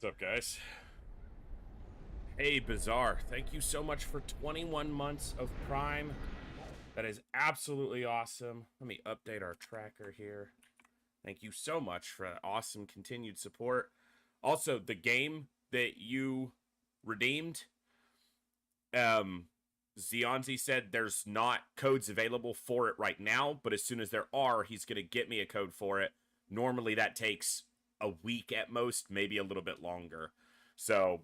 What's up, guys? Hey, Bizarre, thank you so much for 21 months of Prime. That is absolutely awesome. Let me update our tracker here. Thank you so much for that awesome continued support. Also, the game that you redeemed, Zionzi said there's not codes available for it right now, but as soon as there are, he's going to get me a code for it. Normally that takes a week at most, maybe a little bit longer. So,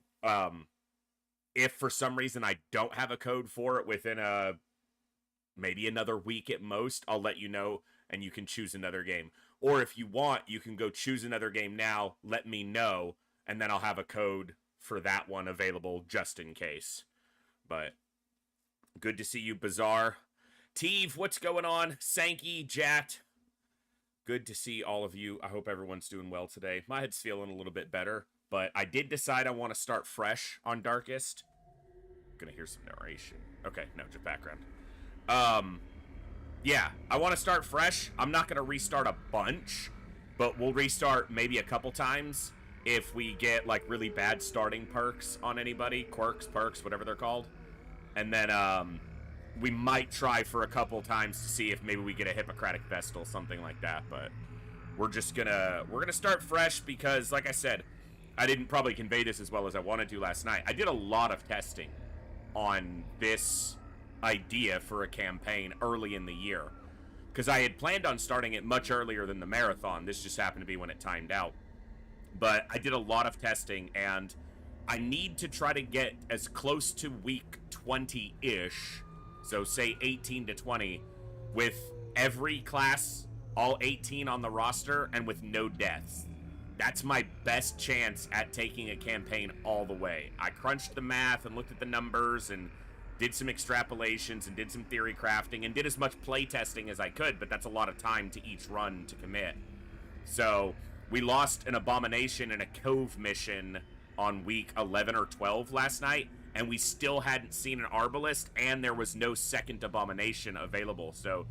if for some reason I don't have a code for it within maybe another week at most, I'll let you know and you can choose another game. Or if you want, you can go choose another game now, let me know, and then I'll have a code for that one available just in case. But good to see you, Bizarre. Teve, what's going on? Sankey, Jat. Good to see all of you. I hope everyone's doing well today. My head's feeling a little bit better, but I did decide I want to start fresh on Darkest. Gonna hear some narration. Okay, no, just background. Yeah, I want to start fresh. I'm not gonna restart a bunch, but we'll restart maybe a couple times if we get like really bad starting perks on anybody, quirks, perks, whatever they're called, and then we might try for a couple times to see if maybe we get a Hippocratic Vestal, something like that. But we're gonna start fresh because, like I said, I didn't probably convey this as well as I wanted to last night. I did a lot of testing on this idea for a campaign early in the year because I had planned on starting it much earlier than the marathon. This just happened to be when it timed out. But I did a lot of testing, and I need to try to get as close to week 20-ish, so say 18 to 20, with every class, all 18 on the roster, and with no deaths. That's my best chance at taking a campaign all the way. I crunched the math and looked at the numbers and did some extrapolations and did some theory crafting and did as much play testing as I could, but that's a lot of time to each run to commit. So we lost an Abomination and a Cove mission on week 11 or 12 last night, and we still hadn't seen an Arbalest, and there was no second Abomination available. So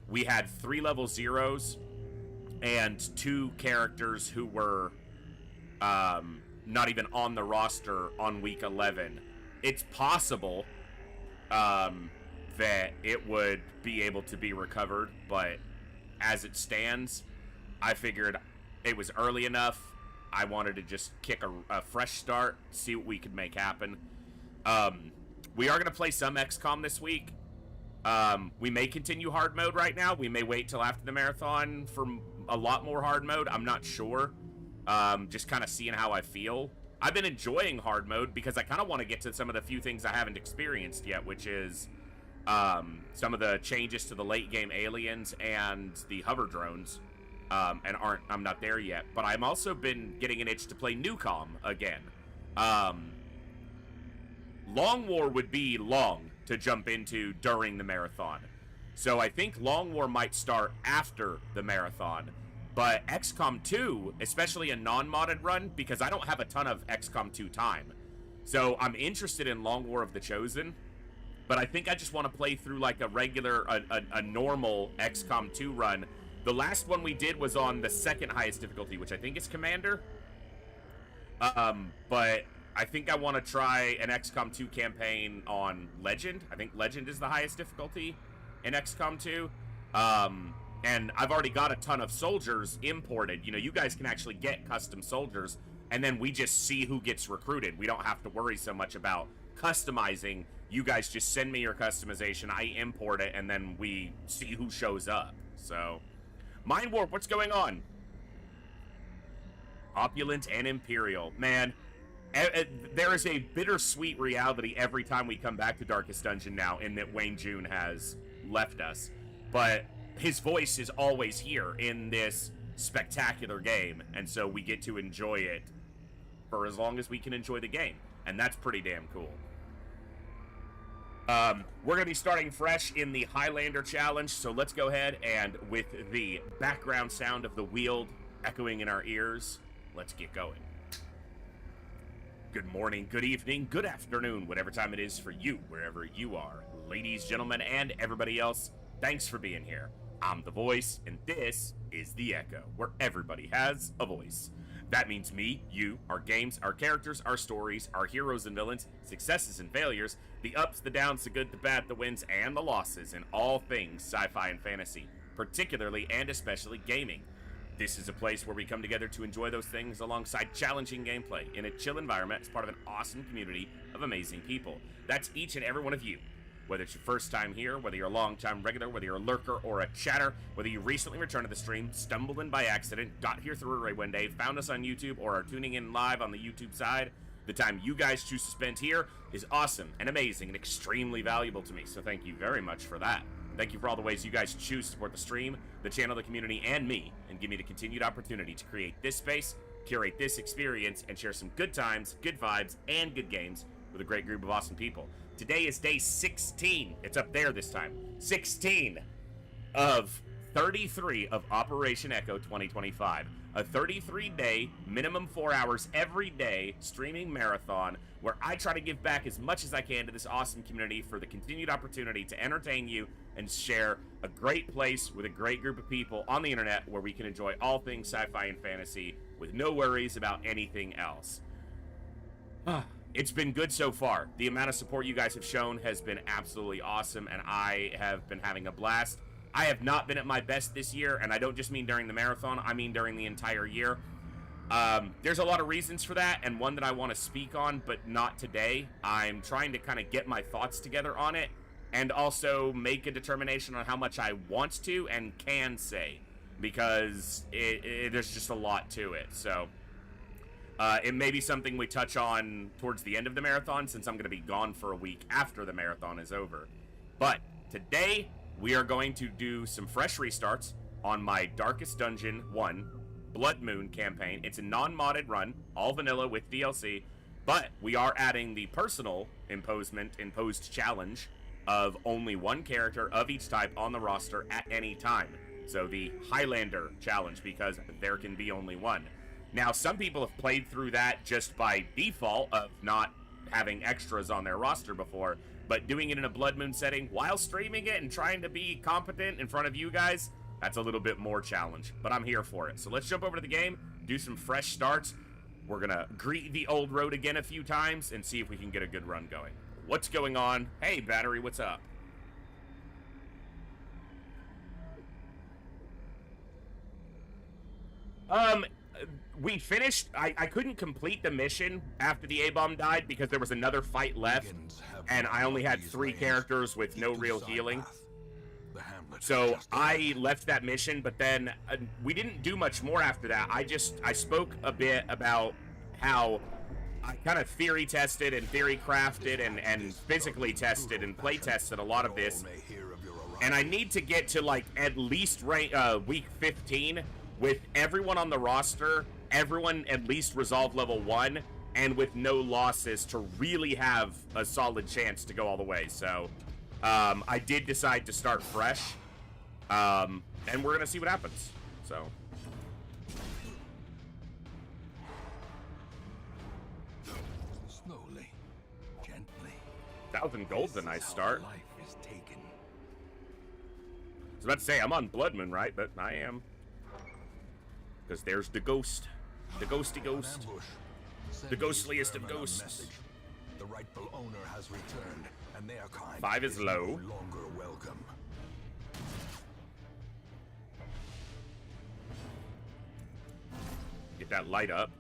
we had 3 level 0s and 2 characters who were not even on the roster on week 11. It's possible that it would be able to be recovered, but as it stands, I figured it was early enough. I wanted to just kick a fresh start, see what we could make happen. We are going to play some XCOM this week. We may continue hard mode right now. We may wait till after the marathon for a lot more hard mode. I'm not sure. Just kind of seeing how I feel. I've been enjoying hard mode because I kind of want to get to some of the few things I haven't experienced yet, which is some of the changes to the late game aliens and the hover drones. And I'm not there yet, but I'm also been getting an itch to play Newcom again. Long War would be long to jump into during the marathon. So I think Long War might start after the marathon. But XCOM 2, especially a non-modded run, because I don't have a ton of XCOM 2 time. So I'm interested in Long War of the Chosen, but I think I just want to play through like a regular, a normal XCOM 2 run. The last one we did was on the second highest difficulty, which I think is Commander. But I think I want to try an XCOM 2 campaign on Legend. I think Legend is the highest difficulty in XCOM 2. And I've already got a ton of soldiers imported. You know, you guys can actually get custom soldiers, and then we just see who gets recruited. We don't have to worry so much about customizing. You guys just send me your customization, I import it, and then we see who shows up. So, Mind Warp, what's going on? Opulent and Imperial. Man, there is a bittersweet reality every time we come back to Darkest Dungeon now, in that Wayne June has left us. But his voice is always here in this spectacular game, and so we get to enjoy it for as long as we can enjoy the game, and that's pretty damn cool. We're going to be starting fresh in the Highlander Challenge, so let's go ahead and, with the background sound of the Weald echoing in our ears, let's get going. Good morning, good evening, good afternoon, whatever time it is for you, wherever you are. Ladies, gentlemen, and everybody else, thanks for being here. I'm the Voice, and this is The Echo, where everybody has a voice. That means me, you, our games, our characters, our stories, our heroes and villains, successes and failures, the ups, the downs, the good, the bad, the wins, and the losses in all things sci-fi and fantasy, particularly and especially gaming. This is a place where we come together to enjoy those things alongside challenging gameplay in a chill environment as part of an awesome community of amazing people. That's each and every one of you. Whether it's your first time here, whether you're a long-time regular, whether you're a lurker or a chatter, whether you recently returned to the stream, stumbled in by accident, got here through a raid one day, found us on YouTube, or are tuning in live on the YouTube side, the time you guys choose to spend here is awesome and amazing and extremely valuable to me, so thank you very much for that. Thank you for all the ways you guys choose to support the stream, the channel, the community, and me, and give me the continued opportunity to create this space, curate this experience, and share some good times, good vibes, and good games with a great group of awesome people. Today is day 16. It's up there this time. 16 of 33 of Operation Echo 2025. A 33-day, minimum 4 hours every day streaming marathon where I try to give back as much as I can to this awesome community for the continued opportunity to entertain you and share a great place with a great group of people on the internet where we can enjoy all things sci-fi and fantasy with no worries about anything else. It's been good so far. The amount of support you guys have shown has been absolutely awesome, and I have been having a blast. I have not been at my best this year, and I don't just mean during the marathon, I mean during the entire year. There's a lot of reasons for that, and one that I want to speak on, but not today. I'm trying to kind of get my thoughts together on it, and also make a determination on how much I want to and can say, because there's just a lot to it, so... it may be something we touch on towards the end of the marathon, since I'm going to be gone for a week after the marathon is over. But today, we are going to do some fresh restarts on my Darkest Dungeon 1 Blood Moon campaign. It's a non-modded run, all vanilla with DLC, but we are adding the personal imposed challenge of only one character of each type on the roster at any time. So the Highlander challenge, because there can be only one. Now, some people have played through that just by default of not having extras on their roster before, but doing it in a Blood Moon setting while streaming it and trying to be competent in front of you guys, that's a little bit more challenge, but I'm here for it. So let's jump over to the game, do some fresh starts. We're gonna greet the old road again a few times and see if we can get a good run going. What's going on? Hey, Battery, what's up? We finished. I couldn't complete the mission after the A-bomb died because there was another fight left, and I only had 3 characters with no real healing. So I left that mission, but then we didn't do much more after that. I spoke a bit about how I kind of theory tested and theory crafted and physically tested and play tested a lot of this, and I need to get to like at least week 15 with everyone on the roster, everyone at least resolve level 1, and with no losses to really have a solid chance to go all the way. So, I did decide to start fresh, and we're gonna see what happens, so. Slowly, gently. 1,000 gold's a nice start. Life is taken. I was about to say, I'm on Blood Moon, right? But I am. Because there's the ghost. The ghosty ghost. The ghostliest of ghosts. The rightful owner has returned, and their kind 5 is low. no longer welcome. Get that light up.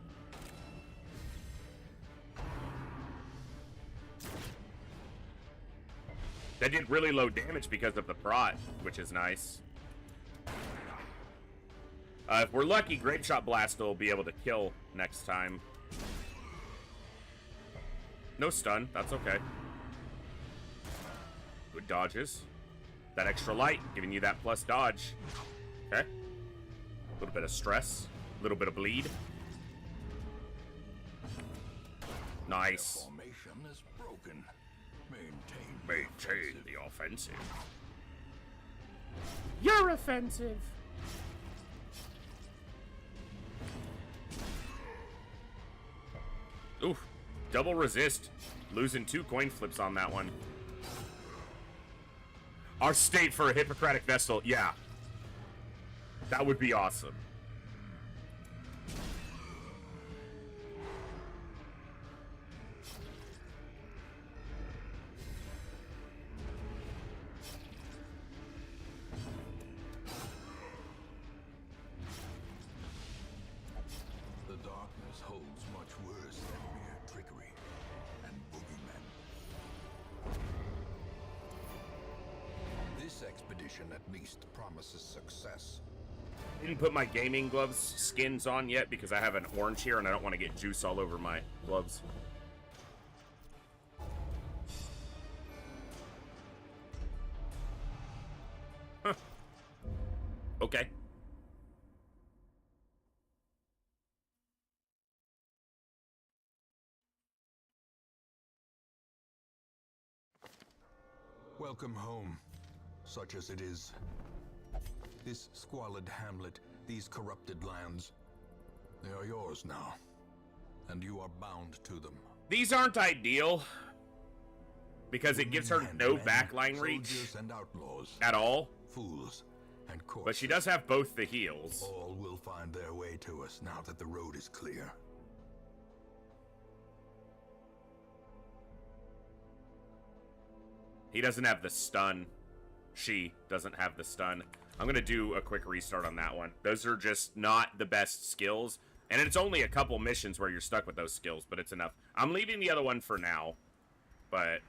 That did really low damage because of the prot, which is nice. If we're lucky, Grape Shot Blast will be able to kill next time. No stun, that's okay. Good dodges. That extra light, giving you that plus dodge. Okay. A little bit of stress, a little bit of bleed. Nice. Formation is broken. Maintain the offensive. You're offensive. Oof. Double resist. Losing 2 coin flips on that one. Our state for a Hippocratic Vessel. Yeah. That would be awesome. expedition at least promises success. Didn't put my gaming gloves skins on yet because I have an orange here and I don't want to get juice all over my gloves. Huh. Okay. Welcome home, such as it is. This squalid hamlet, these corrupted lands, they are yours now, and you are bound to them. These aren't ideal because it gives her no backline reach and outlaws, at all. fools and corpses. But she does have both the heals. All will find their way to us now that the road is clear. He doesn't have the stun. She doesn't have the stun. I'm going to do a quick restart on that one. Those are just not the best skills. And it's only a couple missions where you're stuck with those skills, but it's enough. I'm leaving the other one for now. But...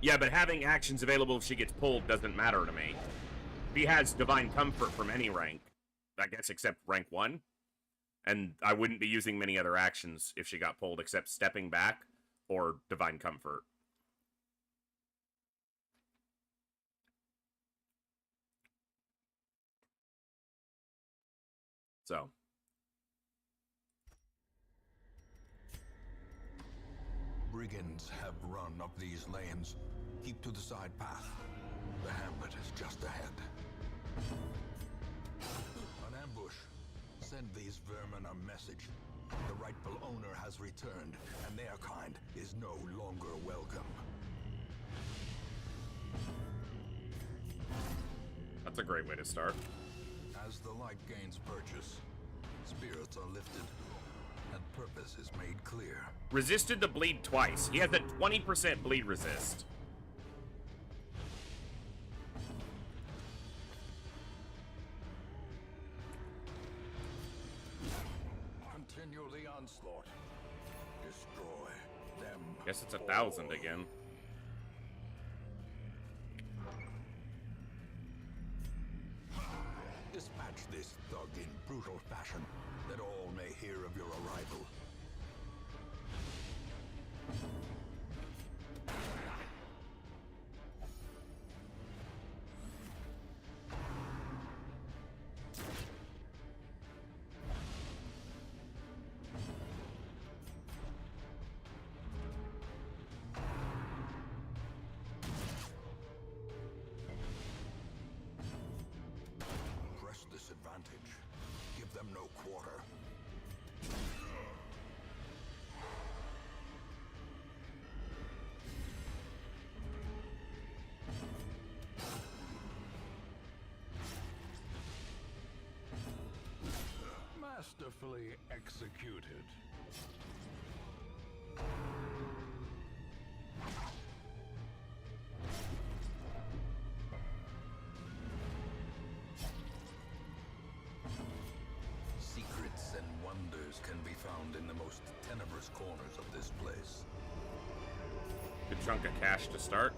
yeah, but having actions available if she gets pulled doesn't matter to me. She has Divine Comfort from any rank, I guess, except rank 1. And I wouldn't be using many other actions if she got pulled except Stepping Back or Divine Comfort. So... Brigands have run up these lanes. Keep to the side path. The hamlet is just ahead. An ambush. Send these vermin a message. The rightful owner has returned, and their kind is no longer welcome. that's a great way to start. As the light gains purchase, spirits are lifted, and purpose is made clear. Resisted the bleed twice. He has a 20% bleed resist. Continue the onslaught. Destroy them. Guess it's 1,000 again. Dispatch this thug in brutal fashion, that all may hear of your arrival. Press this advantage. Give them no quarter. Masterfully executed. Secrets and wonders can be found in the most tenebrous corners of this place. Good chunk of cash to start.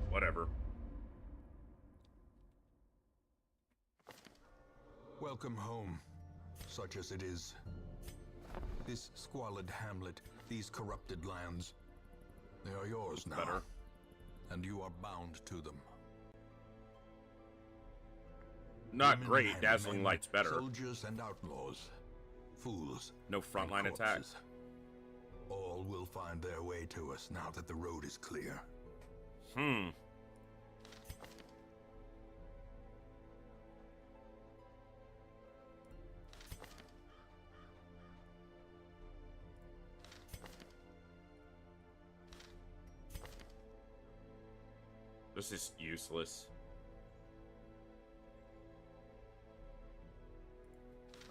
Whatever. Welcome home, such as it is. This squalid hamlet, these corrupted lands, they are yours now. Better. And you are bound to them. Not Women great. and Dazzling men, Light's better. Soldiers and outlaws, fools. No and frontline attack. corpses. All will find their way to us now that the road is clear. Hmm. This is useless.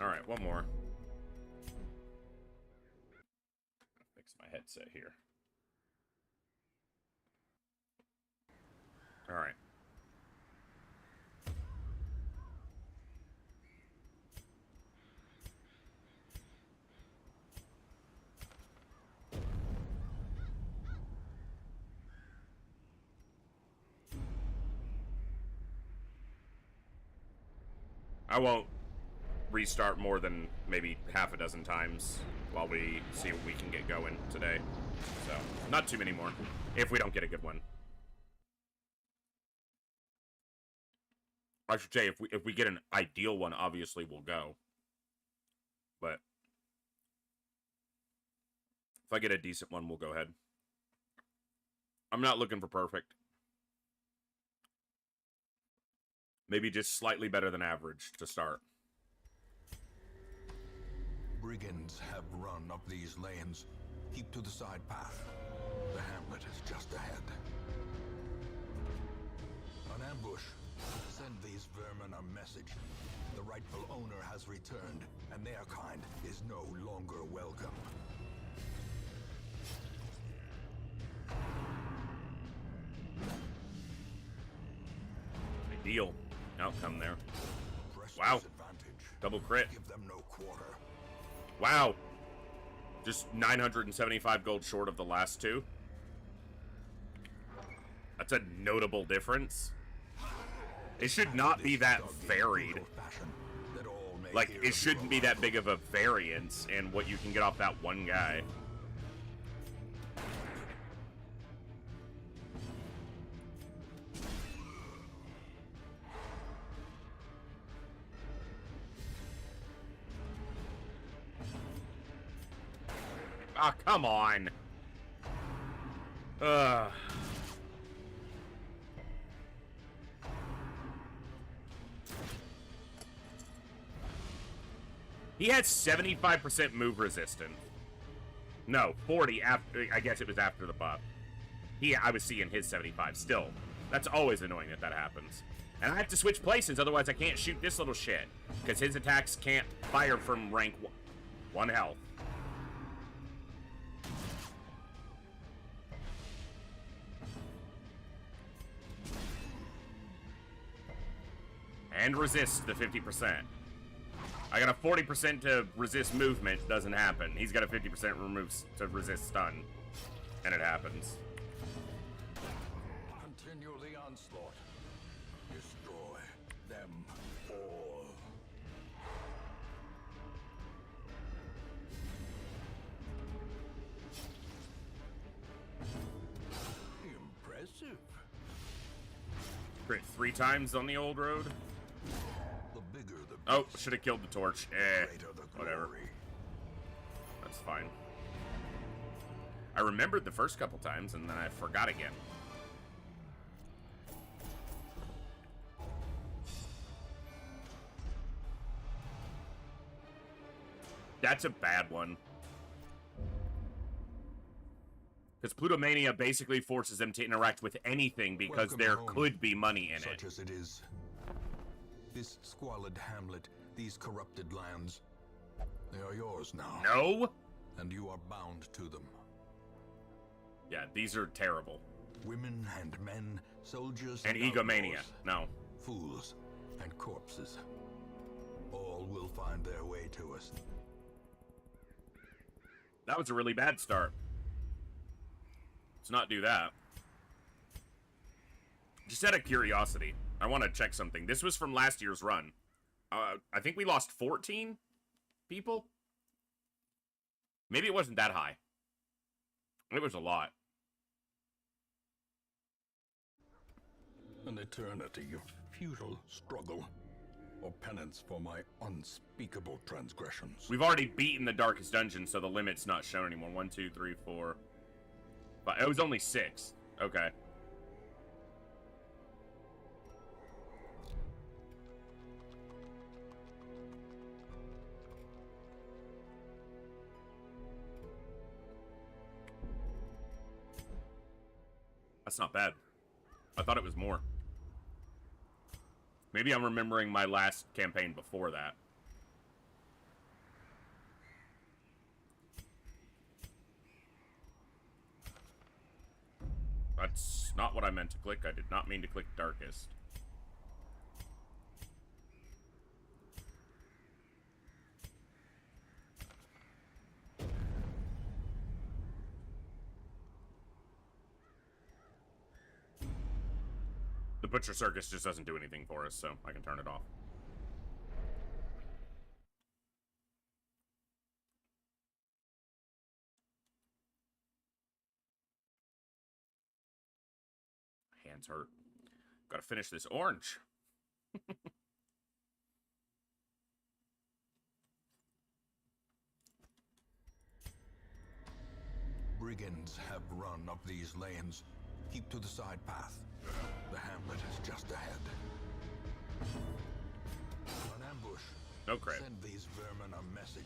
Alright, one more. Fix my headset here. Alright. I won't restart more than maybe half a dozen times while we see what we can get going today. So, not too many more, if we don't get a good one. I should say, if we get an ideal one, obviously we'll go. But if I get a decent one, we'll go ahead. I'm not looking for perfect. Maybe just slightly better than average to start. Brigands have run up these lanes. Keep to the side path. The hamlet is just ahead. An ambush. Send these vermin a message. The rightful owner has returned, and their kind is no longer welcome. Ideal outcome there. Press Wow. disadvantage. Double crit. Give them no quarter. Wow. Just 975 gold short of the last two. That's a notable difference. It should not be that varied. Like, it shouldn't be that big of a variance in what you can get off that one guy. Ah, come on. Ugh. He had 75% move resistance. No, 40 after, I guess it was after the buff. I was seeing his 75 still. That's always annoying that happens. And I have to switch places, otherwise I can't shoot this little shit. Because his attacks can't fire from rank 1 health. And resist the 50%. I got a 40% to resist movement, doesn't happen. He's got a 50% removes to resist stun, and it happens. Continue the onslaught. Destroy them all. Impressive. Crit 3 times on the old road. The bigger the Oh, should have killed the torch. greater the Whatever. glory. That's fine. I remembered the first couple times, and then I forgot again. That's a bad one. Because Plutomania basically forces them to interact with anything because Welcome there home, could be money in such it. as it is. This squalid hamlet, these corrupted lands, they are yours now. No? And you are bound to them. Yeah, these are terrible. Women and men, soldiers And egomania. outlaws, No. fools and corpses. All will find their way to us. That was a really bad start. Let's not do that. Just out of curiosity, I want to check something. This was from last year's run. I think we lost 14 people? Maybe it wasn't that high. It was a lot. An eternity of futile struggle, or penance for my unspeakable transgressions. We've already beaten the darkest dungeon, so the limit's not shown anymore. 1, 2, 3, 4, 5. It was only 6. Okay. That's not bad. I thought it was more. Maybe I'm remembering my last campaign before that. That's not what I meant to click. I did not mean to click darkest. The Butcher Circus just doesn't do anything for us, so I can turn it off. Hands hurt. Gotta finish this orange. Brigands have run up these lanes. Keep to the side path. The hamlet is just ahead. An ambush. No credit. Send these vermin a message.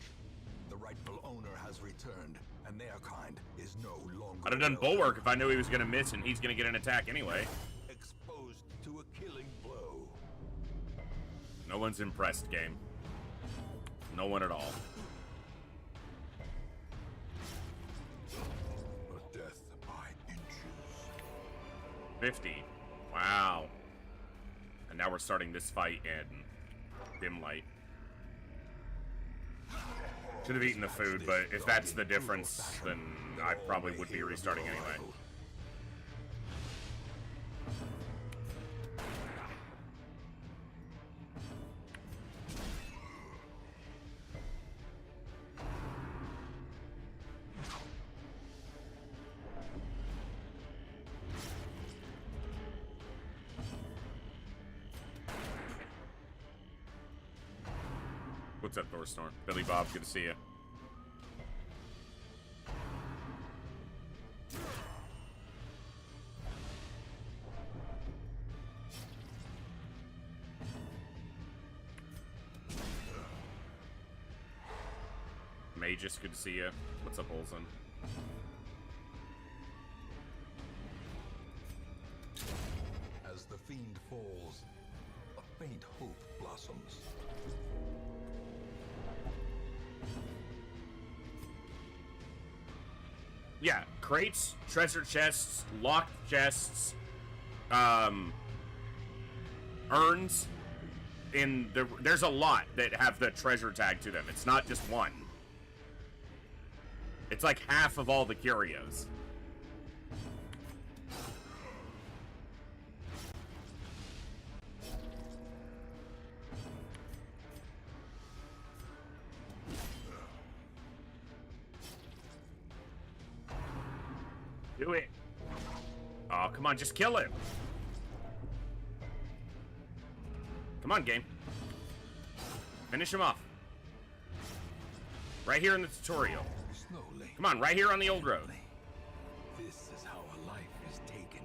The rightful owner has returned, and their kind is no longer. I'd have done bulwark if I knew he was gonna miss and he's gonna get an attack anyway. Exposed to a killing blow. No one's impressed, game. No one at all. A death by inches. 50. Wow. And now we're starting this fight in dim light. Should have eaten the food, but if that's the difference, then I probably would be restarting anyway. What's up, Thorstorm? Billy Bob, good to see you. Magus, good to see you. What's up, Olsen? As the fiend falls, a faint hope blossoms. Yeah, crates, treasure chests, locked chests, urns. There's a lot that have the treasure tag to them. It's not just one. It's like half of all the curios. Do it. Oh, come on, just kill him. Come on, game. Finish him off. Right here in the tutorial. Slowly. Come on, right here on the old road. This is how a life is taken.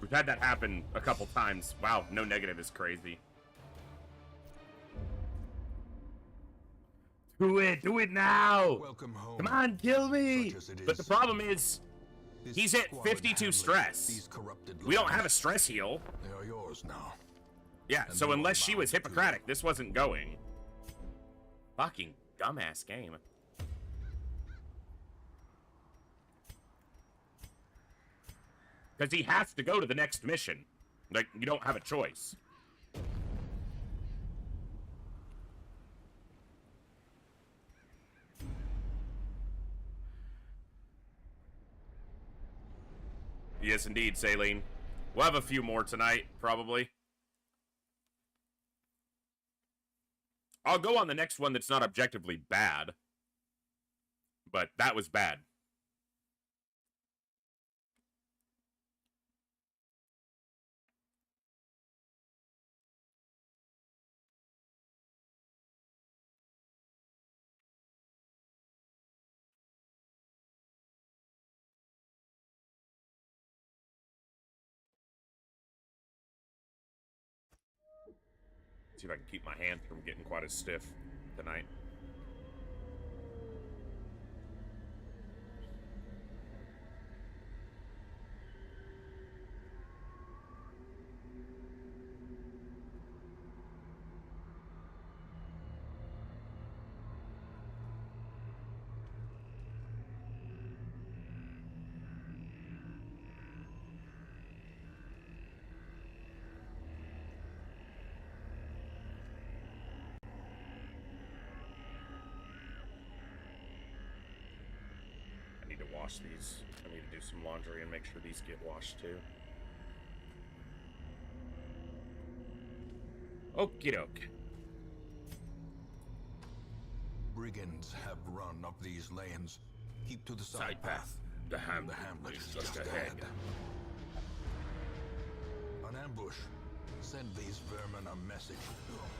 We've had that happen a couple times. Wow, no negative is crazy. Do it now! Welcome home. Come on, kill me! Such as it But the is. problem is, This he's at squalid 52 hamlet, stress. These corrupted We don't lands, have a stress heal. They are yours now. Yeah, And so they unless are she was bound to Hippocratic, this wasn't going. Fucking dumbass game. Because he has to go to the next mission. Like, you don't have a choice. Yes, indeed, Saline. We'll have a few more tonight, probably. I'll go on the next one that's not objectively bad. But that was bad. See if I can keep my hand from getting quite as stiff tonight. wash these. I need to do some laundry and make sure these get washed too. Okie doke. Brigands have run up these lanes. Keep to the side path. The hamlet is just ahead. An ambush. Send these vermin a message.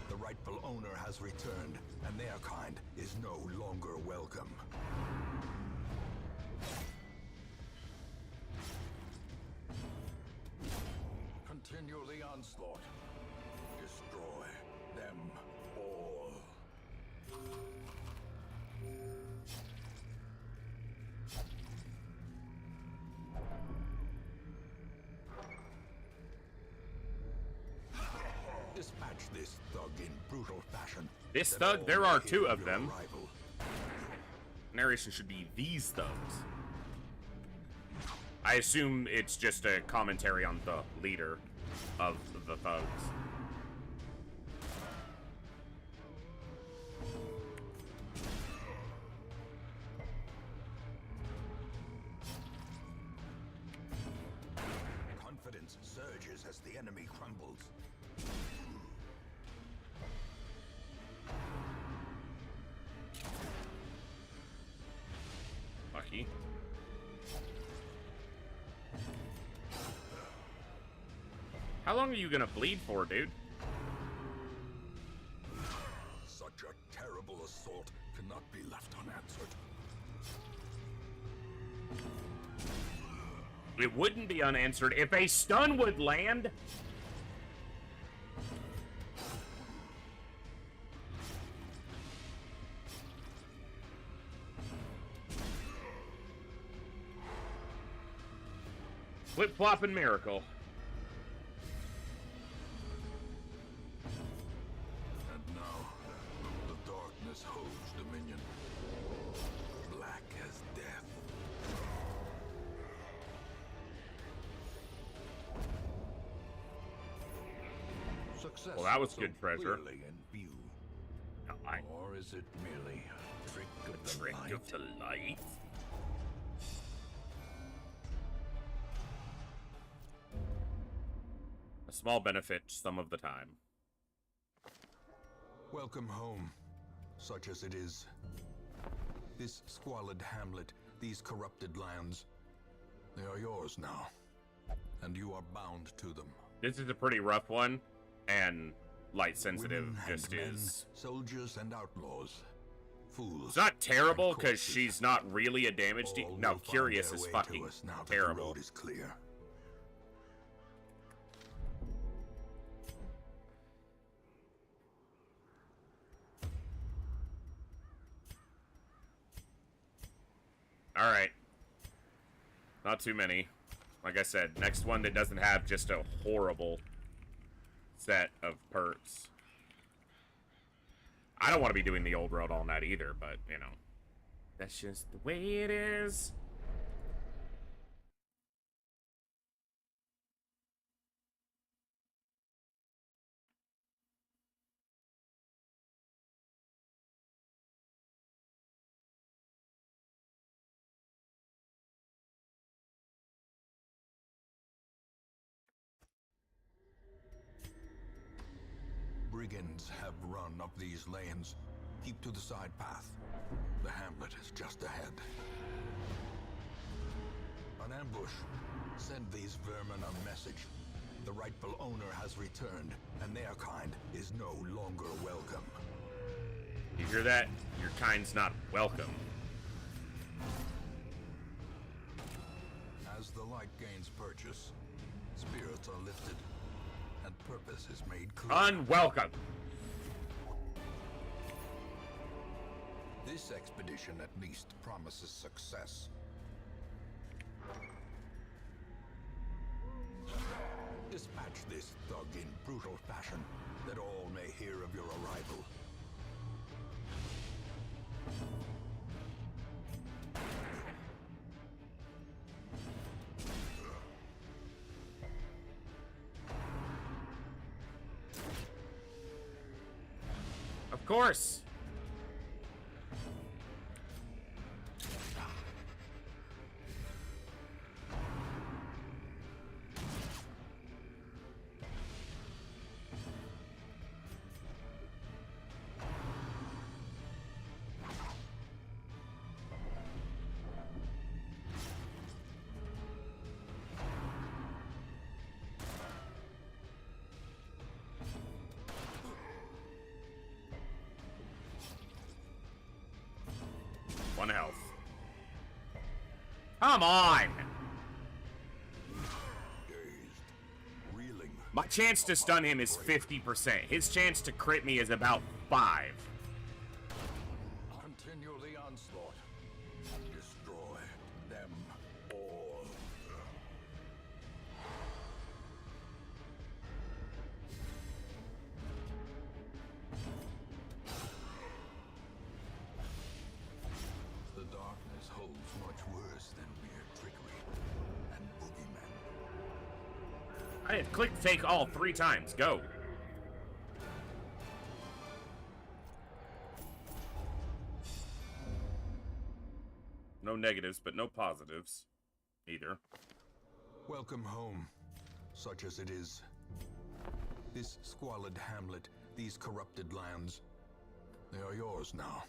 The rightful owner has returned, and their kind is no longer welcome. Continue the onslaught. Destroy them all. Dispatch this thug in brutal fashion. This thug? There are two of them. Narration should be these thugs. I assume it's just a commentary on the leader of the thugs. Confidence surges as the enemy crumbles. Lucky. How long are you gonna bleed for, dude? Such a terrible assault cannot be left unanswered. It wouldn't be unanswered if a stun would land. Flip-flopping miracle. And now, the darkness holds dominion. Black as death. Success Well, that was so good treasure. clearly in view. No, Or is it merely a trick of the trick light? of the light. A small benefit some of the time. Welcome home, such as it is. This squalid hamlet, these corrupted lands, they are yours now, and you are bound to them. This is a pretty rough one, and light sensitive Women just and men, is. soldiers and outlaws, fools. It's not terrible and because corpses. she's not really a damage dealer. All No, will find Curious their is way fucking to us now that the terrible. road is clear. All right. Not too many. Like I said, next one that doesn't have just a horrible set of perks. I don't want to be doing the old road all night either, but, you know. That's just the way it is. Brigands have run up these lanes. Keep to the side path. The hamlet is just ahead. An ambush. Send these vermin a message. The rightful owner has returned, and their kind is no longer welcome. You hear that? Your kind's not welcome. As the light gains purchase, spirits are lifted, and purpose is made clear. Unwelcome. This expedition at least promises success. Dispatch this thug in brutal fashion, that all may hear of your arrival. Of course. Come on! Dazed, reeling. My chance to stun him is 50%. His chance to crit me is about 5. Continue the onslaught. Destroy them all. The darkness holds much worse than mere trickery and boogeymen. I did click take all 3 times. Go. No negatives, but no positives. Either. Welcome home, such as it is. This squalid hamlet, these corrupted lands, they are yours now,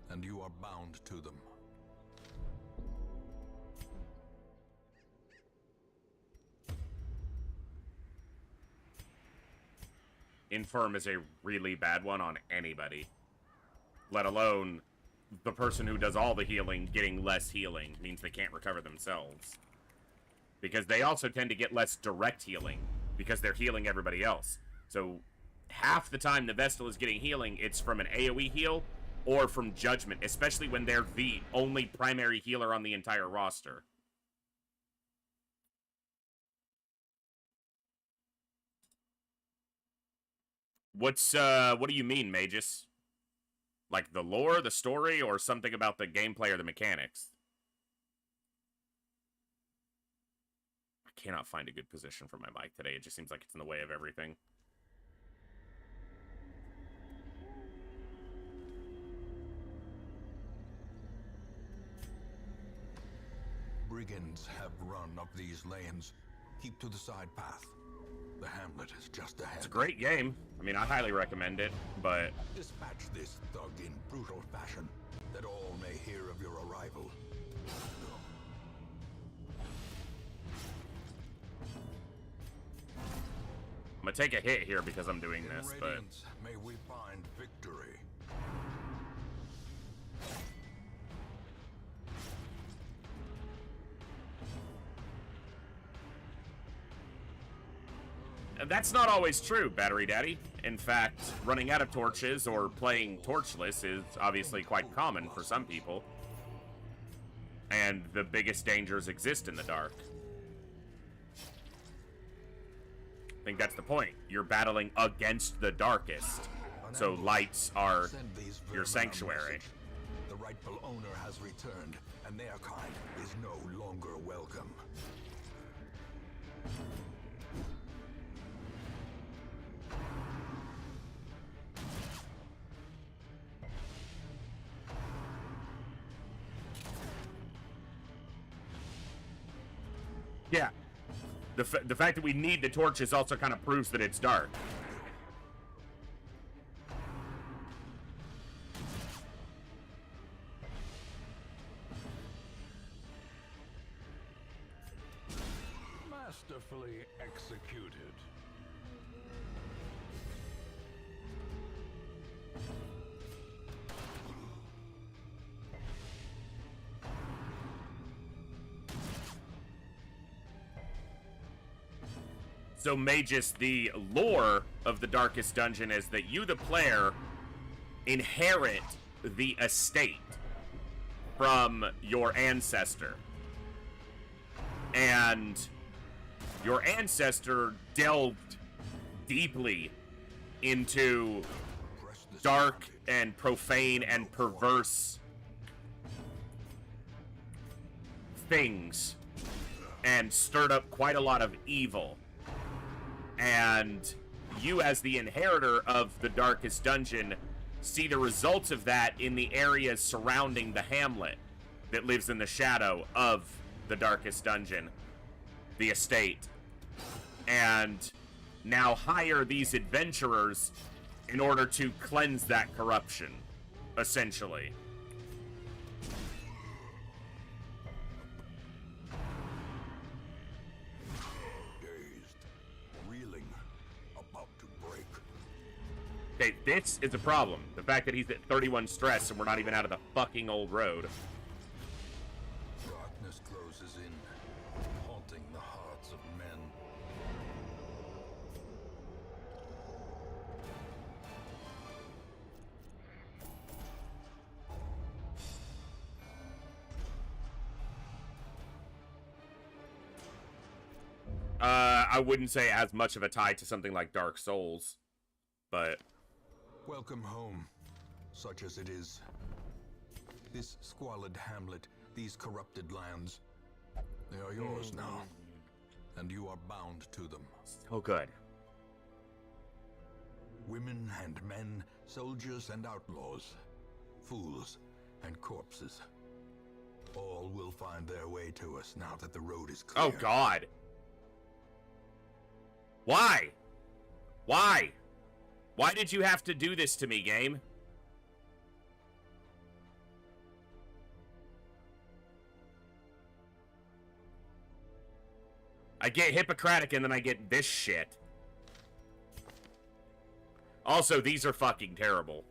and you are bound to them. Infirm is a really bad one on anybody. Let alone the person who does all the healing getting less healing means they can't recover themselves. Because they also tend to get less direct healing because they're healing everybody else. So half the time the Vestal is getting healing, it's from an AoE heal or from Judgment, especially when they're the only primary healer on the entire roster. What do you mean, Magus? Like the lore, the story, or something about the gameplay or the mechanics? I cannot find a good position for my mic today. It just seems like it's in the way of everything. Brigands have run up these lanes. Keep to the side path. The hamlet is just ahead. It's a great game. I mean, I highly recommend it, but... Dispatch this thug in brutal fashion, that all may hear of your arrival. I'm gonna take a hit here because I'm doing this, but... Radiance, may we find victory. That's not always true, Battery Daddy. In fact, running out of torches or playing torchless is obviously quite common for some people. And the biggest dangers exist in the dark. I think that's the point. You're battling against the darkest. So lights are your sanctuary. The rightful owner has returned, and their kind is no longer welcome. Yeah. The fact that we need the torches also kind of proves that it's dark. Masterfully executed. So, Magus, the lore of the Darkest Dungeon is that you, the player, inherit the estate from your ancestor. And your ancestor delved deeply into dark and profane and perverse things and stirred up quite a lot of evil. And you, as the inheritor of the Darkest Dungeon, see the results of that in the areas surrounding the hamlet that lives in the shadow of the Darkest Dungeon, the estate. And now hire these adventurers in order to cleanse that corruption, essentially. Okay, this is a problem. The fact that he's at 31 stress and we're not even out of the fucking old road. Darkness I wouldn't say as much of a tie to something like Dark Souls, but Welcome home, such as it is. This squalid hamlet, these corrupted lands, they are yours now, and you are bound to them. oh good. Women and men, soldiers and outlaws, fools and corpses. All will find their way to us now that the road is clear. Oh god. Why? Why? Why did you have to do this to me, game? I get Hippocratic and then I get this shit. Also, these are fucking terrible.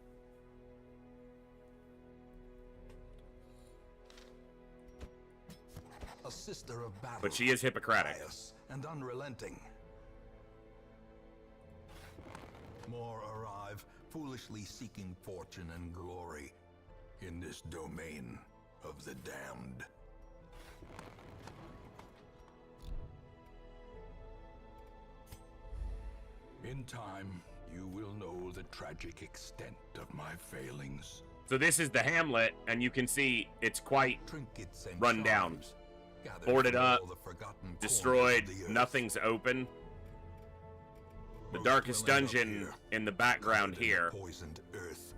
A sister of battle, But she is Hippocratic. pious and unrelenting. More arrive, foolishly seeking fortune and glory in this domain of the damned. In time, you will know the tragic extent of my failings. So this is the Hamlet, and you can see it's quite Trinkets and run down. charms, gathered Boarded from up, all the forgotten corners destroyed, of the earth. nothing's open. The Most darkest dwelling up dungeon here, in the background covered in here. poisoned earth.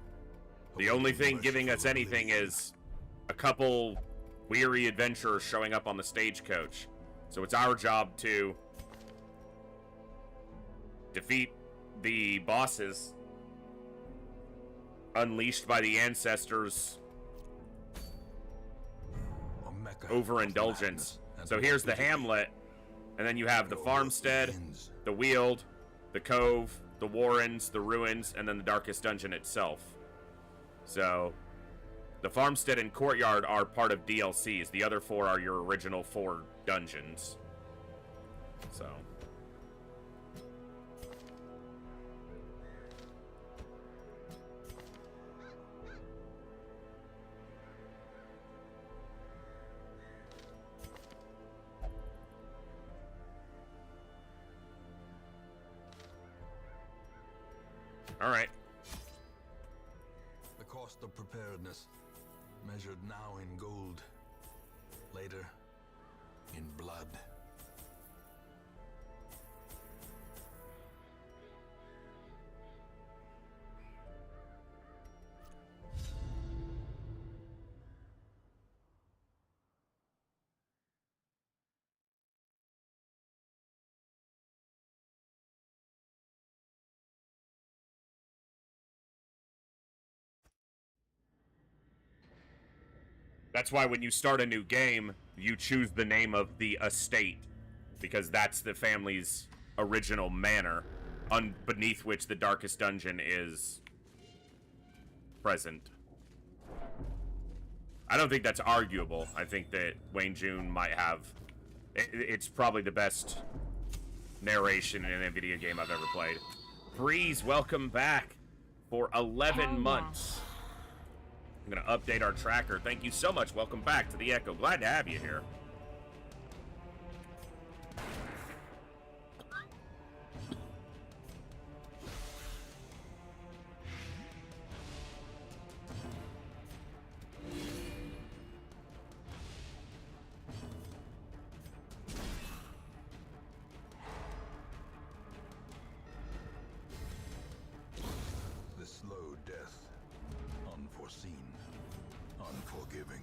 The only awaiting thing giving us merciful anything oblivion. is a couple weary adventurers showing up on the stagecoach. So it's our job to defeat the bosses unleashed by the ancestors' A mecca of overindulgence. madness and So here's the stupidity. Hamlet, and then you have the Your farmstead, work begins. the Weald, the Cove, the Warrens, the Ruins, and then the Darkest Dungeon itself. So, the farmstead and courtyard are part of DLCs. The other 4 are your original 4 dungeons. So. All right. The cost of preparedness, measured now in gold, later in blood. That's why when you start a new game, you choose the name of the estate, because that's the family's original manor, beneath which the Darkest Dungeon is present. I don't think that's arguable. I think that Wayne June might have... It's probably the best narration in a video game I've ever played. Breeze, welcome back for 11 months. I'm going to update our tracker. Thank you so much. Welcome back to the Echo. Glad to have you here. The slow death, unforeseen, unforgiving.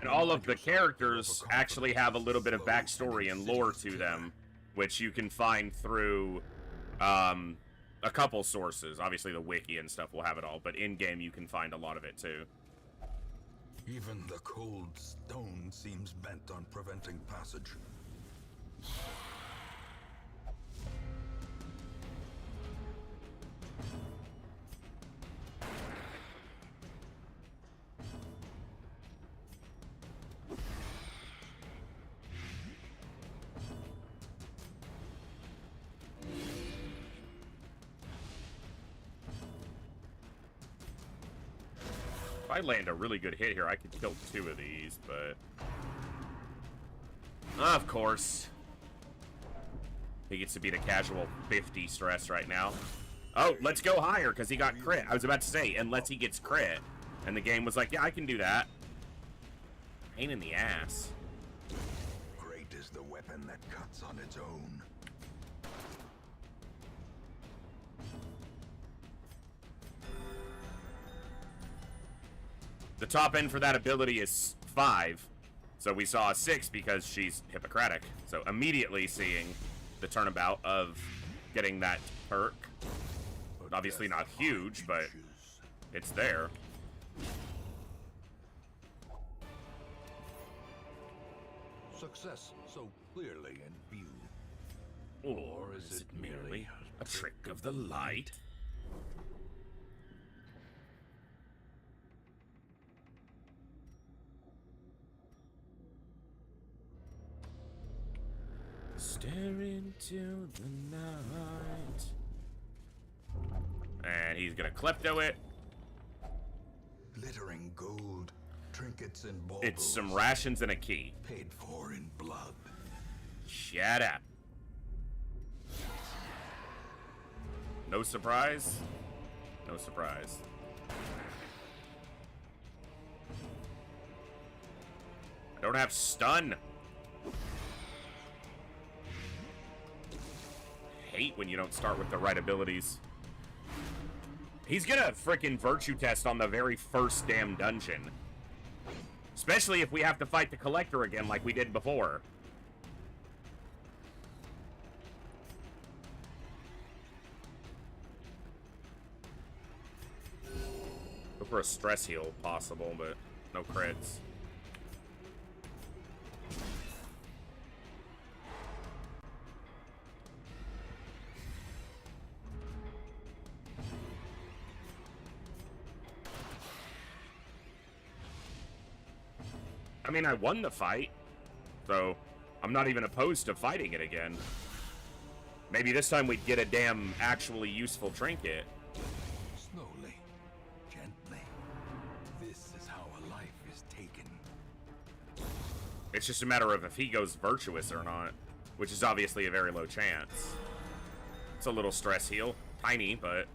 And all of the characters actually have a little bit of backstory and lore to them, which you can find through a couple sources. Obviously, the wiki and stuff will have it all, but in-game you can find a lot of it too. Even the cold stone seems bent on preventing passage. If I land a really good hit here, I could kill 2 of these, but... Of course. He gets to beat a casual 50 stress right now. Oh, let's go higher, because he got crit. I was about to say, unless he gets crit. And the game was like, yeah, I can do that. Pain in the ass. Great is the weapon that cuts on its own. The top end for that ability is 5. So we saw a 6 because she's Hippocratic. So immediately seeing the turnabout of getting that perk. Obviously not huge, but it's there. Success so clearly in view. Or is it merely a trick of the light? Stare into the night. And he's gonna klepto it. Glittering gold, trinkets and baubles. It's some rations and a key. Paid for in blood. Shut up. No surprise? No surprise. I don't have stun. Hate when you don't start with the right abilities. He's gonna frickin' virtue test on the very first damn dungeon. Especially if we have to fight the Collector again like we did before. Go for a stress heal possible, but no crits. I mean, I won the fight, so I'm not even opposed to fighting it again. Maybe this time we'd get a damn actually useful trinket. Slowly, gently. This is how a life is taken. It's just a matter of if he goes virtuous or not, which is obviously a very low chance. It's a little stress heal. Tiny, but...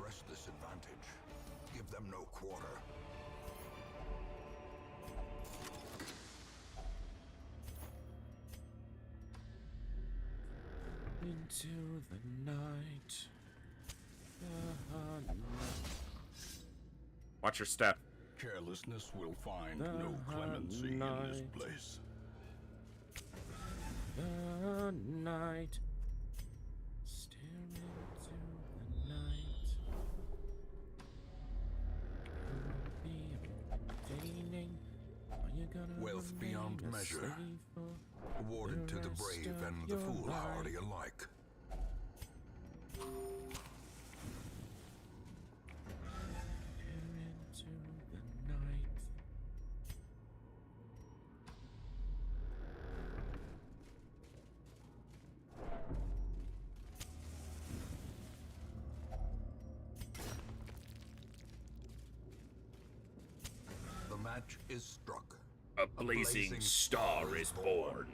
Press this advantage. Give them no quarter. Into the night. Watch your step. Carelessness will find no clemency in this place. The night. Stare into the night. Are you gonna Wealth beyond remain a measure. slave for Awarded to the brave and the foolhardy alike. into the night? The match is struck. A blazing star is born.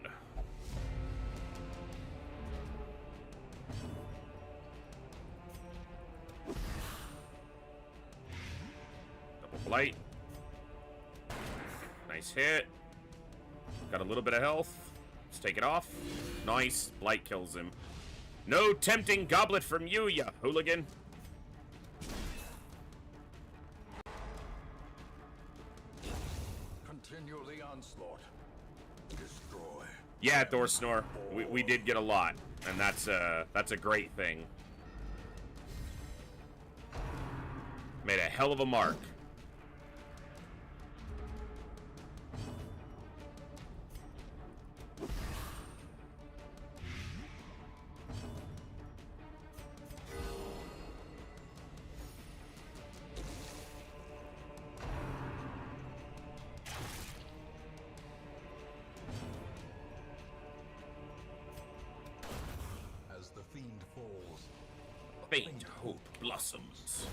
Double blight. Nice hit. Got a little bit of health. Let's take it off. Nice. Blight kills him. No tempting goblet from you, ya hooligan. Continue the onslaught. Destroy. Yeah, Thorsnor, we did get a lot, and that's a great thing. Made a hell of a mark. Faint hope blossoms.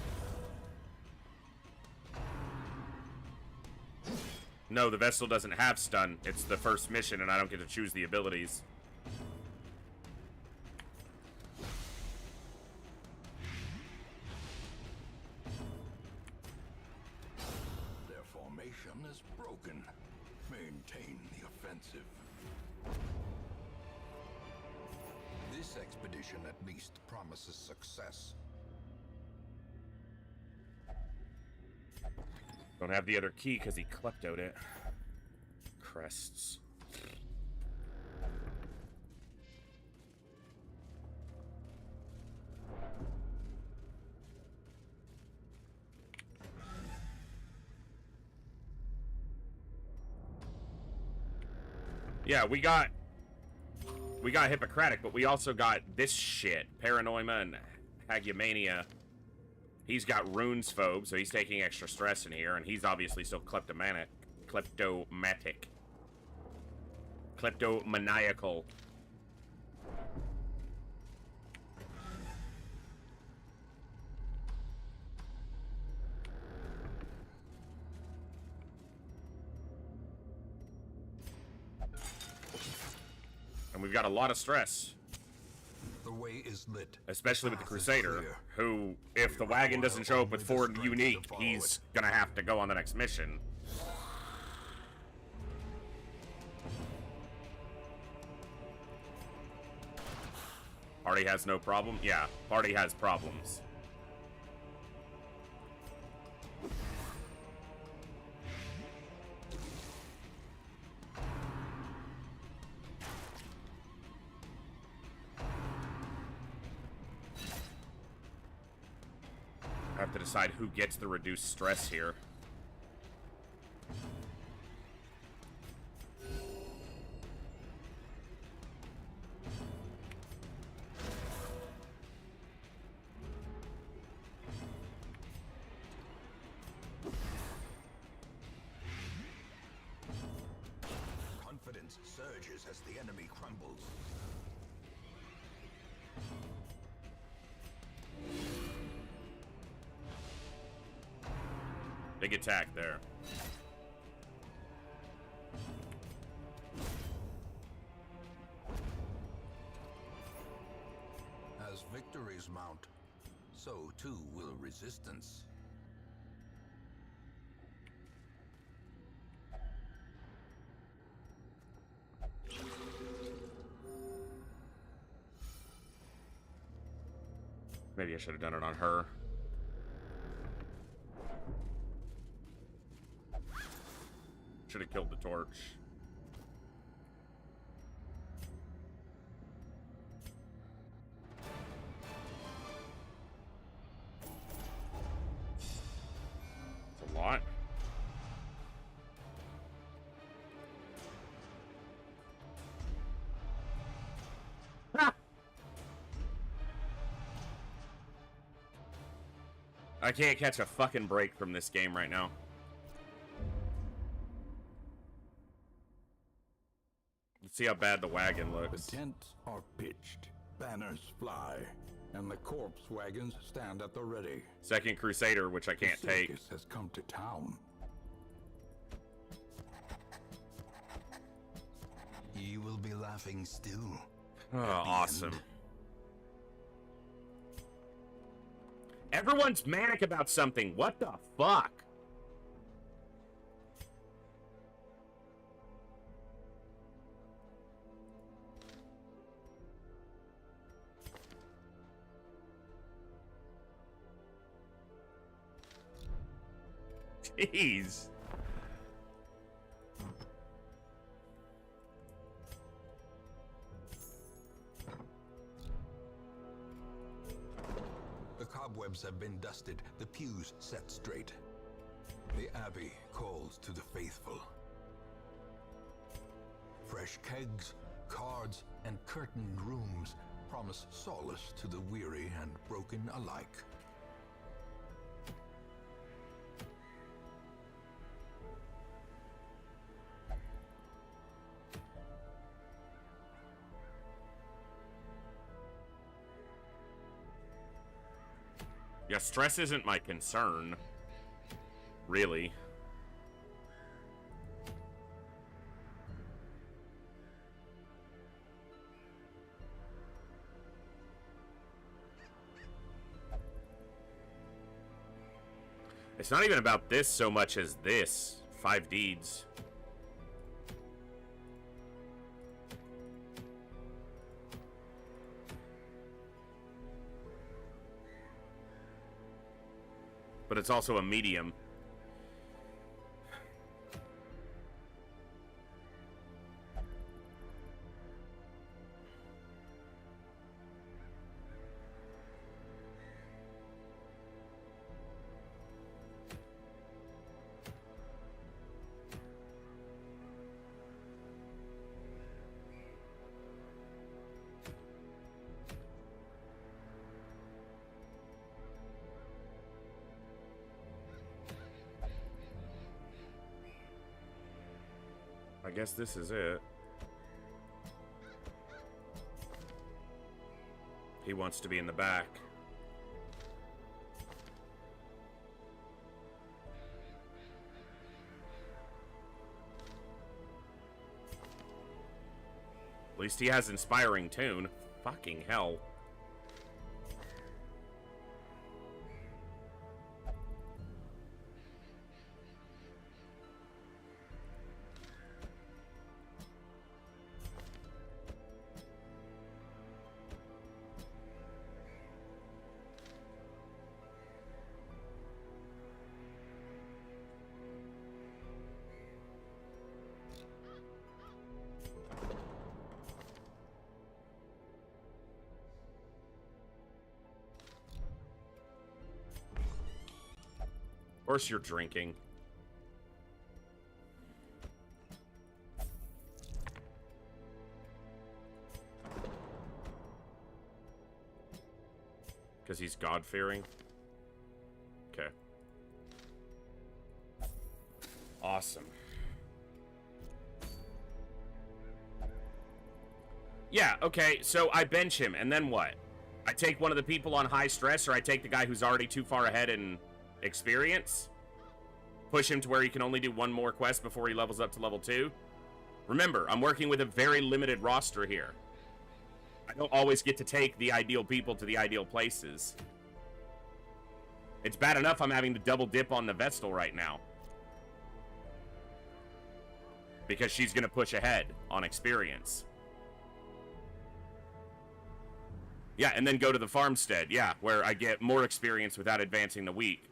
No, the vessel doesn't have stun. It's the first mission, and I don't get to choose the abilities. Their formation is broken. Maintain the offensive. This expedition at least promises success. Don't have the other key because he kleptoed it. Crests. Yeah, we got Hippocratic, but we also got this shit. Paranoia and Hagiomania. He's got Runes Phobe, so he's taking extra stress in here, and he's obviously still kleptomaniac. Kleptomaniacal. And we've got a lot of stress. The way is lit. Especially with the Crusader, who, if the wagon doesn't show up with 4 unique, he's gonna have to go on the next mission. Party has no problem? Yeah, party has problems. I have to decide who gets the reduced stress here. Confidence surges as the enemy crumbles. Big attack there. As victories mount, so too will resistance. Maybe I should have done it on her. Should have killed the torch. It's a lot. I can't catch a fucking break from this game right now. Let's see how bad the wagon looks. The tents are pitched, banners fly, and the corpse wagons stand at the ready. Second Crusader, which I can't the take. circus has come to town. You will be laughing still. Oh, awesome. Everyone's manic about something. What the fuck? Jeez. The cobwebs have been dusted, the pews set straight. The Abbey calls to the faithful. Fresh kegs, cards, and curtained rooms promise solace to the weary and broken alike. Yeah, stress isn't my concern. Really. It's not even about this so much as this. 5 deeds. But it's also a medium. I guess this is it. He wants to be in the back. At least he has inspiring tune. Fucking hell. Of course you're drinking. Because he's God-fearing? Okay. Awesome. Yeah, okay, so I bench him, and then what? I take one of the people on high stress, or I take the guy who's already too far ahead in experience? Push him to where he can only do one more quest before he levels up to level 2? Remember, I'm working with a very limited roster here. I don't always get to take the ideal people to the ideal places. It's bad enough I'm having to double dip on the Vestal right now. Because she's going to push ahead on experience. Yeah, and then go to the farmstead, yeah, where I get more experience without advancing the week.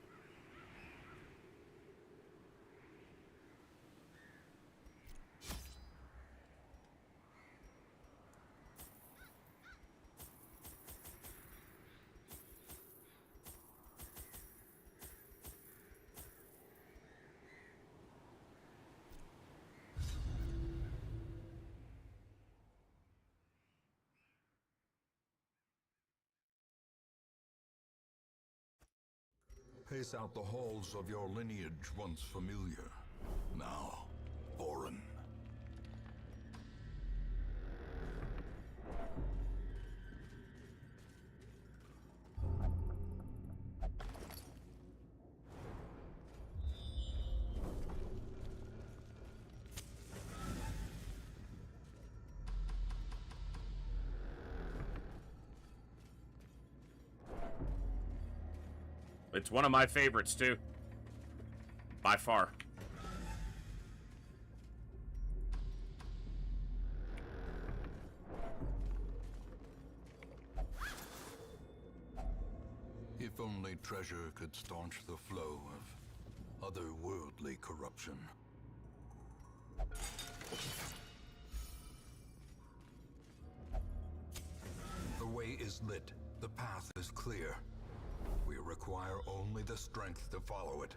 Pace out the halls of your lineage once familiar, now foreign. It's one of my favorites, too. By far. If only treasure could staunch the flow of otherworldly corruption. The way is lit. The path is clear. We require only the strength to follow it.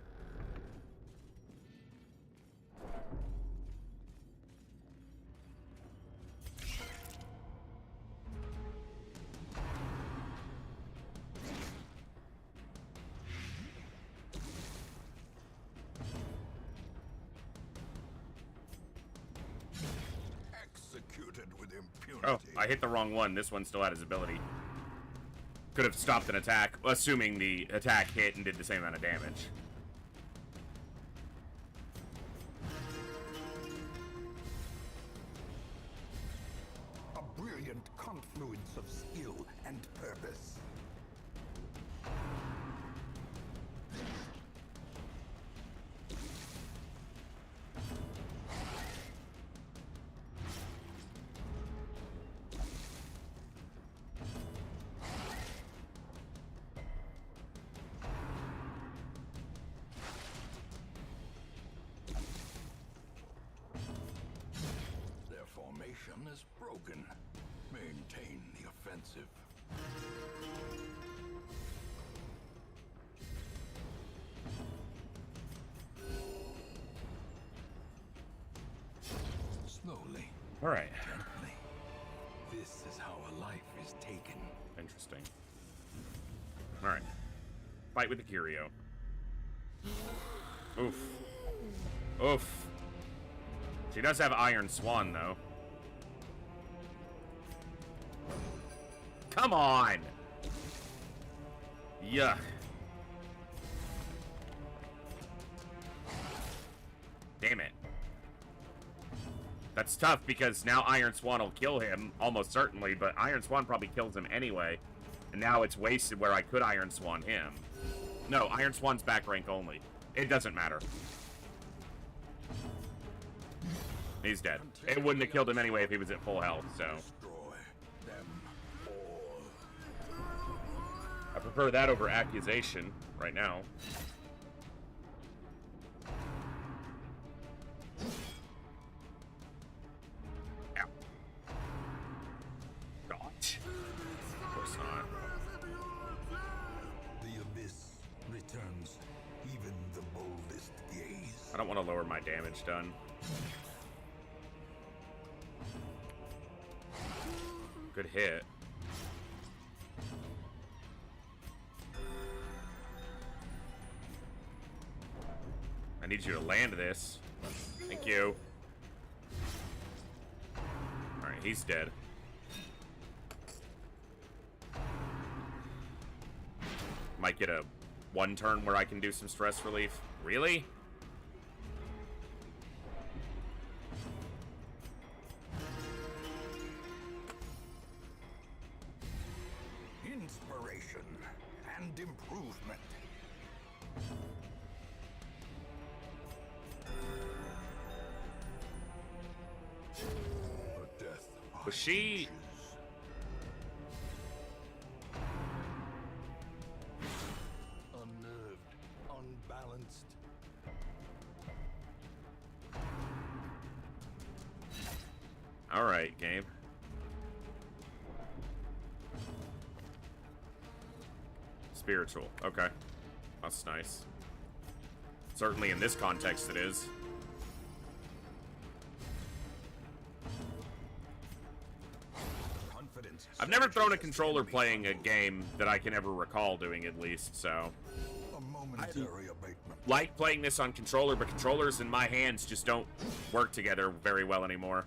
Executed with impunity. Oh, I hit the wrong one. This one still had his ability. Could have stopped an attack, assuming the attack hit and did the same amount of damage. A brilliant confluence of skill and purpose. Their formation is broken. Maintain the offensive. Slowly, All right. gently. This is how a life is taken. Interesting. All right. Fight with the Curio. Oof. Oof. She does have Iron Swan, though. Come on! Yuck. Damn it. That's tough because now Iron Swan will kill him, almost certainly, but Iron Swan probably kills him anyway. And now it's wasted where I could Iron Swan him. No, Iron Swan's back rank only. It doesn't matter. He's dead. It wouldn't have killed him anyway if he was at full health, so. Destroy them all. I prefer that over Accusation right now. Ow. God. Of course not. The abyss returns even the boldest gaze. I don't want to lower my damage done. Good hit. I need you to land this. Thank you. Alright, he's dead. Might get a one turn where I can do some stress relief. Really? Inspiration and improvement. The death of Was she... witches. Unnerved, unbalanced. Alright, game. Spiritual. Okay. That's nice. Certainly in this context it is. Confidence. I've never thrown a controller playing a game that I can ever recall doing, at least, so. A momentary abatement. Like playing this on controller, but controllers in my hands just don't work together very well anymore.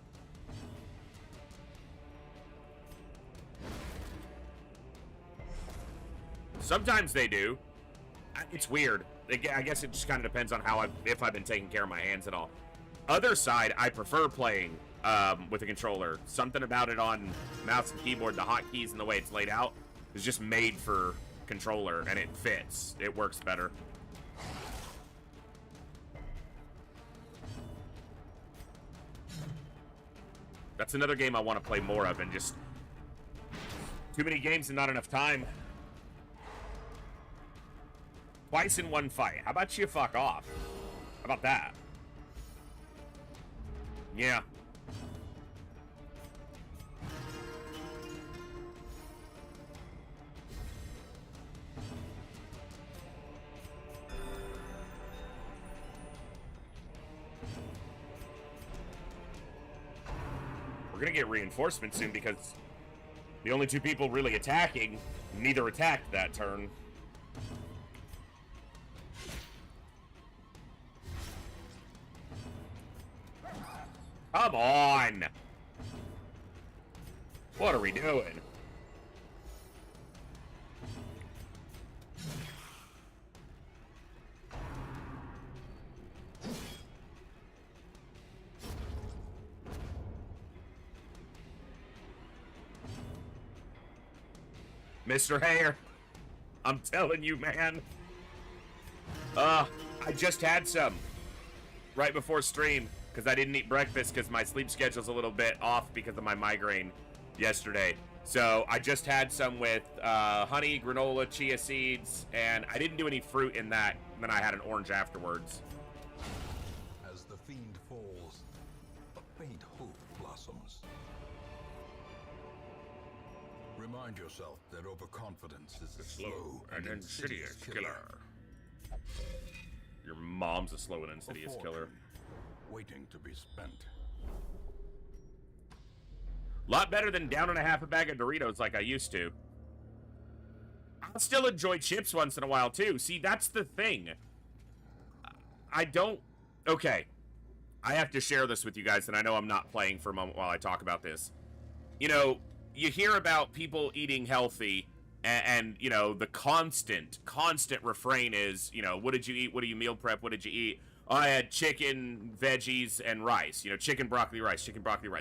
Sometimes they do. It's weird. I guess it just kind of depends on how if I've been taking care of my hands at all. Other side, I prefer playing with a controller. Something about it on mouse and keyboard, the hotkeys and the way it's laid out is just made for controller, and it fits. It works better. That's another game I want to play more of, and just too many games and not enough time. Twice in one fight. How about you fuck off? How about that? Yeah. We're gonna get reinforcements soon because the only two people really attacking, neither attacked that turn. Come on! What are we doing? Mr. Hare, I'm telling you, man. I just had some right before stream because I didn't eat breakfast because my sleep schedule's a little bit off because of my migraine yesterday. So I just had some with honey, granola, chia seeds, and I didn't do any fruit in that. And then I had an orange afterwards. As the fiend falls, a faint hope blossoms. Remind yourself that overconfidence is a slow and insidious killer. Your mom's a slow and insidious killer. Waiting to be spent. Lot better than downing a bag of Doritos like I used to. I'll still enjoy chips once in a while, too. See, that's the thing. I don't... Okay. I have to share this with you guys, and I know I'm not playing for a moment while I talk about this. You know, you hear about people eating healthy, and you know, the constant refrain is, you know, what did you eat? What do you meal prep? What did you eat? Oh, I had chicken, veggies, and rice. You know, chicken, broccoli, rice,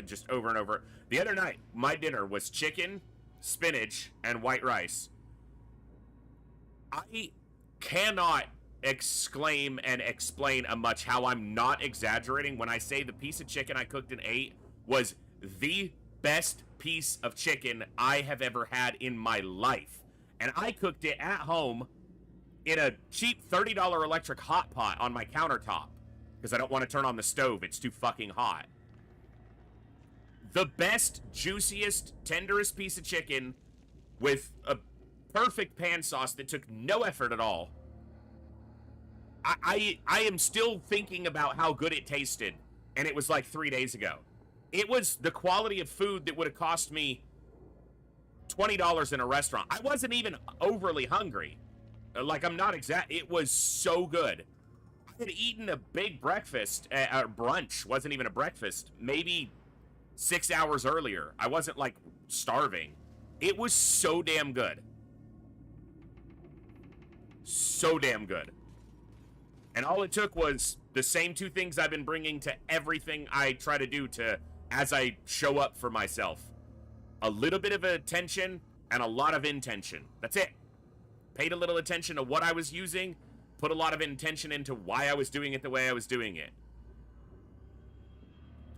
just over and over. The other night, my dinner was chicken, spinach, and white rice. I cannot exclaim and explain much how I'm not exaggerating when I say the piece of chicken I cooked and ate was the best piece of chicken I have ever had in my life. And I cooked it at home in a cheap $30 electric hot pot on my countertop because I don't want to turn on the stove. It's too fucking hot. The best, juiciest, tenderest piece of chicken with a perfect pan sauce that took no effort at all. I am still thinking about how good it tasted, and it was like 3 days ago. It was the quality of food that would have cost me $20 in a restaurant. I wasn't even overly hungry. Like, I'm not exact. It was so good. I had eaten a big breakfast, brunch, wasn't even a breakfast, maybe 6 hours earlier. I wasn't, like, starving. It was so damn good. So damn good. And all it took was the same two things I've been bringing to everything I try to do to, as I show up for myself. A little bit of attention and a lot of intention. That's it. Paid a little attention to what I was using, put a lot of intention into why I was doing it the way I was doing it.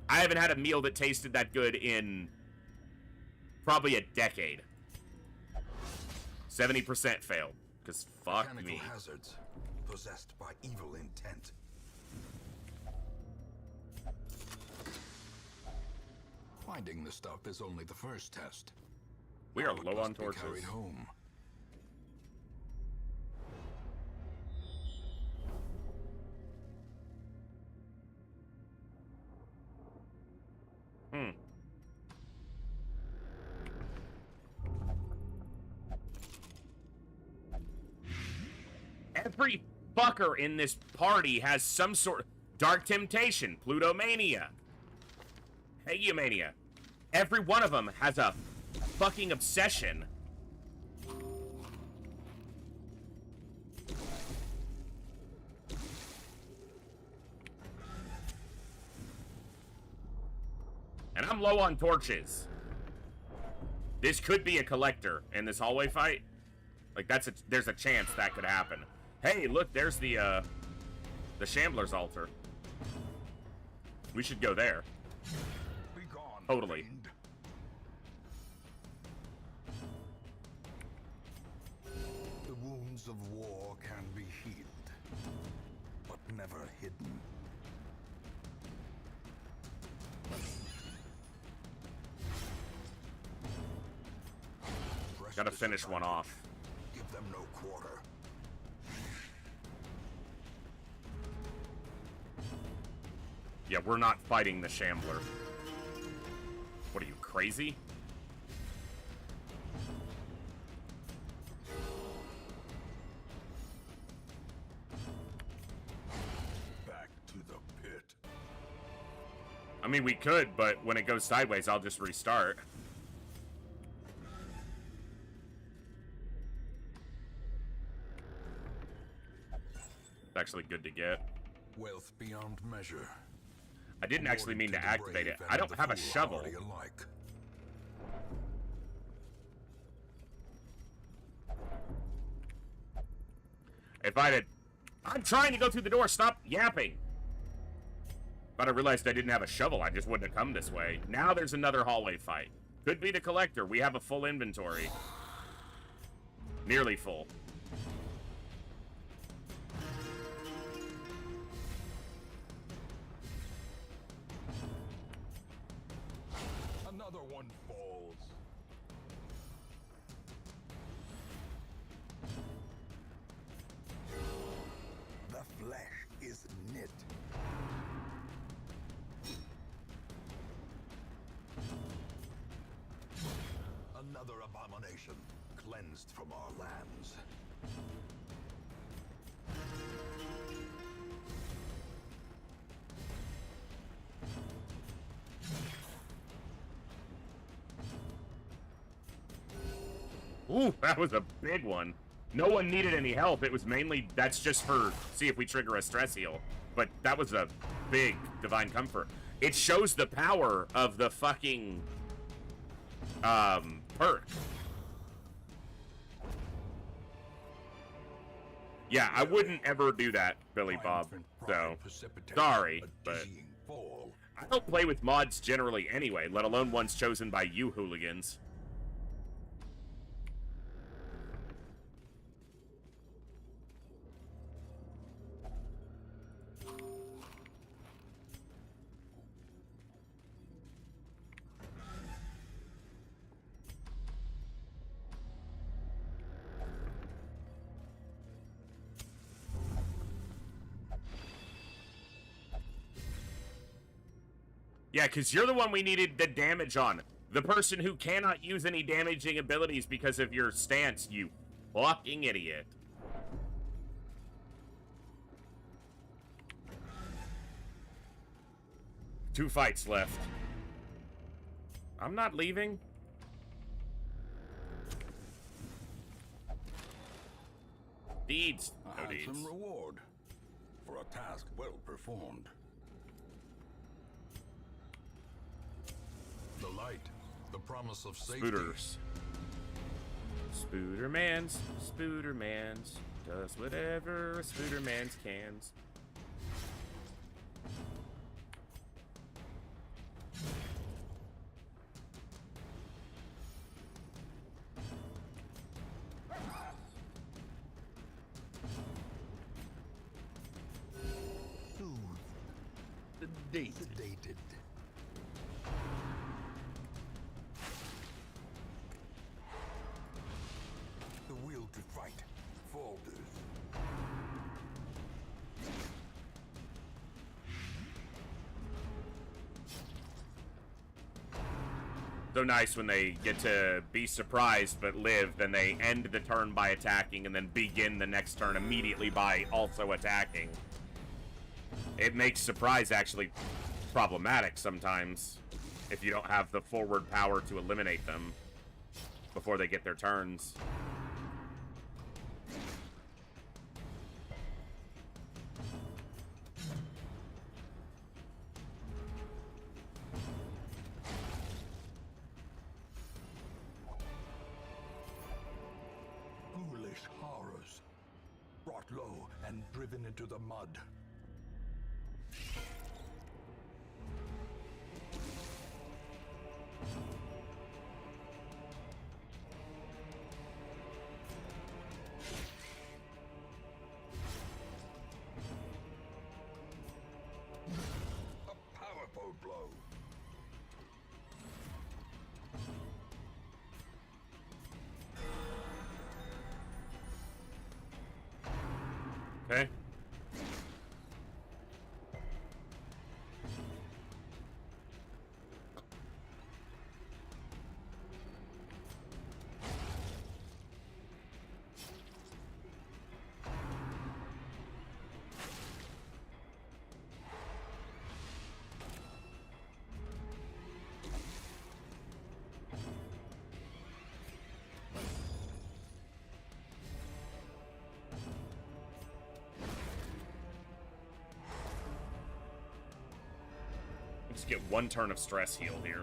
I haven't had a meal that tasted that good in probably a decade. 70% failed, because fuck Mechanical me. hazards possessed by evil intent. Finding the stuff is only the first test. We are Now it low on must be torches. carried home. Every fucker in this party has some sort of Dark Temptation, Plutomania, Hegemania. Every one of them has a fucking obsession. And I'm low on torches. This could be a collector in this hallway fight. Like, there's a chance that could happen. Hey, look, there's the Shambler's altar. We should go there. Be gone, Totally. fiend. The wounds of war can be healed, but never hidden. Gotta finish one off. Give them no quarter. Yeah, we're not fighting the Shambler. What are you, crazy? Back to the pit. I mean, we could, but when it goes sideways, I'll just restart. It's actually good to get. Wealth beyond measure. I didn't actually mean to Awarded the activate it. brave I and don't the have a foolhardy shovel. alike. If I'd had... I'm trying to go through the door. Stop yapping. But I realized I didn't have a shovel. I just wouldn't have come this way. Now there's another hallway fight. Could be the collector. We have a full inventory. Nearly full. Another one falls. The flesh is knit. Another abomination cleansed from our lands. Ooh, that was a big one. No one needed any help. It was mainly, that's just for, see if we trigger a stress heal. But that was a big divine comfort. It shows the power of the fucking, perk. Yeah, I wouldn't ever do that, Billy Bob. So, sorry, but I don't play with mods generally anyway, let alone ones chosen by you hooligans. Yeah, because you're the one we needed the damage on. The person who cannot use any damaging abilities because of your stance, you fucking idiot. Two fights left. I'm not leaving. Deeds. No A deeds. handsome reward for a task well performed. The light, the promise of safety. Spooters. Spoodermans, Spoodermans, does whatever a Spoodermans cans. Sedated. The will to fight falters. So nice when they get to be surprised but live, then they end the turn by attacking and then begin the next turn immediately by also attacking. It makes surprise actually problematic sometimes if you don't have the forward power to eliminate them before they get their turns. Ghoulish horrors, brought low and driven into the mud. A powerful blow. Okay? Just get one turn of stress heal here.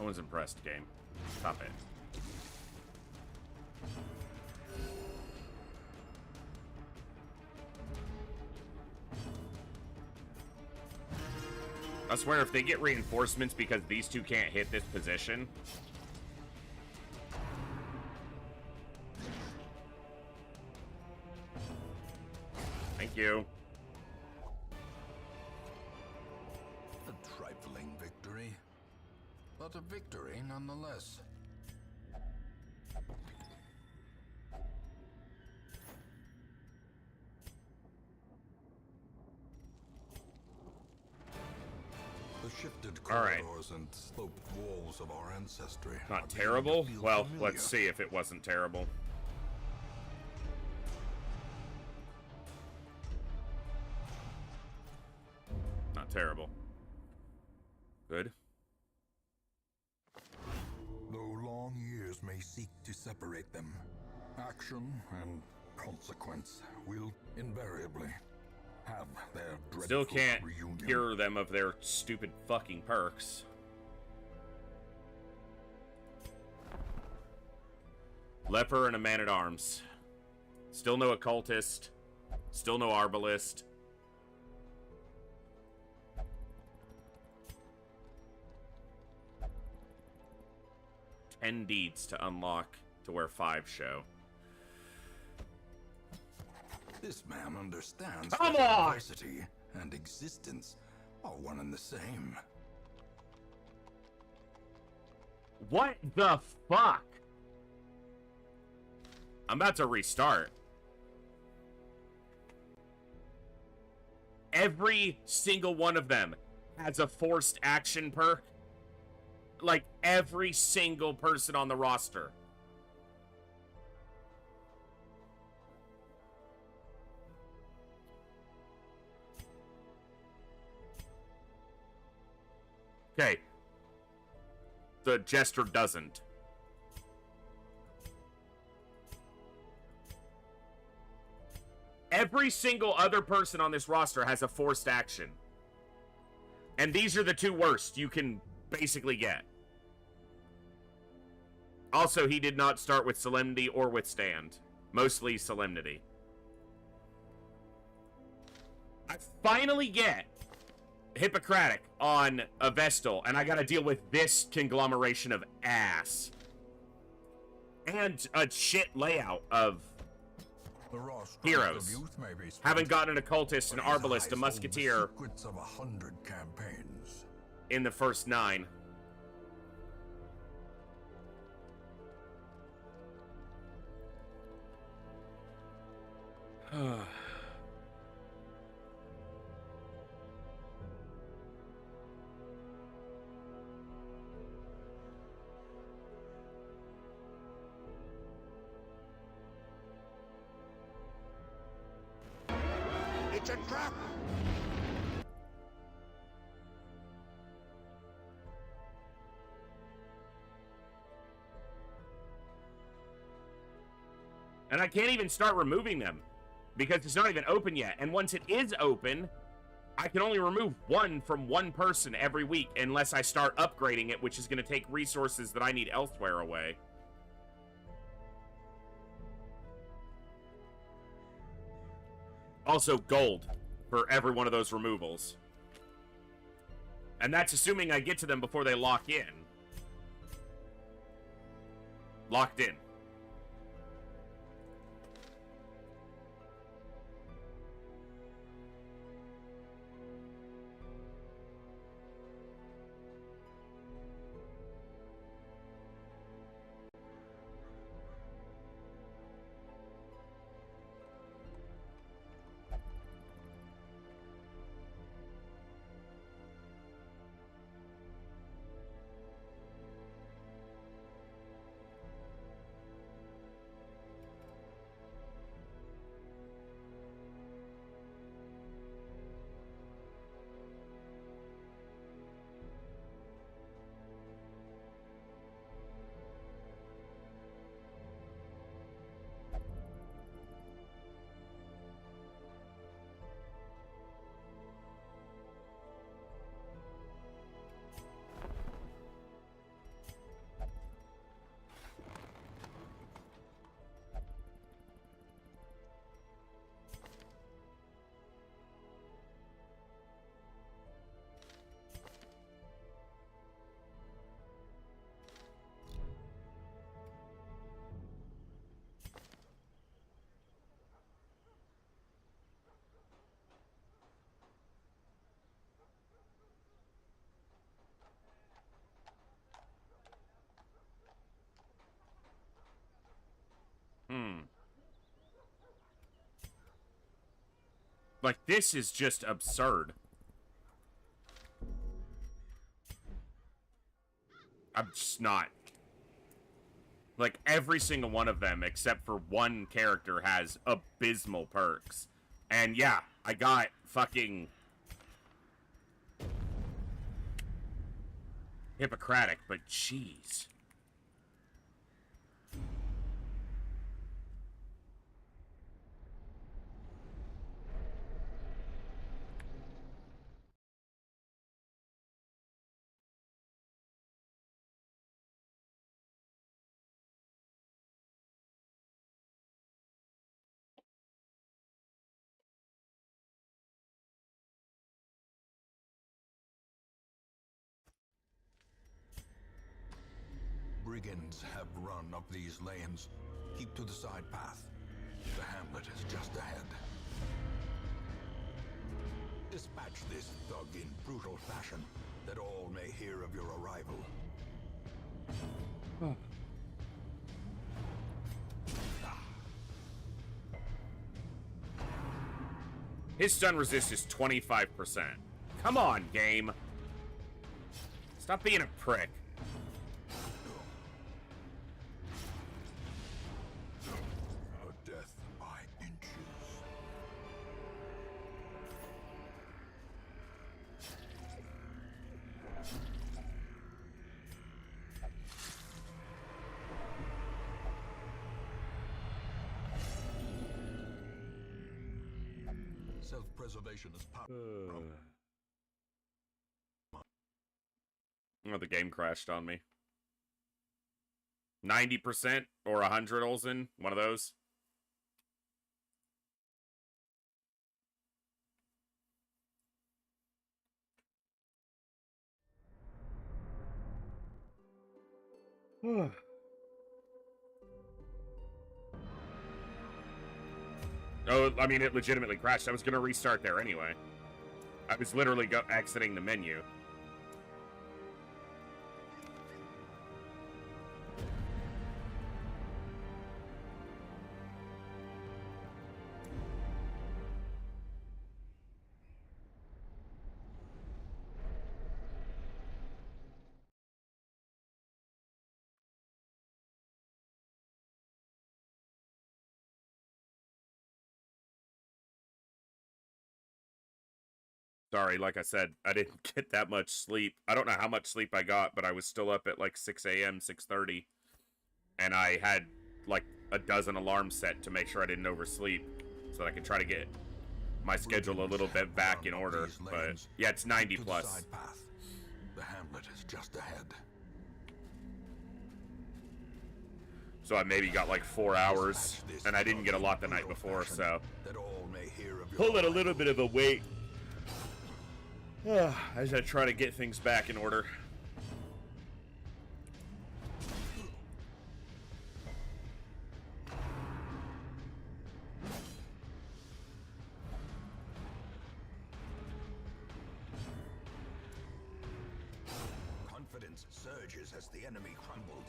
one's impressed, game. Stop it. I swear, if they get reinforcements because these two can't hit this position... Thank you. A trifling victory, but a victory nonetheless. The shifted corridors and sloped walls of our ancestry. Not terrible? Well, let's see if it wasn't terrible. Not terrible. Good. Though long years may seek to separate them, action and consequence will invariably have their dreadful Still can't reunion. cure them of their stupid fucking perks. Leper and a man-at-arms. Still no occultist. Still no arbalist. Ten deeds to unlock to where 5 show. This man understands Come that on! diversity and existence are one and the same. What the fuck? I'm about to restart. Every single one of them has a forced action perk. Like, every single person on the roster. Okay. The Jester doesn't. Every single other person on this roster has a forced action. And these are the 2 worst you can basically get. Also, he did not start with Solemnity or Withstand. Mostly Solemnity. I finally get Hippocratic on a Vestal, and I gotta deal with this conglomeration of ass. And a shit layout of The raw strength heroes. of youth may be spent, Haven't gotten an Occultist, an but his Arbalist, a eyes hold the Musketeer secrets of 100 campaigns. in the first 9. It's a trap! And I can't even start removing them because it's not even open yet. And once it is open, I can only remove 1 from 1 person every week unless I start upgrading it, which is going to take resources that I need elsewhere away. Also, gold for every one of those removals. And that's assuming I get to them before they lock in. Locked in. Like, this is just absurd. I'm just not. Like, every single one of them, except for one character, has abysmal perks. And yeah, I got fucking Hippocratic, but jeez. Brigands have run up these lanes. Keep to the side path. The hamlet is just ahead. Dispatch this thug in brutal fashion, that all may hear of your arrival. His stun resist is 25%. Come on, game. Stop being a prick. A death by inches. Self-preservation is power. Oh, the game crashed on me. 90% or 100, Olsen? One of those? Oh, I mean, it legitimately crashed. I was going to restart there anyway. I was literally exiting the menu. Sorry, like I said, I didn't get that much sleep. I don't know how much sleep I got, but I was still up at like 6 a.m., 6:30. And I had like a dozen alarms set to make sure I didn't oversleep so that I could try to get my schedule a little bit back in order. But yeah, it's 90 plus. The hamlet is just ahead. So I maybe got like 4 hours, and I didn't get a lot the night before, so pull it a little bit of a weight. As I try to get things back in order. Confidence surges as the enemy crumbles.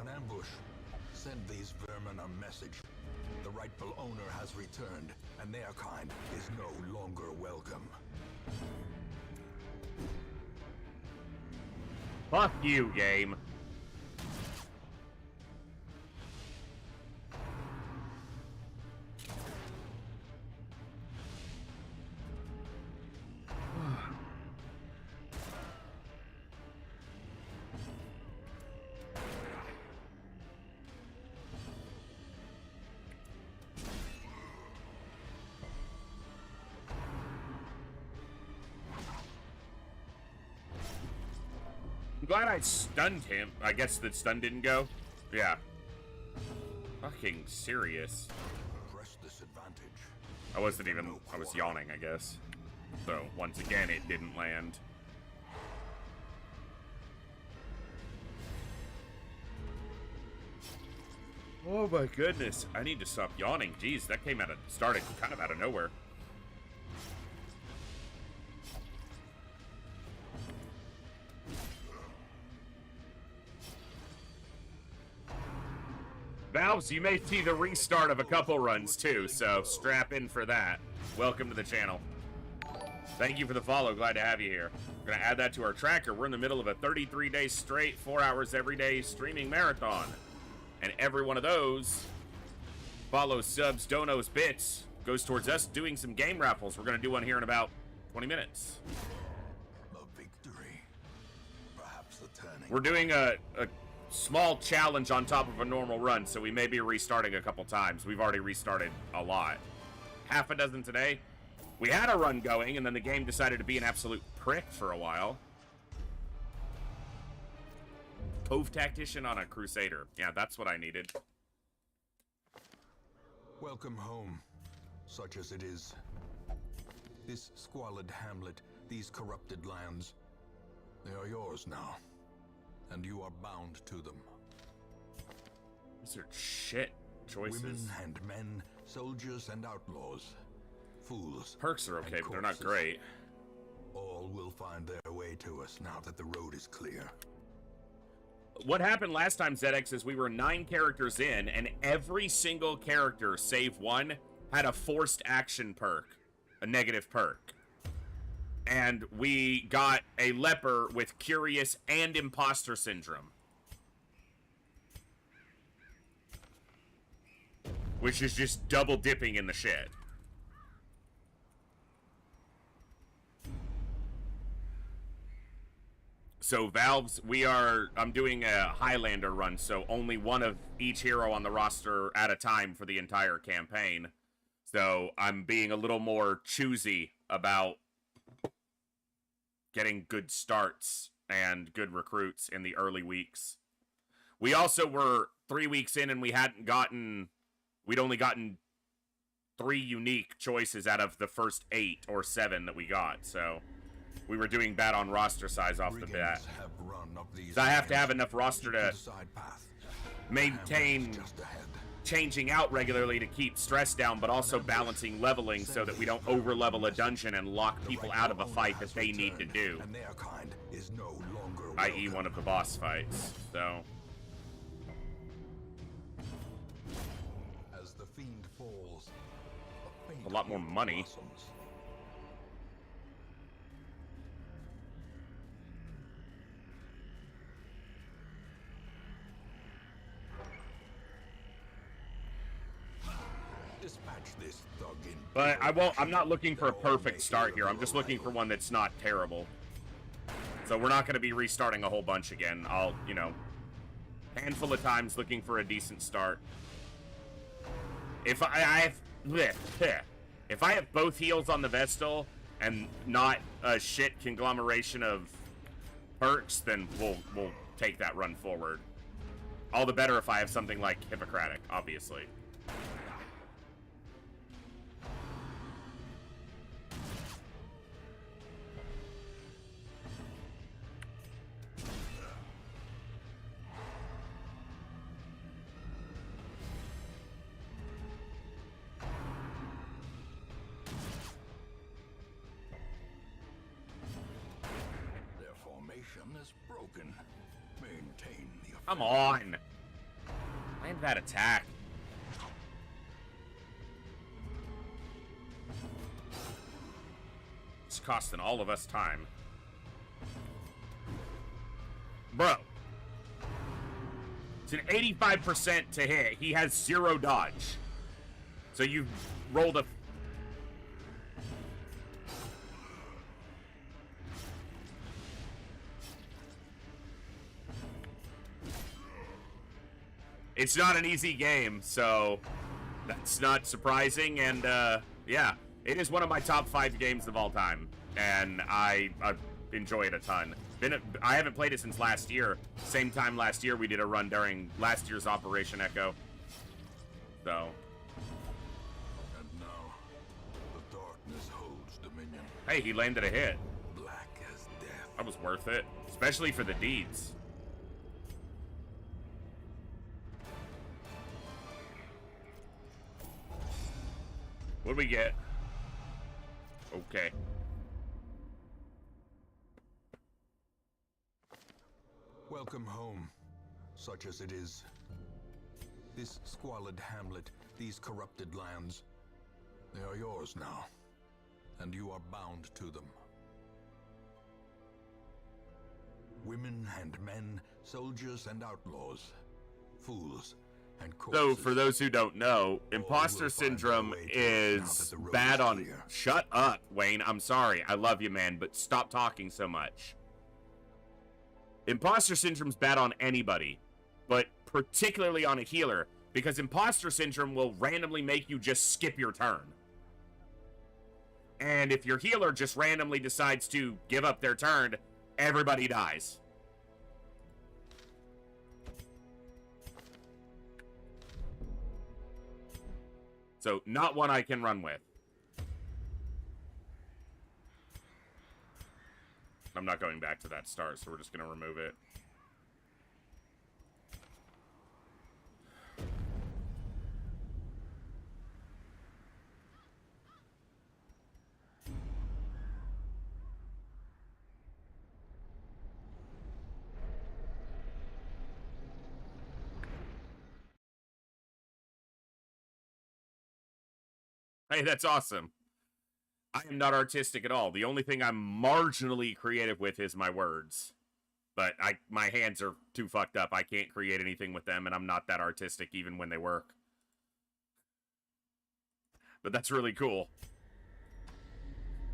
An ambush. Send these vermin a message. The rightful owner has returned, and their kind is no longer welcome. Fuck you, game. Glad I stunned him. I guess the stun didn't go. Yeah. Fucking serious. Press this advantage. I wasn't even. I was yawning, I guess. So once again, it didn't land. Oh my goodness. I need to stop yawning. Jeez, that started kind of out of nowhere. Valves, you may see the restart of a couple runs too, so strap in for that. Welcome to the channel. Thank you for the follow. Glad to have you here. We're going to add that to our tracker. We're in the middle of a 33-day straight, 4 hours every day streaming marathon. And every one of those follows, subs, donos, bits goes towards us doing some game raffles. We're going to do one here in about 20 minutes. A victory. Perhaps the turning. We're doing a small challenge on top of a normal run, so we may be restarting a couple times. We've already restarted a lot. Half a dozen today. We had a run going, and then the game decided to be an absolute prick for a while. Cove Tactician on a Crusader. Yeah, that's what I needed. Welcome home, such as it is. This squalid hamlet, these corrupted lands, they are yours now, and you are bound to them. These are shit choices. Women and men, soldiers and outlaws, fools. Perks are okay, and but they're not corpses. great. All will find their way to us now that the road is clear. What happened last time, ZX, is we were 9 characters in, and every single character, save one, had a forced action perk, a negative perk. And we got a leper with Curious and Imposter Syndrome. Which is just double dipping in the shit. So Valves, I'm doing a Highlander run, so only one of each hero on the roster at a time for the entire campaign. So I'm being a little more choosy about getting good starts and good recruits in the early weeks. We also were 3 weeks in and we'd only gotten 3 unique choices out of the first 8 or 7 that we got, so we were doing bad on roster size off the bat. So I have to have enough roster to maintain changing out regularly to keep stress down, but also balancing leveling so that we don't over-level a dungeon and lock people out of a fight that they need to do. I.e. one of the boss fights, so... As the fiend falls, a lot more money. But I'm not looking for a perfect start here. I'm just looking for one that's not terrible. So we're not going to be restarting a whole bunch again. I'll, handful of times looking for a decent start. If I have both heals on the Vestal and not a shit conglomeration of perks, then we'll take that run forward. All the better if I have something like Hippocratic, obviously. Come on! Land that attack. It's costing all of us time. Bro. It's an 85% to hit. He has 0 dodge. So you rolled a... It's not an easy game, so that's not surprising, and yeah, it is one of my top 5 games of all time, and I enjoy it a ton. I haven't played it since last year. Same time last year we did a run during last year's Operation Echo. So. And now, the darkness holds dominion. Hey, he landed a hit. Black as death. That was worth it, especially for the deeds. What do we get? Okay. Welcome home, such as it is. This squalid hamlet, these corrupted lands, they are yours now, and you are bound to them. Women and men, soldiers and outlaws, fools and corpses. So, for those who don't know, imposter syndrome is bad on... Shut up, Wayne. I'm sorry. I love you, man, but stop talking so much. Imposter syndrome's bad on anybody, but particularly on a healer, because imposter syndrome will randomly make you just skip your turn. And if your healer just randomly decides to give up their turn, everybody dies. So, not one I can run with. I'm not going back to that star, so we're just going to remove it. Hey, that's awesome. I am not artistic at all. The only thing I'm marginally creative with is my words. But my hands are too fucked up. I can't create anything with them, and I'm not that artistic even when they work. But that's really cool.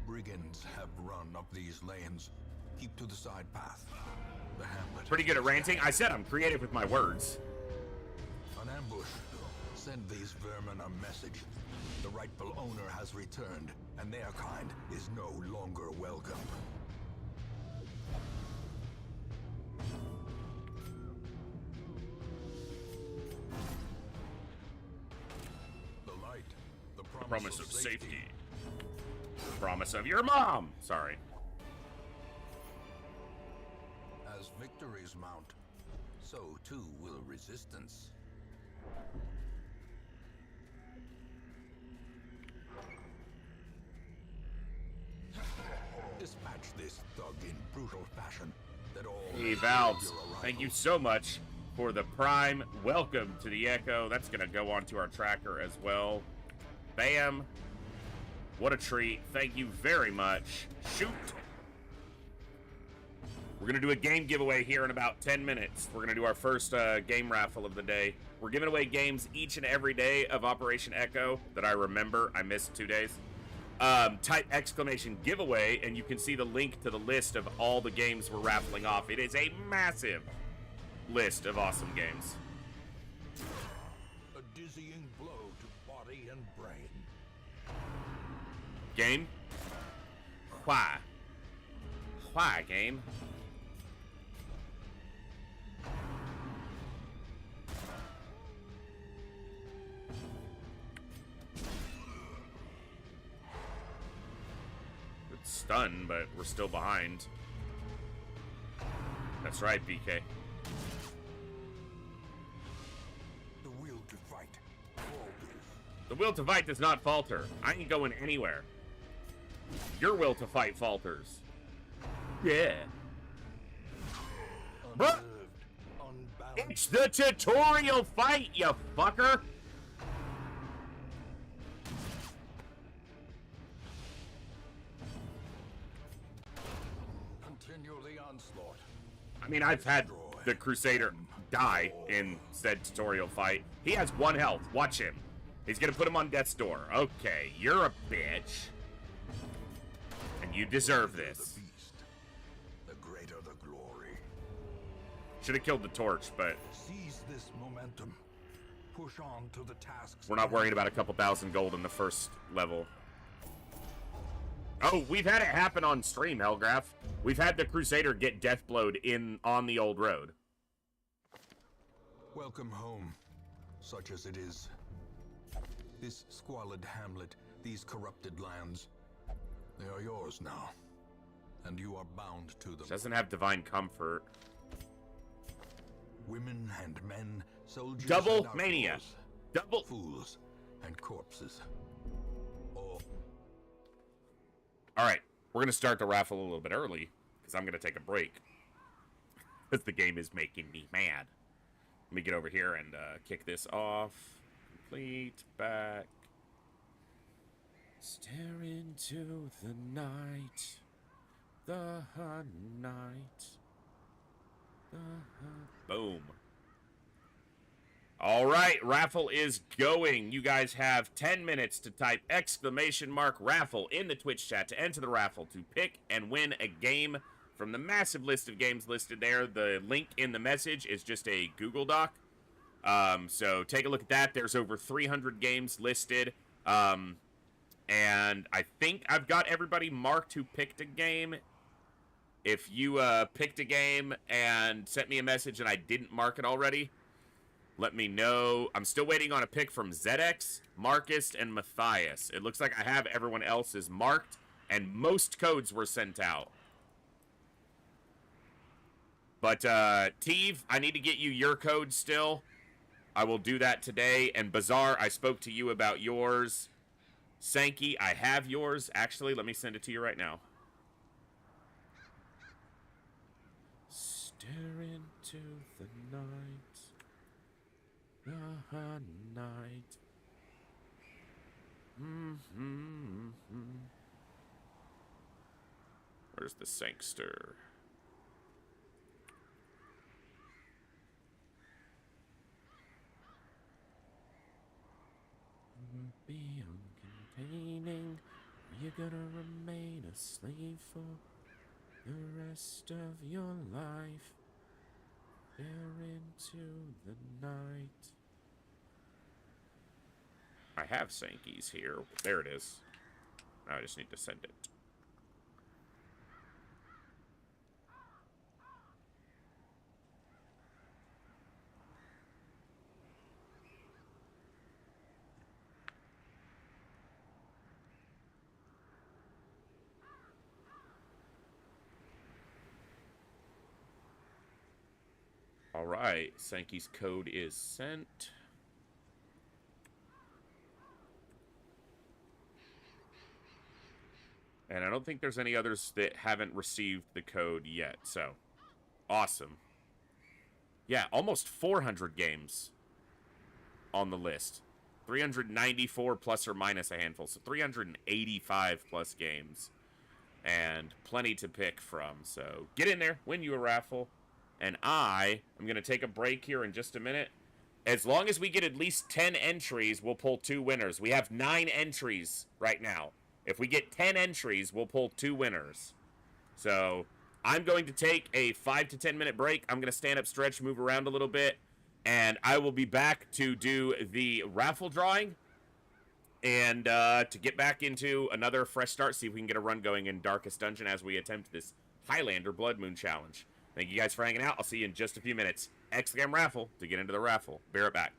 Brigands have run up these lanes. Keep to the side path. The hamlet. Pretty good at ranting. I said I'm creative with my words. An ambush. Send these vermin a message. The rightful owner has returned, and their kind is no longer welcome. The light, the promise of safety. Promise of your mom! Sorry. As victories mount, so too will resistance. Dispatch this thug in brutal fashion, that all... Hey, Valves, thank you so much for the Prime. Welcome to the Echo. That's going to go onto our tracker as well. Bam. What a treat. Thank you very much. Shoot. We're going to do a game giveaway here in about 10 minutes. We're going to do our first game raffle of the day. We're giving away games each and every day of Operation Echo that I remember. I missed 2 days. Type exclamation giveaway, and you can see the link to the list of all the games we're raffling off. It is a massive list of awesome games. A dizzying blow to body and brain. Game? Why? Why, game? Stunned, but we're still behind. That's right, BK. The will to fight falters. The will to fight does not falter. I ain't going anywhere. Your will to fight falters. Yeah. Bruh! Unbalanced. It's the tutorial fight, you fucker! Continue the onslaught. I mean, I've had the Crusader die in said tutorial fight. He has 1 health. Watch him. He's gonna put him on death's door. Okay, you're a bitch. And you deserve this. The beast, the greater the glory. Should have killed the torch, but Seize this momentum. Push on to the tasks. we're not worried about a couple thousand gold in the first level. Oh, we've had it happen on stream, Hellgraph. We've had the Crusader get deathblowed on the old road. Welcome home, such as it is. This squalid hamlet, these corrupted lands, they are yours now, and you are bound to them. Doesn't have divine comfort. Women and men, soldiers Double and outlaws, mania. Double. fools and corpses. All right, we're going to start the raffle a little bit early because I'm going to take a break because the game is making me mad. Let me get over here and kick this off. Complete, back. Stare into the night, the night, boom. All right, raffle is going. You guys have 10 minutes to type !raffle in the Twitch chat to enter the raffle to pick and win a game from the massive list of games listed there. The link in the message is just a Google Doc. So take a look at that. There's over 300 games listed. And I think I've got everybody marked who picked a game. If you picked a game and sent me a message and I didn't mark it already, let me know. I'm still waiting on a pick from ZX, Marcus, and Matthias. It looks like I have everyone else's marked, and most codes were sent out. But, Teve, I need to get you your code still. I will do that today. And Bazaar, I spoke to you about yours. Sankey, I have yours. Actually, let me send it to you right now. Stare into the night, the night. Where's the Sankster? Be uncontaining. You're gonna remain a slave for the rest of your life. There into the night. I have Sankey's here. There it is. Now I just need to send it. All right, Sankey's code is sent. And I don't think there's any others that haven't received the code yet, so awesome. Yeah, almost 400 games on the list. 394 plus or minus a handful, so 385 plus games. And plenty to pick from, so get in there, win you a raffle. And I am going to take a break here in just a minute. As long as we get at least 10 entries, we'll pull 2 winners. We have 9 entries right now. If we get 10 entries, we'll pull 2 winners. So I'm going to take a 5 to 10 minute break. I'm going to stand up, stretch, move around a little bit. And I will be back to do the raffle drawing. And to get back into another fresh start, see if we can get a run going in Darkest Dungeon as we attempt this Highlander Blood Moon Challenge. Thank you guys for hanging out. I'll see you in just a few minutes. Raffle to get into the raffle. Be right back.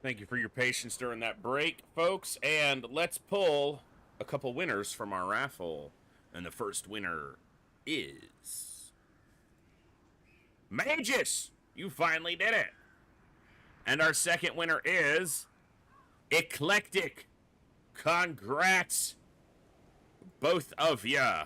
Thank you for your patience during that break, folks. And let's pull a couple winners from our raffle. And the first winner is Magus. You finally did it. And our second winner is Eclectic. Congrats, both of ya.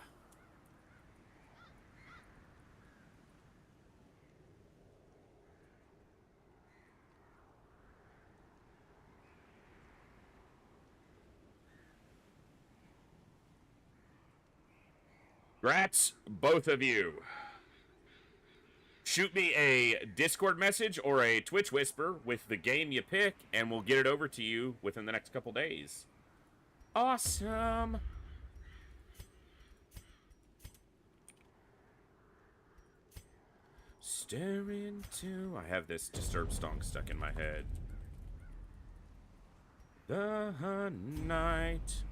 Congrats, both of you. Shoot me a Discord message or a Twitch whisper with the game you pick, and we'll get it over to you within the next couple days. Awesome. Stare into... I have this Disturbed song stuck in my head. The night...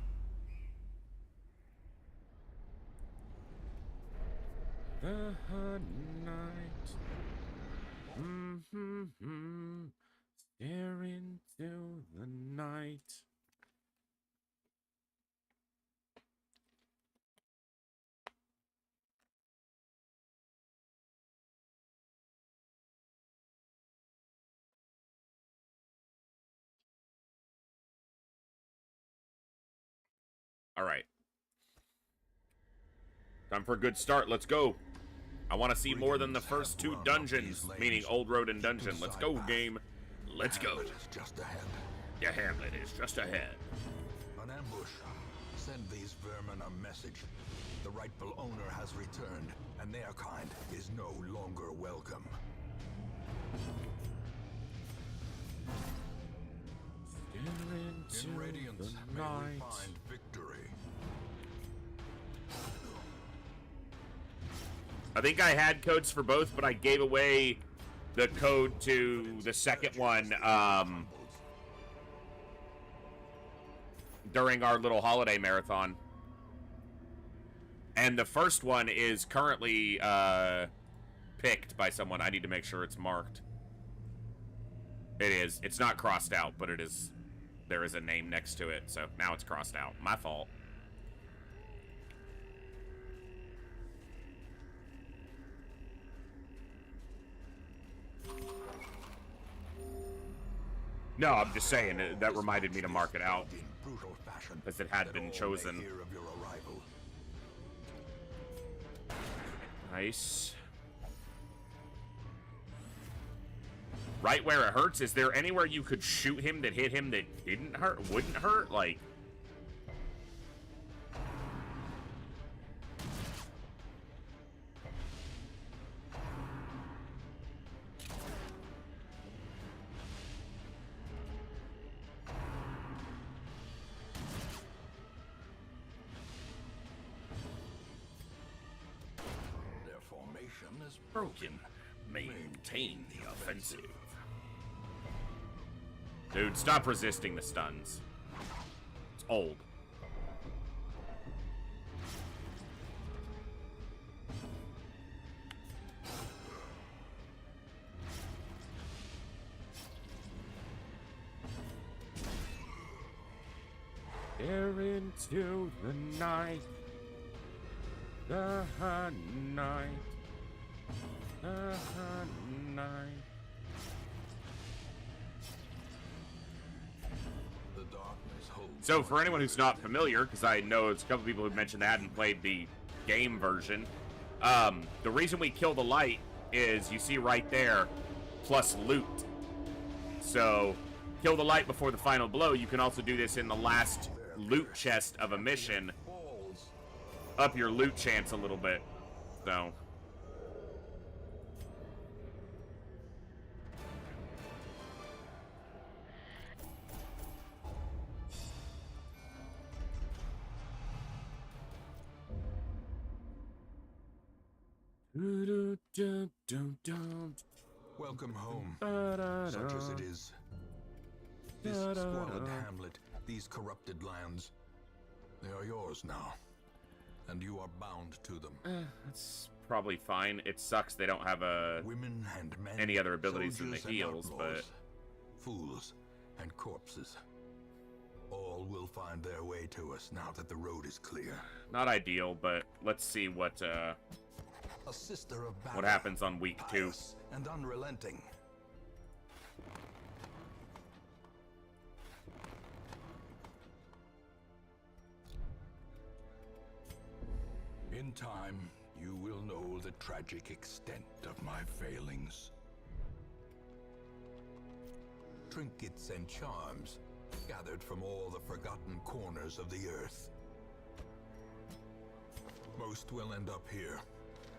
The night. Stare into the night. All right. Time for a good start. Let's go. I want to see more than the first two dungeons, meaning Old Road and Dungeon. Let's go, game. Let's go. Just ahead. Your hamlet is just ahead. An ambush. Send these vermin a message. The rightful owner has returned, and their kind is no longer welcome. In Radiance, may we find victory. I think I had codes for both, but I gave away the code to the second one during our little holiday marathon. And the first one is currently picked by someone. I need to make sure it's marked. It is. It's not crossed out, but it is. There is a name next to it, so now it's crossed out. My fault. No, I'm just saying, that reminded me to mark it out, as it had been chosen. Nice. Right where it hurts? Is there anywhere you could shoot him that hit him that didn't hurt, wouldn't hurt? Like... broken. Maintain the offensive. Dude, stop resisting the stuns. It's old. Stare into the night. The night. So for anyone who's not familiar, because I know it's a couple people who mentioned they hadn't played the game version, the reason we kill the light is you see right there, plus loot. So kill the light before the final blow. You can also do this in the last loot chest of a mission. Up your loot chance a little bit. So... Welcome home, such as it is. This squalid hamlet, these corrupted lands, they are yours now, and you are bound to them. That's probably fine. It sucks they don't have Women and men, any other abilities in the soldiers and heals, but outlaws, fools and corpses. All will find their way to us now that the road is clear. not ideal. But let's see what A sister of battle, what happens on week 2. pious and unrelenting. In time, you will know the tragic extent of my failings. Trinkets and charms gathered from all the forgotten corners of the earth. Most will end up here,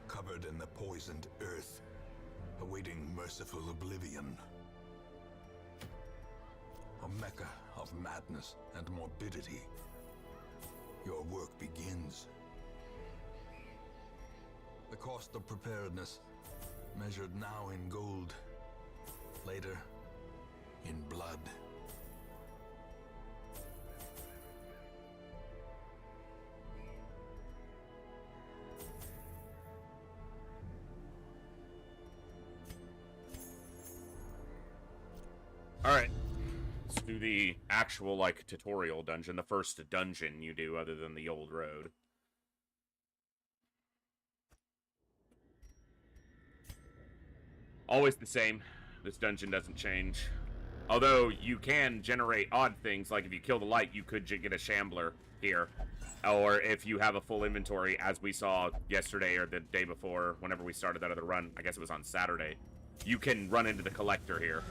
covered in the poisoned earth, awaiting merciful oblivion. A mecca of madness and morbidity. Your work begins. The cost of preparedness, measured now in gold, later in blood. Alright. Let's do the actual, like, tutorial dungeon. The first dungeon you do other than the old road. Always the same. This dungeon doesn't change. Although, you can generate odd things, like if you kill the light, you could get a shambler here. Or if you have a full inventory, as we saw yesterday or the day before, whenever we started that other run, I guess it was on Saturday, you can run into the collector here.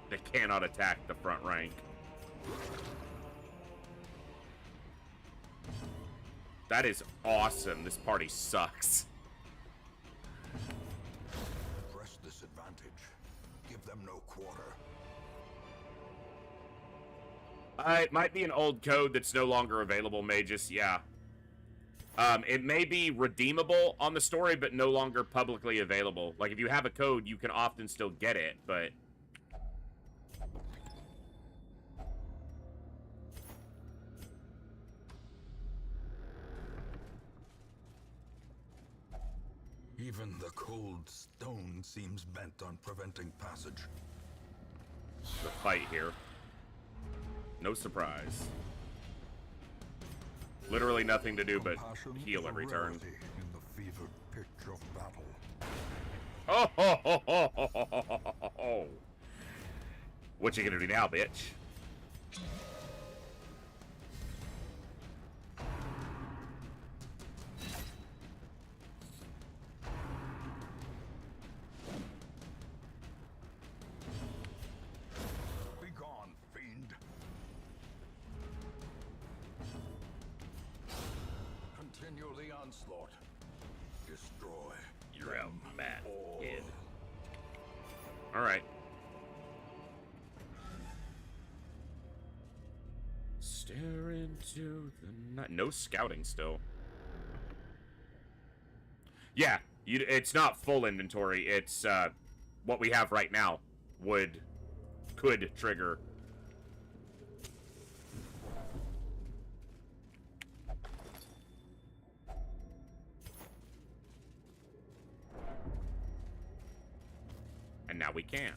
They cannot attack the front rank. That is awesome. This party sucks. Press this advantage. Give them no quarter. It might be an old code that's no longer available, Magus. Yeah. It may be redeemable on the story, but no longer publicly available. Like, if you have a code, you can often still get it, but... Even the cold stone seems bent on preventing passage. The fight here. No surprise. Literally nothing to do but Compassion heal is a every turn. rarity in the fevered pitch of battle. Oh, ho, ho, ho, ho, ho, ho, ho, ho. What you gonna do now, bitch? Be gone, fiend. Continue the onslaught. Destroy. You're out, Matt, all. kid. Alright. Stare into the night. No scouting still. Yeah, it's not full inventory. It's what we have right now could trigger. And now we can.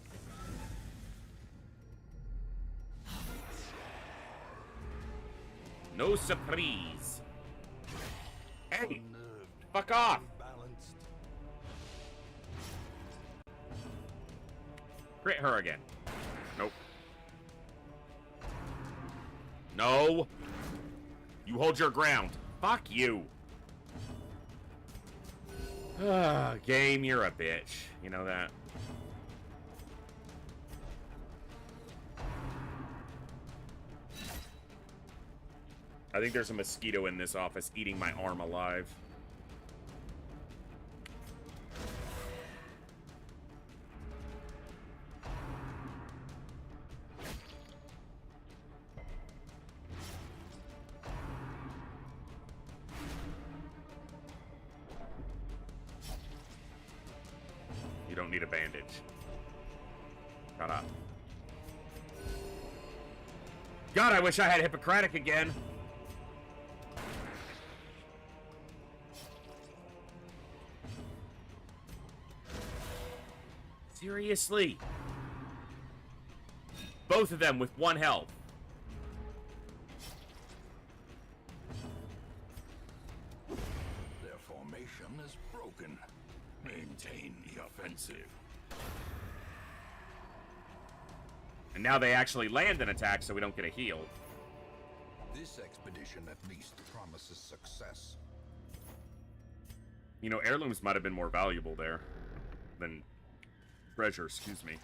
No surprise. Hey, Unnerved, fuck off. balanced. Crit her again. Nope. No. You hold your ground. Fuck you. Game, you're a bitch. You know that. I think there's a mosquito in this office eating my arm alive. need a bandage. Shut up. God, I wish I had Hippocratic again. Seriously? Both of them with 1 health. Their formation is broken. Maintain the offensive. And now they actually land an attack so we don't get a heal. This expedition at least promises success. You know, heirlooms might have been more valuable there than treasure, excuse me.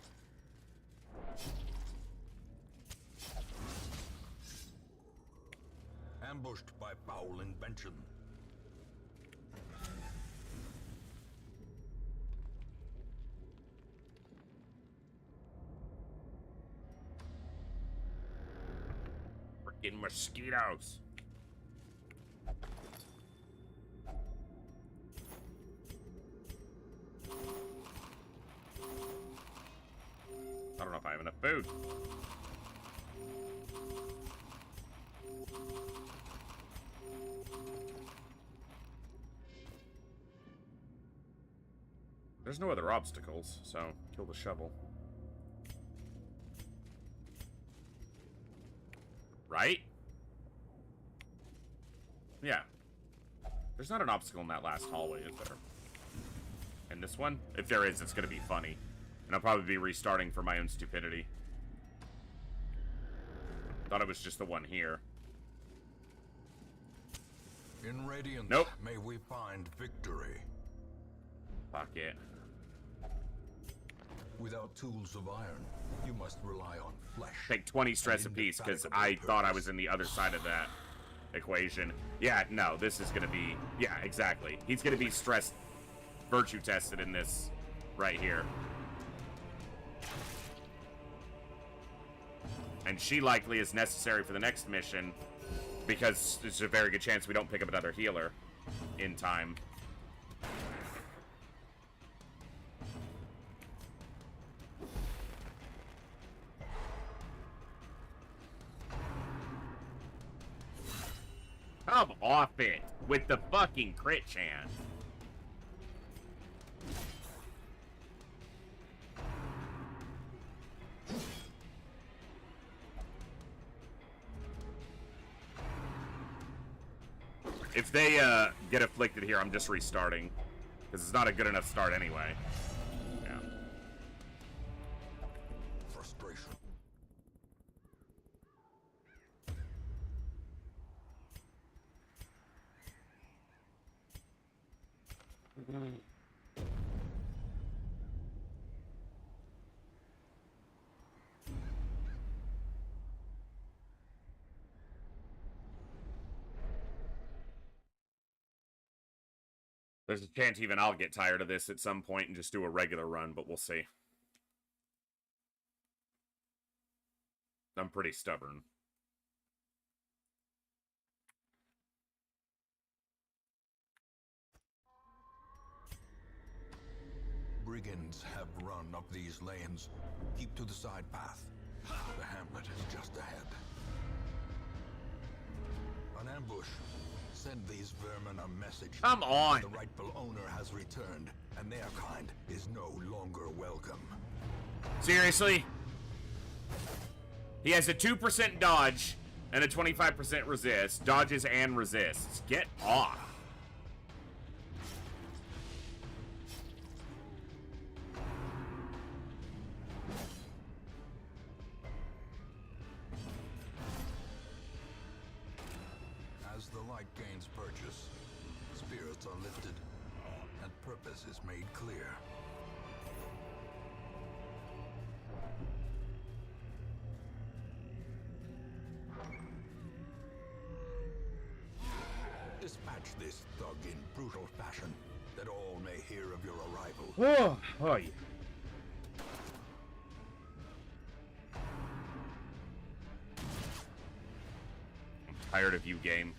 Ambushed by foul invention. Freaking mosquitoes. I don't know if I have enough food. There's no other obstacles, so kill the shovel. Right? Yeah. There's not an obstacle in that last hallway, is there? And this one? If there is, it's gonna be funny. And I'll probably be restarting for my own stupidity. Thought it was just the one here. In Radiant, Nope. may we find victory. Fuck it. Without tools of iron, you must rely on flesh. Take 20 stress apiece, because I thought I was in the other side of that equation. Yeah, no, this is gonna be... Yeah, exactly. He's gonna be stress virtue tested in this right here. And she likely is necessary for the next mission, because there's a very good chance we don't pick up another healer in time. Come off it with the fucking crit chance. If they get afflicted here, I'm just restarting. Because it's not a good enough start anyway. Yeah. Frustration. There's a chance even I'll get tired of this at some point and just do a regular run, but we'll see. I'm pretty stubborn. Brigands have run up these lanes. Keep to the side path. The hamlet is just ahead. An ambush. Send these vermin a message. Come on! The rightful owner has returned, and their kind is no longer welcome. Seriously? He has a 2% dodge and a 25% resist. Dodges and resists. Get off. As the light gains purchase, spirits are lifted, and purpose is made clear. Dispatch this thug in brutal fashion, that all may hear of your arrival. Oh, yeah. I'm tired of you, game.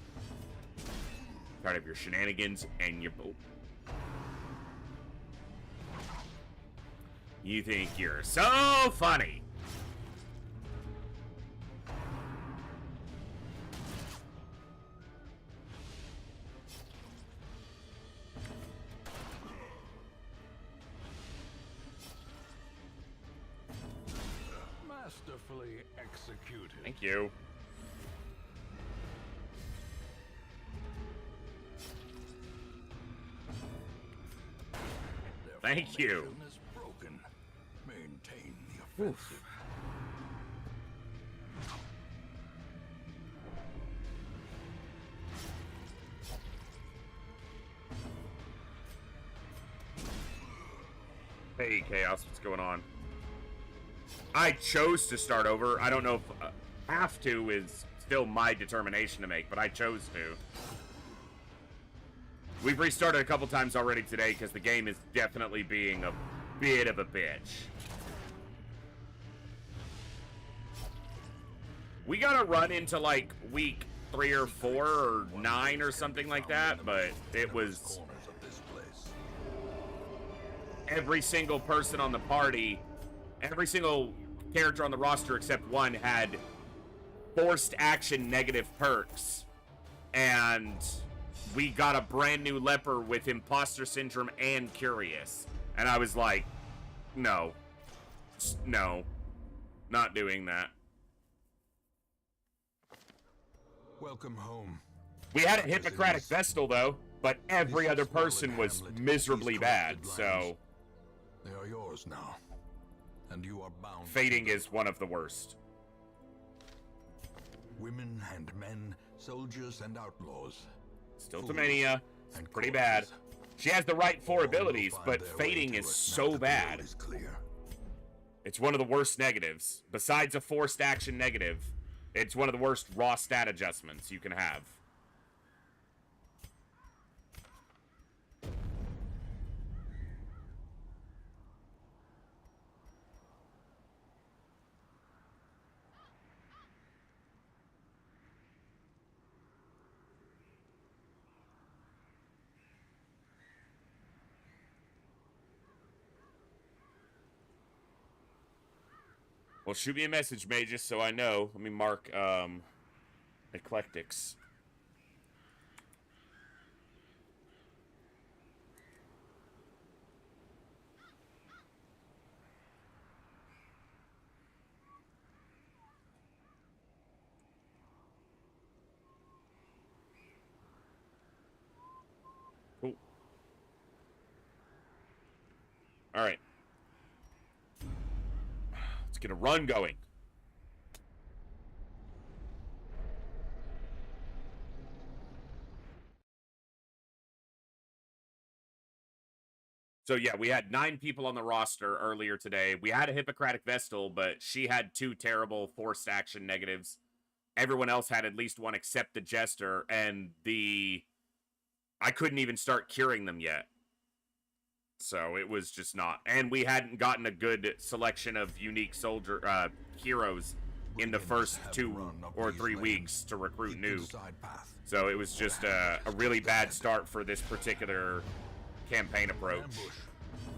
Tired of your shenanigans and your boat. You think you're so funny. Masterfully executed. Thank you. Their Thank you. formation is broken. Maintain the offensive. Hey, Chaos, what's going on? I chose to start over. I don't know if have to is still my determination to make, but I chose to. We've restarted a couple times already today because the game is definitely being a bit of a bitch. We gotta run into like week 3 or 4 or 9 or something like that, but it was Corners of this place. every single person on the party, every single character on the roster except one had forced action negative perks, and we got a brand new leper with imposter syndrome and curious, and I was like, no, not doing that. Welcome home. We had a Such as it Hippocratic is. Vestal though, but every This other squalid person was hamlet, miserably these bad, corrupted so lands, they are yours now, and you are bound. to fading them. is one of the worst. Women and men, soldiers and outlaws. Still fools Tamania, and pretty bad. corpses. She has the right 4 All will abilities, find but their way fading to is us now so that the road bad. is clear. It's one of the worst negatives. Besides a forced action negative, it's one of the worst raw stat adjustments you can have. Well, shoot me a message, Magus, so I know. Let me mark, Eclectics. Cool. Alright. Let's get a run going. So yeah, we had 9 people on the roster earlier today. We had a Hippocratic Vestal, but she had 2 terrible forced action negatives. Everyone else had at least one except the Jester, and I couldn't even start curing them yet. So it was just not. And we hadn't gotten a good selection of unique heroes in the Brigands first have 2 run up or these 3 lanes. weeks to recruit Keep to new. the side path. So it was just a really bad start for this particular campaign approach. Ambush.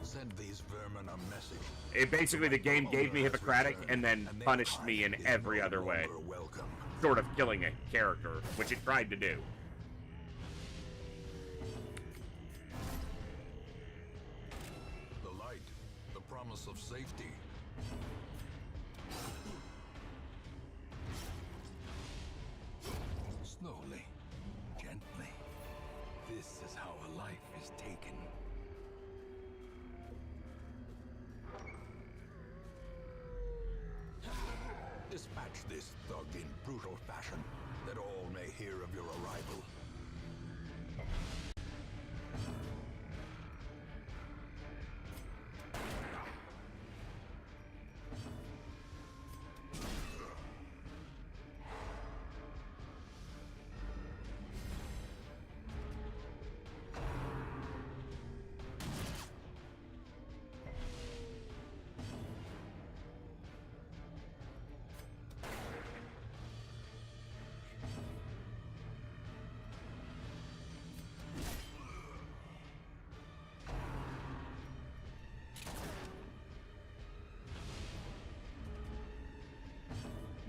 Send these vermin a message. It basically, the game gave me Hippocratic and then And their punished me in kind is every no other way. longer welcome. Sort of killing a character, which it tried to do. The light, the promise of safety. Slowly, gently. This is how a life is taken. Dispatch this thug in brutal fashion, that all may hear of your arrival.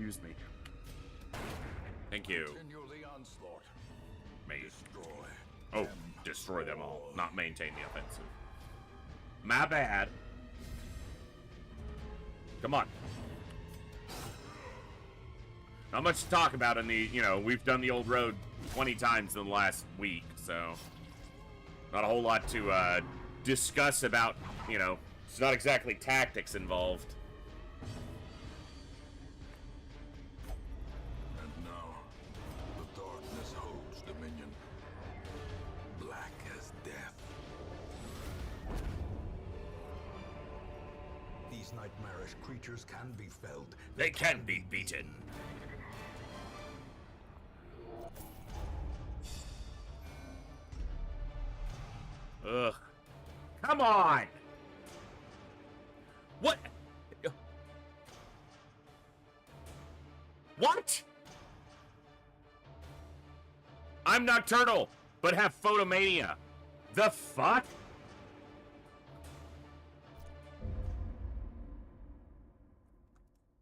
Excuse me. Thank you. Continue the onslaught. Destroy. Oh, destroy them all. Not maintain the offensive. My bad. Come on. Not much to talk about in the, we've done the old road 20 times in the last week, so not a whole lot to discuss about, it's not exactly tactics involved. And now, the darkness holds dominion. Black as death. These nightmarish creatures can be felled. They can be beaten. Ugh. Come on! What? What? I'm nocturnal, but have photomania. The fuck?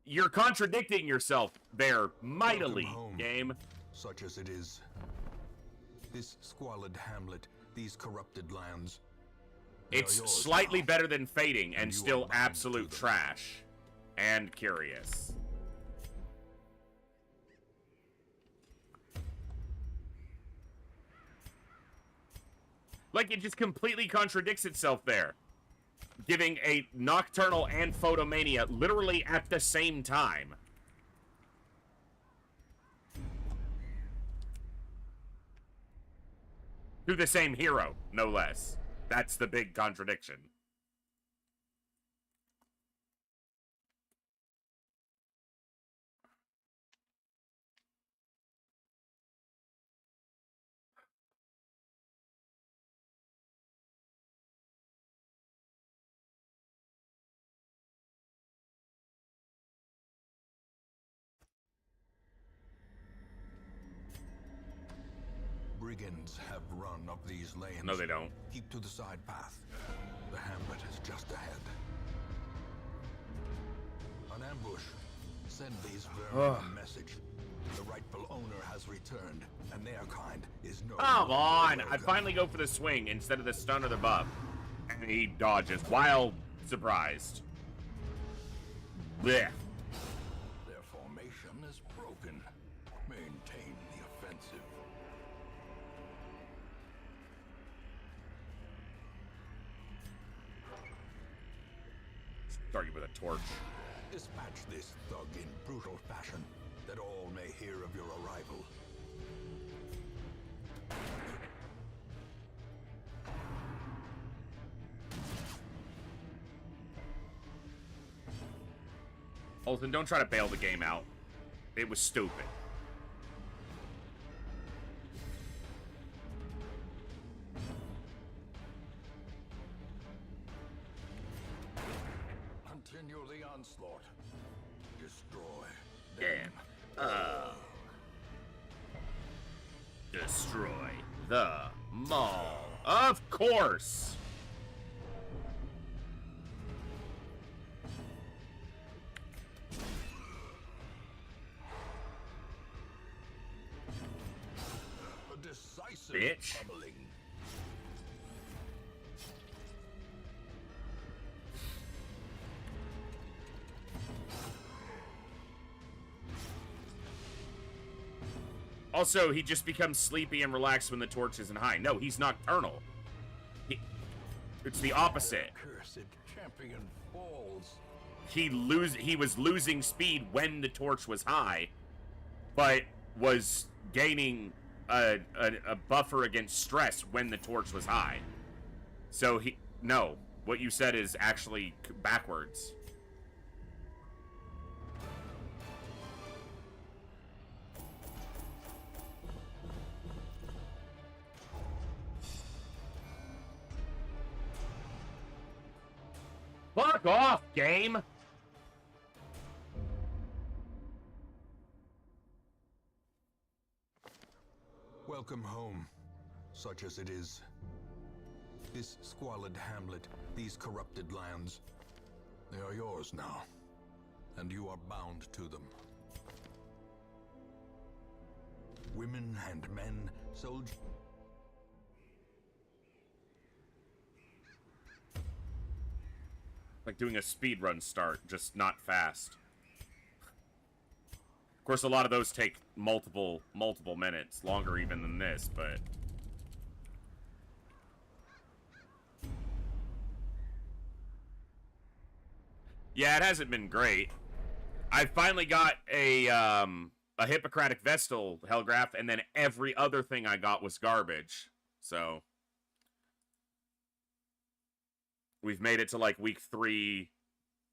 You're contradicting yourself there mightily, Welcome home, game. such as it is. This squalid hamlet, these corrupted lands. they are It's yours slightly now. better than fading and you still are bound absolute to them. trash. And curious. Like, it just completely contradicts itself there. Giving a nocturnal and photomania literally at the same time. To the same hero, no less. That's the big contradiction. Brigands have run up these lanes. No, they don't. Keep to the side path. The hamlet is just ahead. An ambush. Send these vermin a message. The rightful owner has returned, and their kind is no Come longer on! welcome. I'd finally go for the swing instead of the stun or the buff. And he dodges while surprised. Blech. Their formation is broken. Maintain the offensive. Target with a torch. Dispatch this thug in brutal fashion, that all may hear of your arrival. Olsen, don't try to bail the game out. It was stupid. Continue the onslaught. Destroy Damn. them. Destroy the mall. Of course. A decisive Bitch. pummeling. Also, he just becomes sleepy and relaxed when the torch isn't high. No, he's nocturnal. It's the opposite. Cursed champion falls. He was losing speed when the torch was high, but was gaining a buffer against stress when the torch was high. So no, what you said is actually backwards. Fuck off, game! Welcome home, such as it is. This squalid hamlet, these corrupted lands, they are yours now, and you are bound to them. women and men, soldiers. Like doing a speed run start, just not fast. Of course, a lot of those take multiple minutes, longer even than this, but... Yeah, it hasn't been great. I finally got a Hippocratic Vestal Hellgraph, and then every other thing I got was garbage. So... We've made it to, like, week 3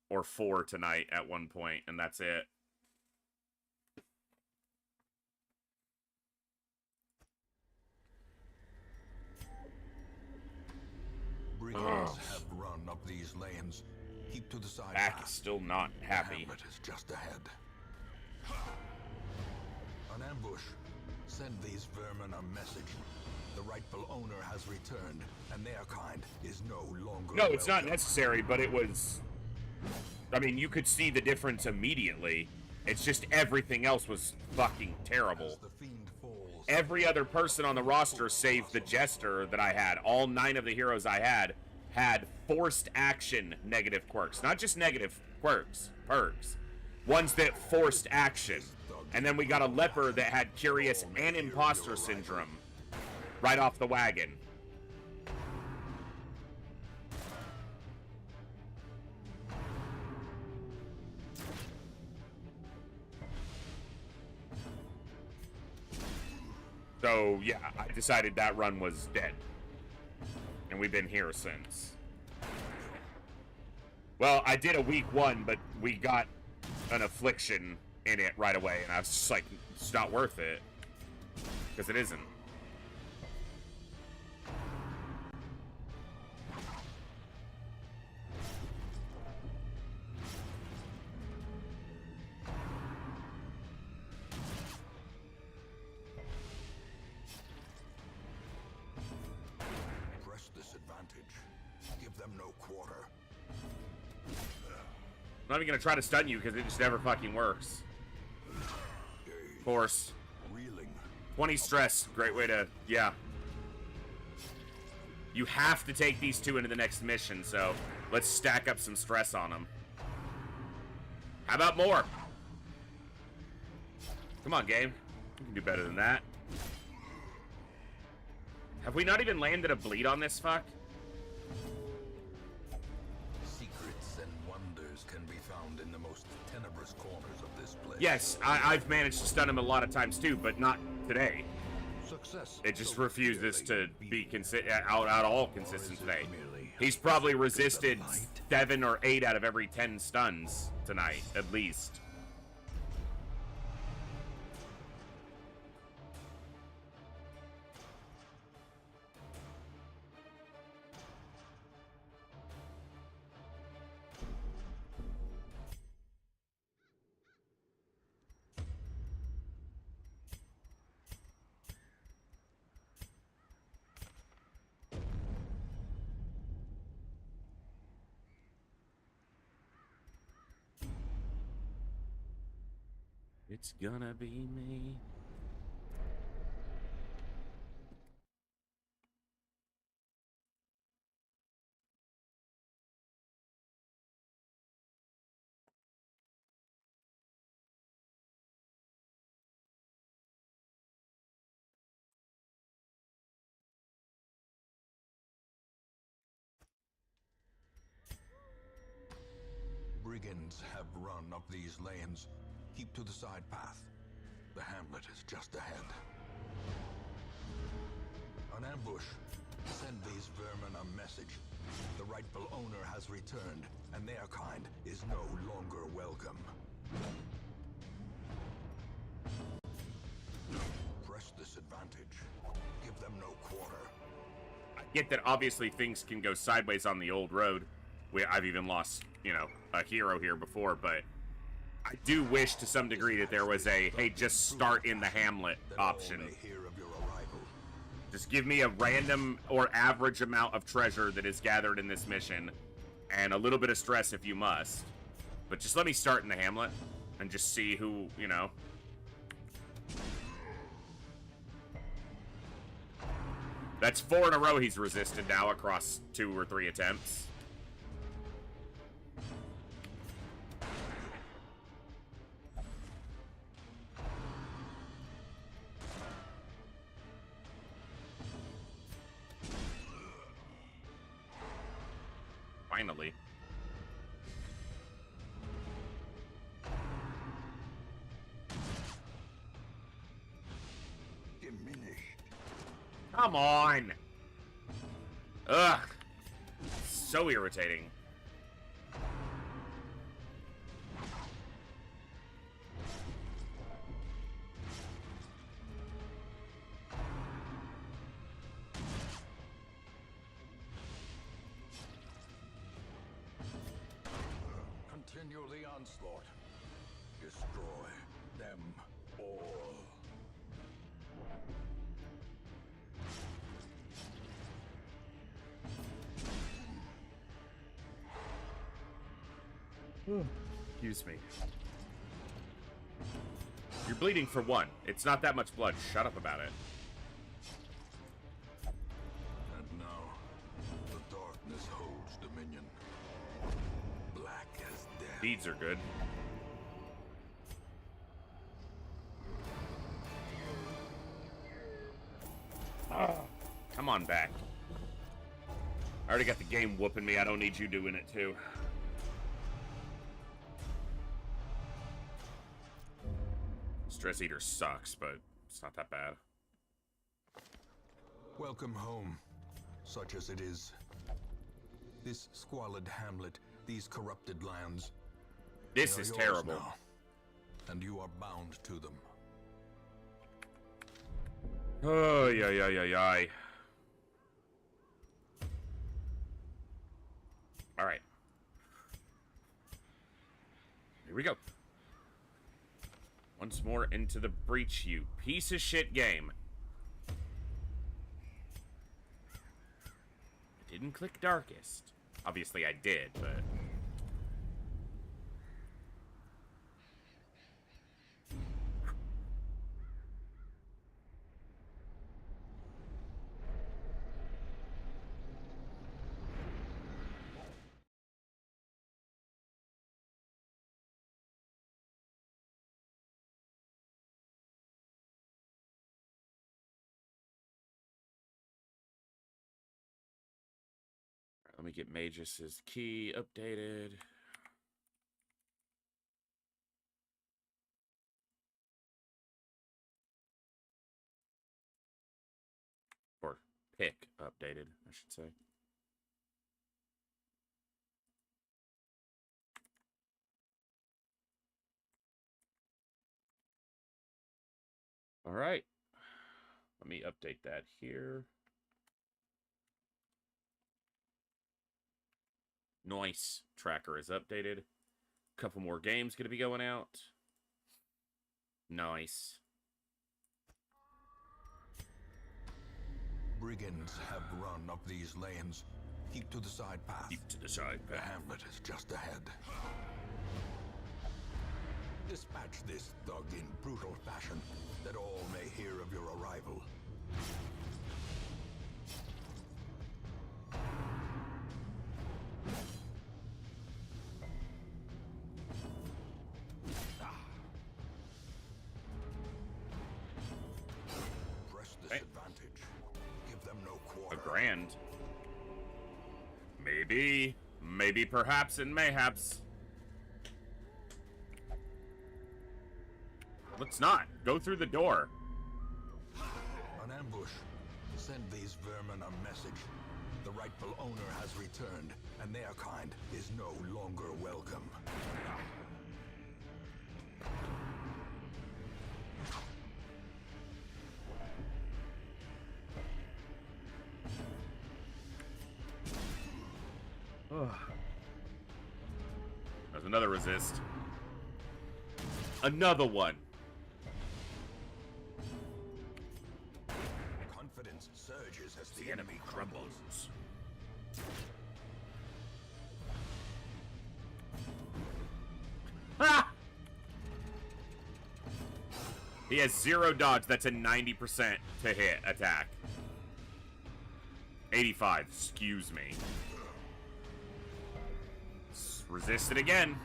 or 4 tonight at one point, and that's it. Brigands have run up these lanes. Keep to the side. Back is still not happy. Hamlet is just ahead. An ambush. Send these vermin a message. The rightful owner has returned, and their kind is no longer No, it's not welcome. necessary, but it was... I mean, you could see the difference immediately. It's just everything else was fucking terrible. As the fiend falls, Every other person on the roster save the Jester that I had. All 9 of the heroes I had forced action negative quirks. Not just negative quirks, perks. Ones that forced action. And then we got a Leper that had Curious and Imposter Syndrome right off the wagon. So, yeah, I decided that run was dead. And we've been here since. Well, I did a week 1, but we got an affliction in it right away, and I was just like, it's not worth it. Because it isn't. press this advantage. Give them no quarter. I'm not even gonna try to stun you because it just never fucking works. Of course. Reeling. 20 stress, great way to, yeah. You have to take these 2 into the next mission, so let's stack up some stress on them. How about more? Come on, game. You can do better than that. Have we not even landed a bleed on this fuck? Secrets and wonders can be found in the most tenebrous corners of this place. Yes, I've managed to stun him a lot of times too, but not today. Success. It just so refuses to clearly be out all consistent today. merely He's probably look at the resisted light? 7 or 8 out of every 10 stuns tonight, at least. It's gonna be me. Brigands have run up these lanes. Keep to the side path. The hamlet is just ahead. An ambush. Send these vermin a message. The rightful owner has returned, and their kind is no longer welcome. Press this advantage. Give them no quarter. I get that obviously things can go sideways on the old road. I've even lost, you know, a hero here before, but I do wish to some degree that there was a, hey, just start in the hamlet That all option. may hear of your arrival. Just give me a random or average amount of treasure that is gathered in this mission, and a little bit of stress if you must. But just let me start in the hamlet, and just see who, you know. That's 4 in a row he's resisted now across 2 or 3 attempts. Finally. Come on! Ugh. So irritating. Continue the onslaught. Destroy them all. Excuse me. You're bleeding for 1. It's not that much blood. Shut up about it. And now, the darkness holds dominion. Black as death. Beads are good. Come on back. I already got the game whooping me. I don't need you doing it too. Stress Eater sucks, but it's not that bad. Welcome home, such as it is. This squalid hamlet, these corrupted lands. This they are is yours terrible. now, and you are bound to them. Oh, yeah. All right. Here we go. Once more into the breach, you piece of shit game. I didn't click darkest. Obviously I did, but... Let me get Magus' key updated. Or pick updated, I should say. All right. Let me update that here. Nice. Tracker is updated. A couple more games going to be going out. Nice. Brigands have run up these lanes. Keep to the side path. Keep to the side The path. hamlet is just ahead. Dispatch this thug in brutal fashion, that all may hear of your arrival. Press this advantage. Give them no quarter. A grand. Maybe. Maybe, perhaps, and mayhaps. Let's not. Go through the door. An ambush. Send these vermin a message. The rightful owner has returned, and their kind is no longer welcome. There's another resist. Another one. Confidence surges as the enemy crumbles. Ah! He has 0 dodge. That's a 90% to hit attack. 85. Excuse me. Resist it again.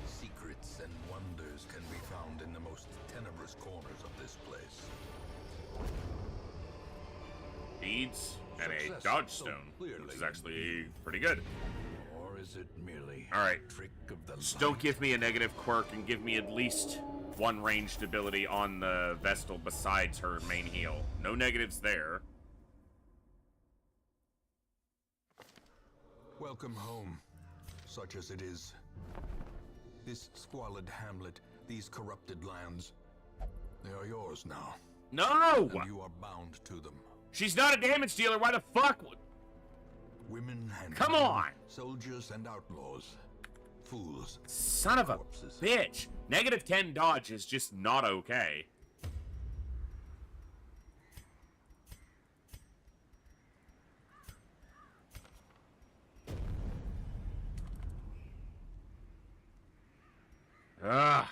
Secrets and wonders can be found in the most tenebrous corners of this place. Beads and a Success dodge so stone, clearly which is actually pretty good. Or is it merely All right. a trick of the Just don't give me a negative quirk and give me at least one ranged ability on the Vestal besides her main heal. No negatives there. Welcome home, such as it is. This squalid hamlet, these corrupted lands, they are yours now, No! and you are bound to them. She's not a damage dealer. Why the fuck? Women and Come men, on! soldiers and outlaws, fools. Son of a Corpses. bitch. Negative 10 dodge is just not okay. Ugh.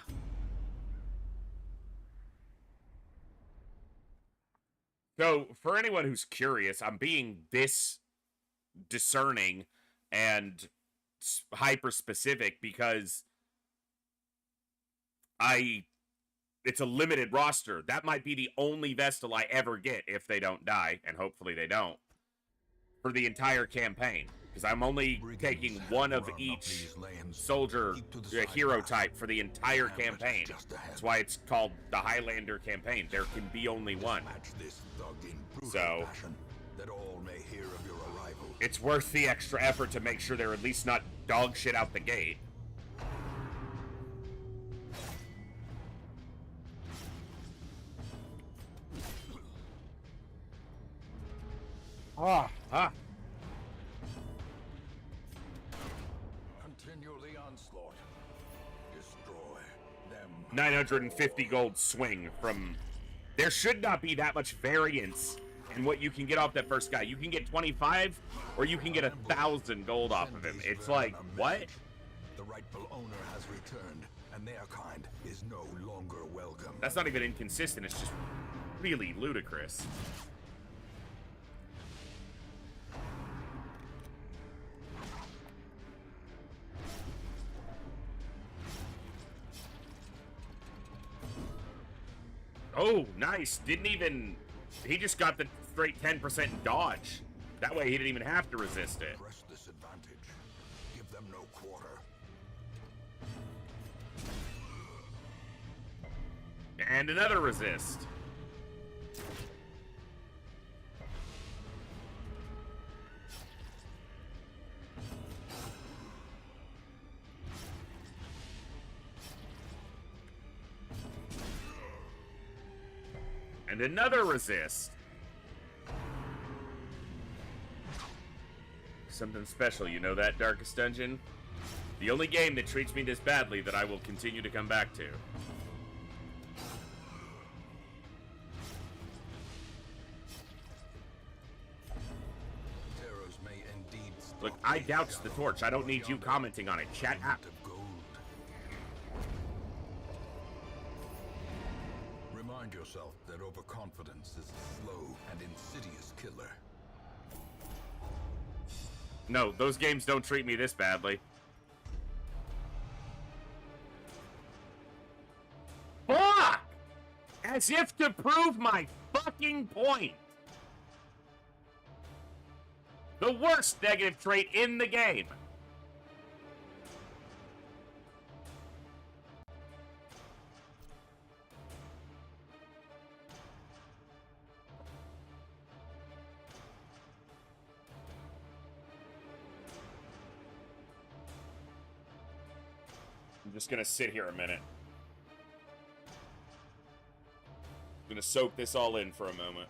So, for anyone who's curious, I'm being this discerning and hyper specific because it's a limited roster. That might be the only Vestal I ever get if they don't die, and hopefully they don't, for the entire campaign. Because I'm only taking one of each soldier hero type for the entire campaign. That's why it's called the Highlander campaign. There can be only one. Match this thug in brutal So, passion, that all may hear of your arrival. it's worth the extra effort to make sure they're at least not dog shit out the gate. Ah. continue the onslaught? Destroy them. 950 gold swing from... There should not be that much variance in what you can get off that first guy. You can get 25, or you can get 1,000 gold off of him. It's like, what? The rightful owner has returned, and their kind is no longer welcome. That's not even inconsistent. It's just really ludicrous. Oh, nice. Didn't even... He just got the straight 10% dodge. That way he didn't even have to resist it. Press this advantage. Give them no quarter. And another resist. And another resist. Something special, you know that, Darkest Dungeon? The only game that treats me this badly that I will continue to come back to. Terrors may indeed Look, stalk I these doubts the shallow torch. I don't need you yonder commenting on it. Chat mountain up. of gold. Remind yourself that overconfidence is a slow and insidious killer. No, those games don't treat me this badly. Fuck! As if to prove my fucking point. The worst negative trait in the game. I'm just gonna sit here a minute. I'm gonna soak this all in for a moment.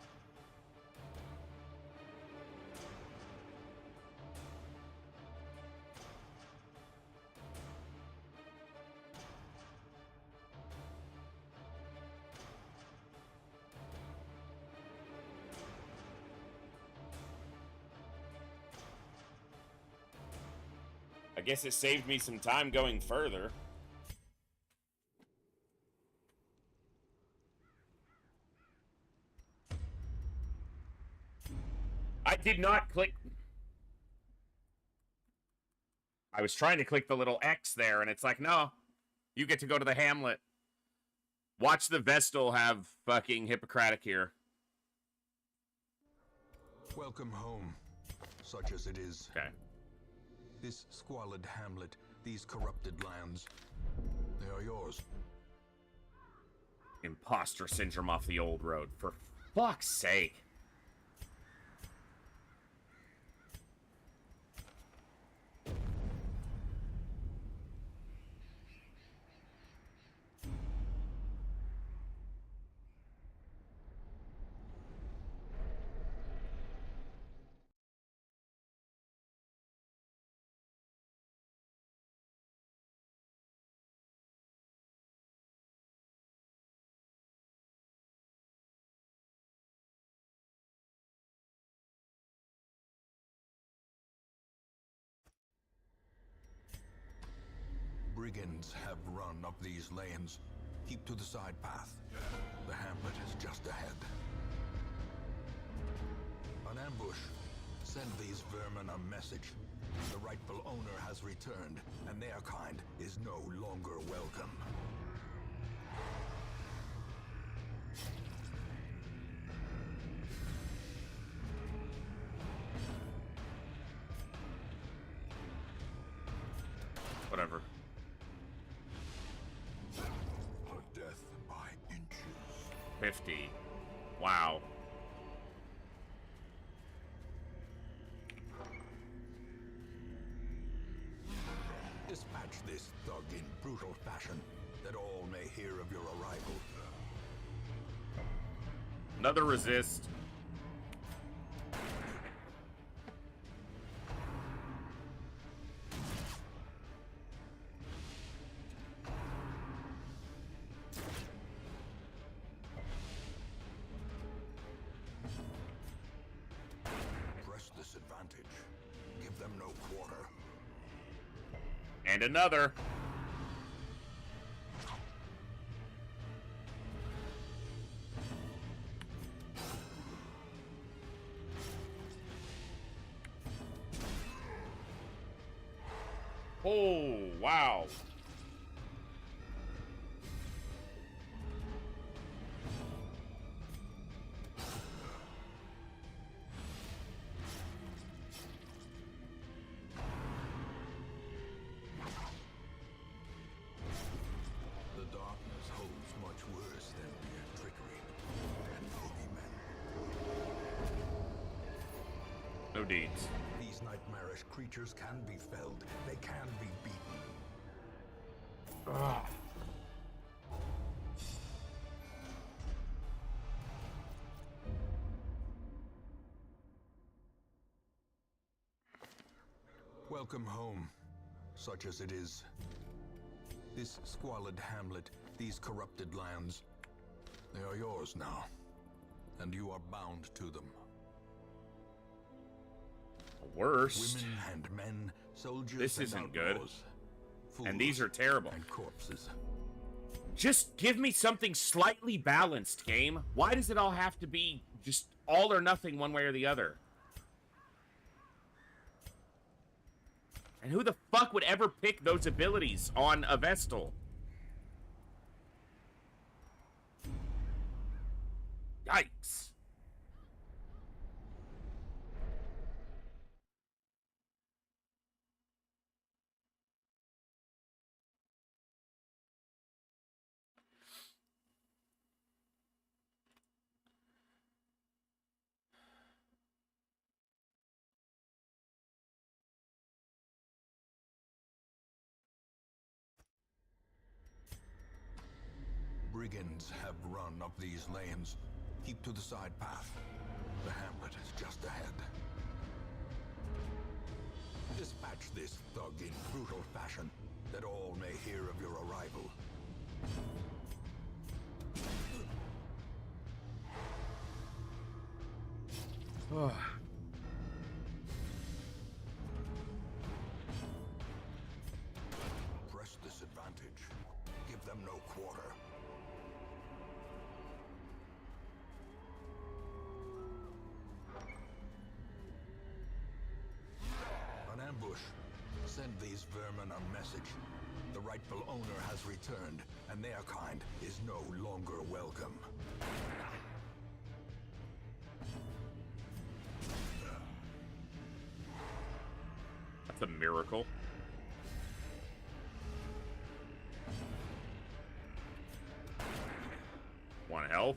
guess it saved me some time going further. I did not click. I was trying to click the little X there, and it's like, no, you get to go to the Hamlet. Watch the Vestal have fucking Hippocratic here. Welcome home, such as it is. Okay. This squalid hamlet, these corrupted lands, they are yours. Imposter syndrome off the old road, for fuck's sake. Brigands have run up these lanes. Keep to the side path. The hamlet is just ahead. An ambush. Send these vermin a message. The rightful owner has returned, and their kind is no longer welcome. Whatever. A death by inches. 50. Wow. Dispatch this thug in brutal fashion, that all may hear of your arrival. Another resist. Press this advantage. Give them no quarter. And another. Oh, wow. The darkness holds much worse than mere trickery and boogeymen. No deeds. These nightmarish creatures can be felled. They can be beaten. Welcome home, such as it is. This squalid hamlet, these corrupted lands, they are yours now, and you are bound to them. Worst. Women and men, soldiers This and isn't good. outlaws, And these are terrible. and corpses. Just give me something slightly balanced, game. Why does it all have to be just all or nothing one way or the other? And who the fuck would ever pick those abilities on a Vestal? Yikes. Brigands have run up these lanes. Keep to the side path. The hamlet is just ahead. Dispatch this thug in brutal fashion, that all may hear of your arrival. Send these vermin a message. The rightful owner has returned, and their kind is no longer welcome. That's a miracle. One health.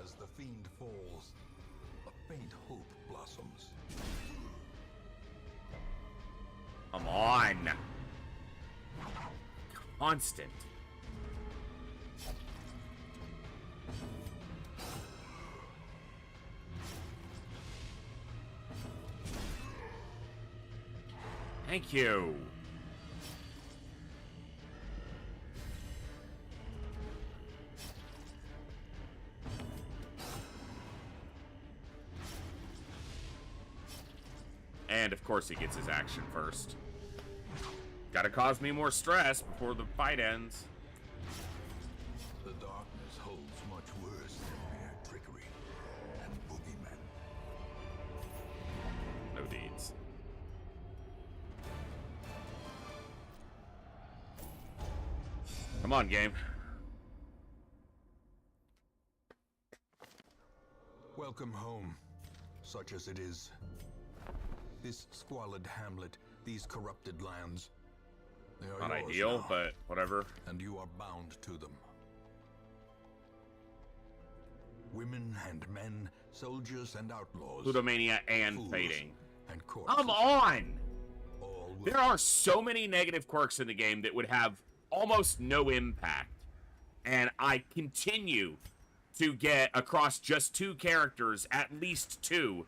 As the fiend falls, a faint hope blossoms. Come on. Constant. Thank you. And of course he gets his action first. Gotta cause me more stress before the fight ends. The darkness holds much worse than mere trickery and boogeymen. No deeds. Come on, game. Welcome home, such as it is. This squalid hamlet, these corrupted lands, they are Not yours ideal, now, but whatever. and you are bound to them. Women and men, soldiers and outlaws, Plutomania and fools fading. and corpses, Come on! all will There are so many negative quirks in the game that would have almost no impact. And I continue to get across just two characters, at least two,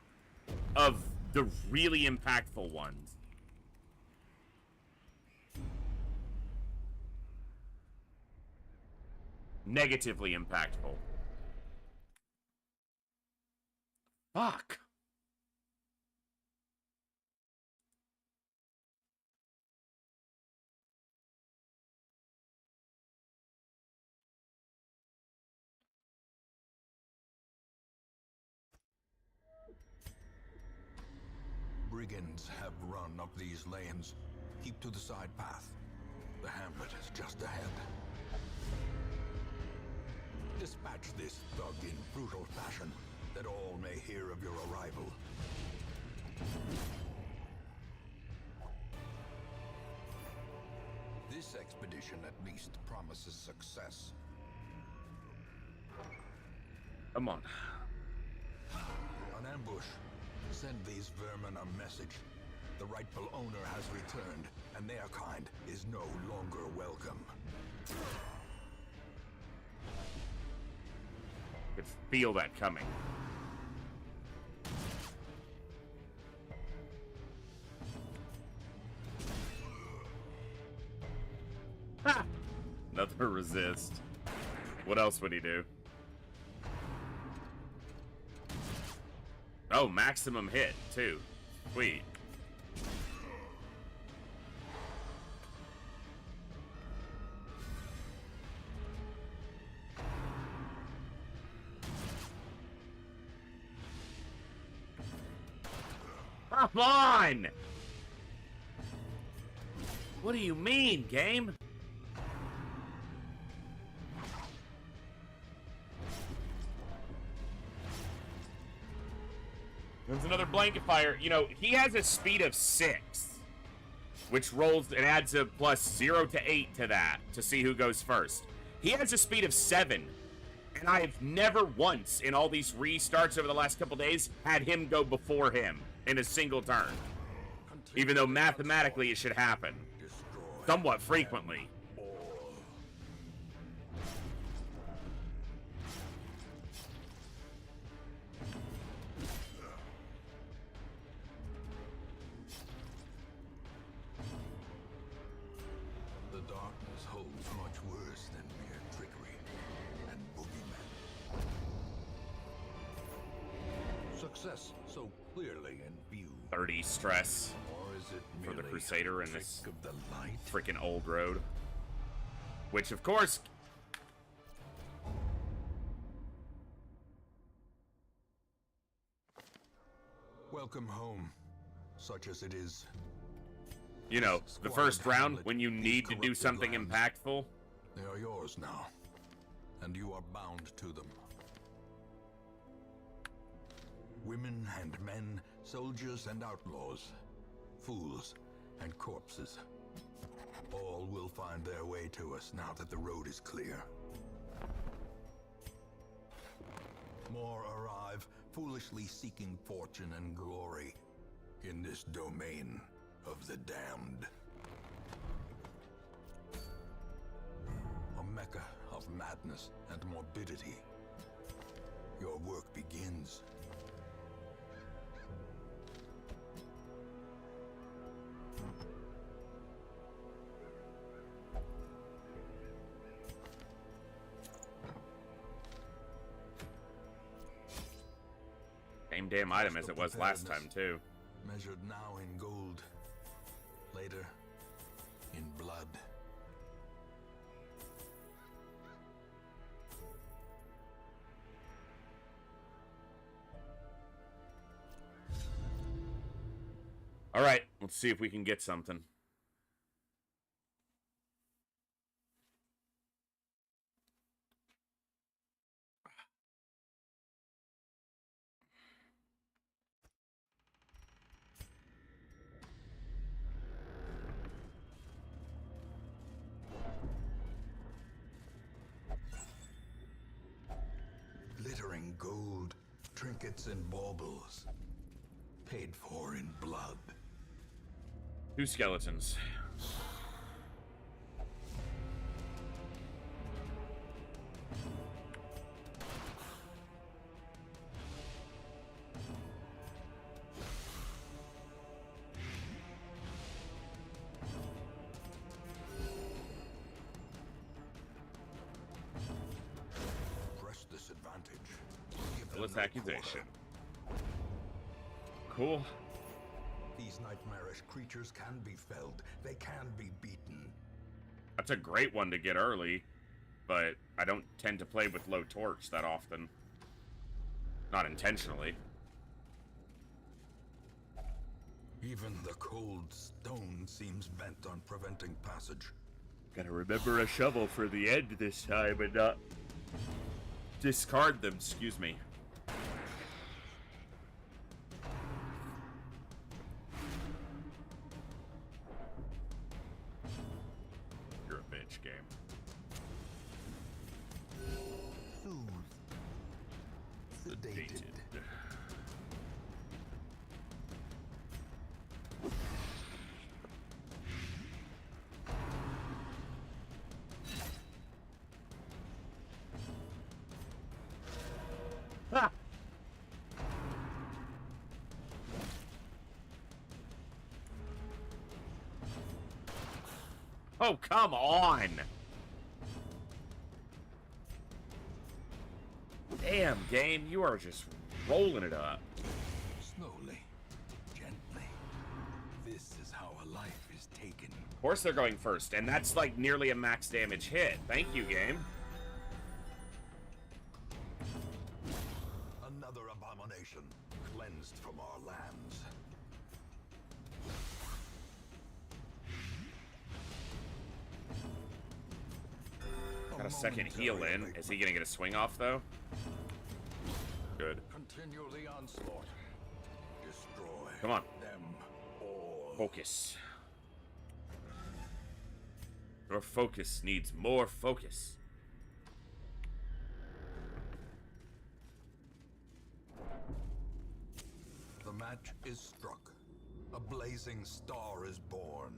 of the really impactful ones. Negatively impactful. Fuck. brigands have run up these lanes. Keep to the side path. The hamlet is just ahead. Dispatch this thug in brutal fashion, that all may hear of your arrival. This expedition at least promises success. Come on. An ambush. Send these vermin a message. The rightful owner has returned, and their kind is no longer welcome. Could feel that coming. Ha! Another resist. What else would he do? Oh, maximum hit, too. Sweet. Come on! What do you mean, game? There's another blanket fire. You know, he has a speed of 6, which rolls and adds a plus 0 to 8 to that to see who goes first. He has a speed of 7, and I have never once in all these restarts over the last couple days had him go before him in a single turn. Even though mathematically it should happen somewhat frequently. The darkness Mars holds much worse than mere trickery and boogeymen. Success so clearly in view. 30 stress Or is it for the merely Crusader a in trick this of the light? freaking old road. Which, of course... Welcome home, such as it is. You know, the first round, when you need to do something impactful. They are yours now, and you are bound to them. Women and men, soldiers and outlaws, fools and corpses. All will find their way to us now that the road is clear. More arrive, foolishly seeking fortune and glory in this domain of the damned. A mecca of madness and morbidity. Your work begins. Same damn item as it was last time, too. Measured now in gold, later in blood. Alright, let's see if we can get something. Glittering gold, trinkets and baubles, paid for in blood. 2 skeletons. Press this advantage. Give them Villas no accusation. quarter. Cool. These nightmarish creatures can be felled. They can be beaten. That's a great one to get early, but I don't tend to play with low torch that often. Not intentionally. Even the cold stone seems bent on preventing passage. Gotta remember a shovel for the end this time and not discard them, excuse me. You're a bitch, game. Soothed. Sedated. Ha! Oh, come on! Damn, game, you are just rolling it up. Slowly, gently. This is how a life is taken. Of course they're going first, and that's like nearly a max damage hit. Thank you, game. Another abomination cleansed from our lands. Got a second heal in. Is he gonna get a swing off, though? Good. Continue the onslaught. Destroy Come on. them all. Focus. Your focus needs more focus. The match is struck. A blazing star is born.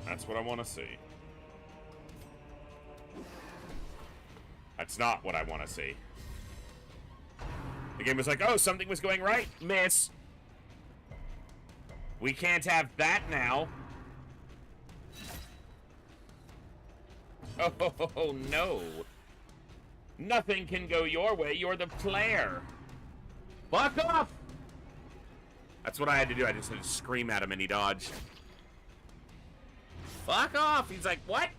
That's what I want to see. That's not what I want to see. The game was like, oh, something was going right, miss. We can't have that now. Oh, no. Nothing can go your way. You're the player. Fuck off! That's what I had to do. I just had to scream at him and he dodged. Fuck off! He's like, what?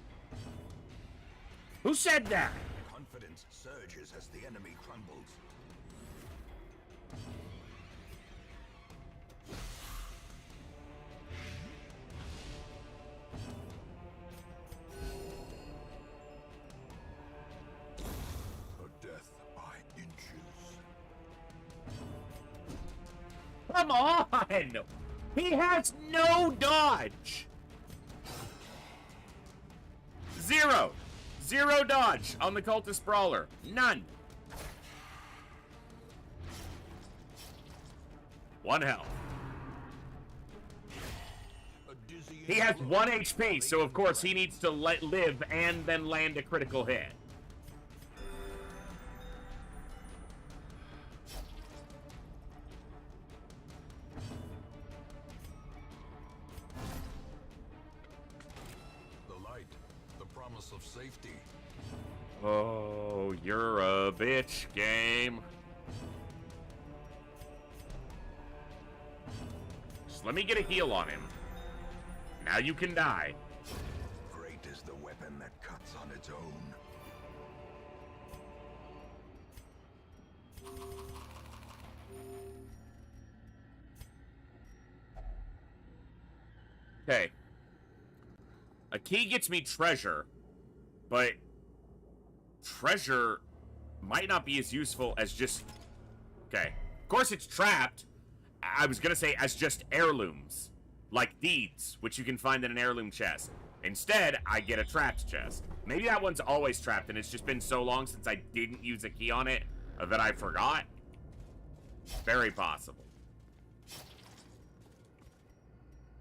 Who said that? Confidence surges as the enemy crumbles. A death by inches. Come on! He has no dodge! Zero! Zero dodge on the Cultist Brawler. None. One health. He has 1 HP, so of course he needs to live and then land a critical hit. The light, the promise of safety. Oh, you're a bitch, game. Just let me get a heal on him. Now you can die. Great is the weapon that cuts on its own. Okay. A key gets me treasure, but treasure might not be as useful as just... Okay. Of course it's trapped. I was gonna say as just heirlooms. Like deeds, which you can find in an heirloom chest. Instead, I get a trapped chest. Maybe that one's always trapped and it's just been so long since I didn't use a key on it that I forgot. Very possible.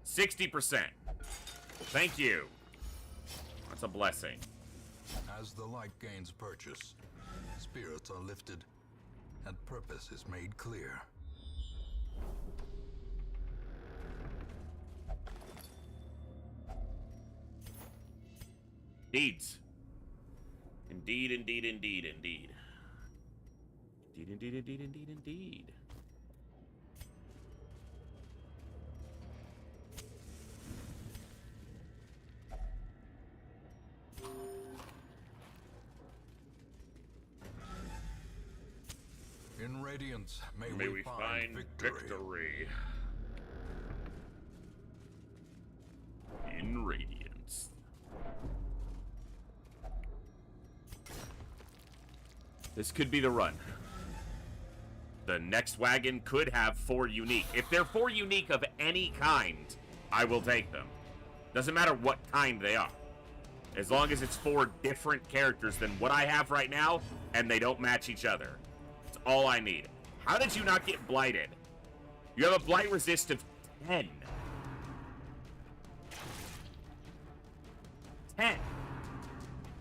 60%. Thank you. That's a blessing. As the light gains purchase, spirits are lifted, and purpose is made clear. Deeds. Indeed, indeed, indeed, indeed. Indeed, indeed, indeed, indeed, indeed. In Radiance, may we find victory. In Radiance. This could be the run. The next wagon could have 4 unique. If they're 4 unique of any kind, I will take them. Doesn't matter what kind they are. As long as it's 4 different characters than what I have right now, and they don't match each other. That's all I need. How did you not get blighted? You have a blight resist of 10. 10.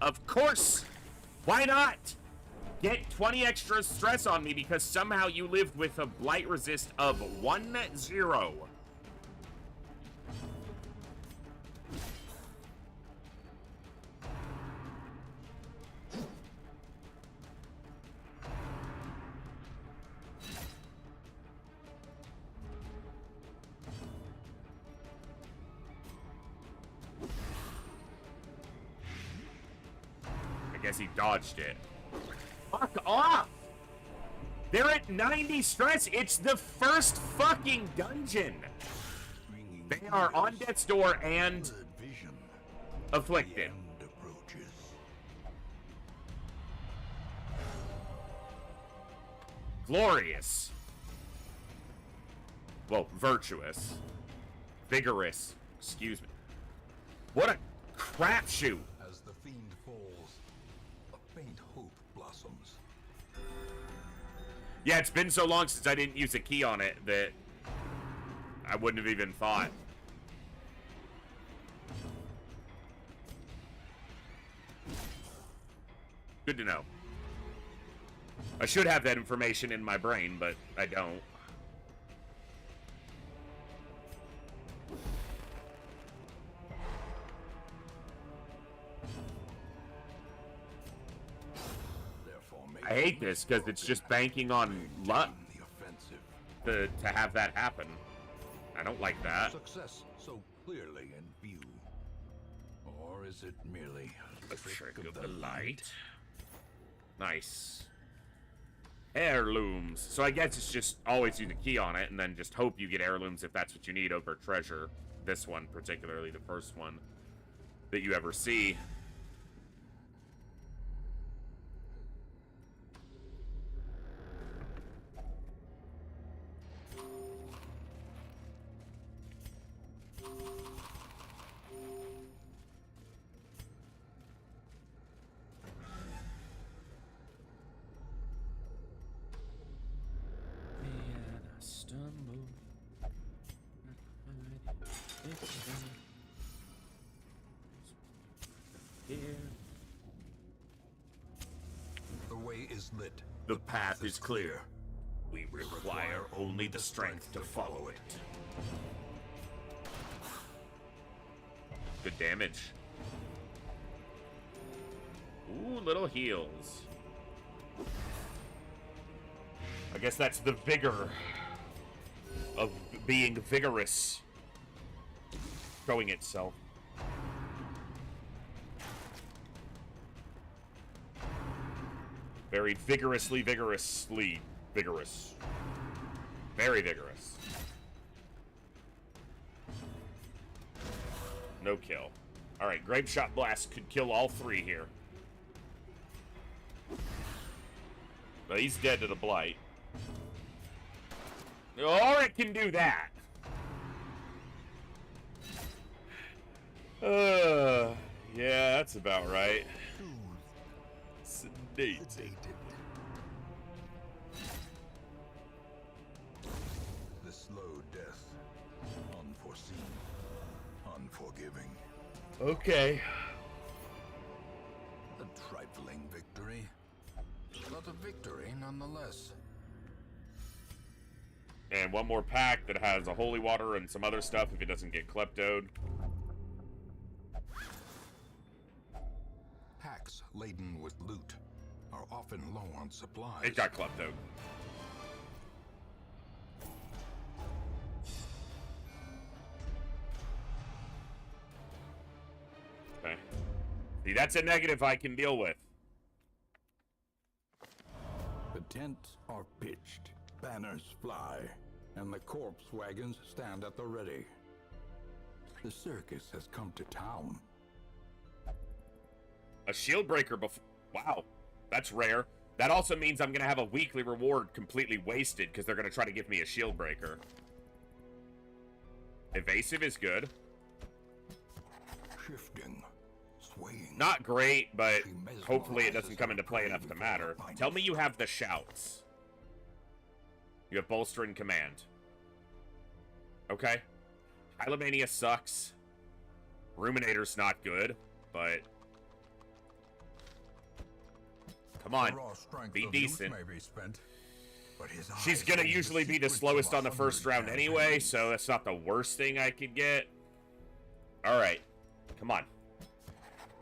Of course. Why not? Get 20 extra stress on me because somehow you lived with a blight resist of 1-0. I guess he dodged it. Fuck off! They're at 90 stress. It's the first fucking dungeon. They are on death's door and afflicted. Glorious. Well, virtuous. Vigorous. Excuse me. What a crapshoot. As the fiend falls, a faint hope blossoms. Yeah, it's been so long since I didn't use a key on it that I wouldn't have even thought. Good to know. I should have that information in my brain, but I don't. I hate this because it's just banking on luck The offensive. to have that happen. I don't like that. Success so clearly in view. Or is it merely A trick of the light. Nice. Heirlooms. So I guess it's just always use a key on it and then just hope you get heirlooms if that's what you need over treasure. This one, particularly the first one that you ever see. The way is lit. The path is clear. We require only the strength to follow it. Good damage. Ooh, little heals. I guess that's the vigor of being vigorous showing itself. Very vigorously vigorous. Very vigorous. No kill. Alright, Grape Shot Blast could kill all three here. But he's dead to the Blight. Or it can do that. Yeah, that's about right. Sedated. The slow death. Unforeseen. Unforgiving. Okay. A trifling victory. But a victory nonetheless. And one more pack that has a holy water and some other stuff if it doesn't get kleptoed. Packs laden with loot are often low on supplies. It got kleptoed. Okay. See, that's a negative I can deal with. The tents are pitched, banners fly, and the corpse wagons stand at the ready. The circus has come to town. A shield breaker before. Wow, that's rare. That also means I'm gonna have a weekly reward completely wasted because they're gonna try to give me a shield breaker. Evasive is good. Shifting, swaying. Not great, but hopefully it doesn't come into play enough to matter. Tell me you have the shouts. You have bolster and command. Okay. Hylomania sucks. Ruminator's not good, but come on, be decent. She's gonna usually be the slowest on the first round anyway, so that's not the worst thing I could get. Alright, come on.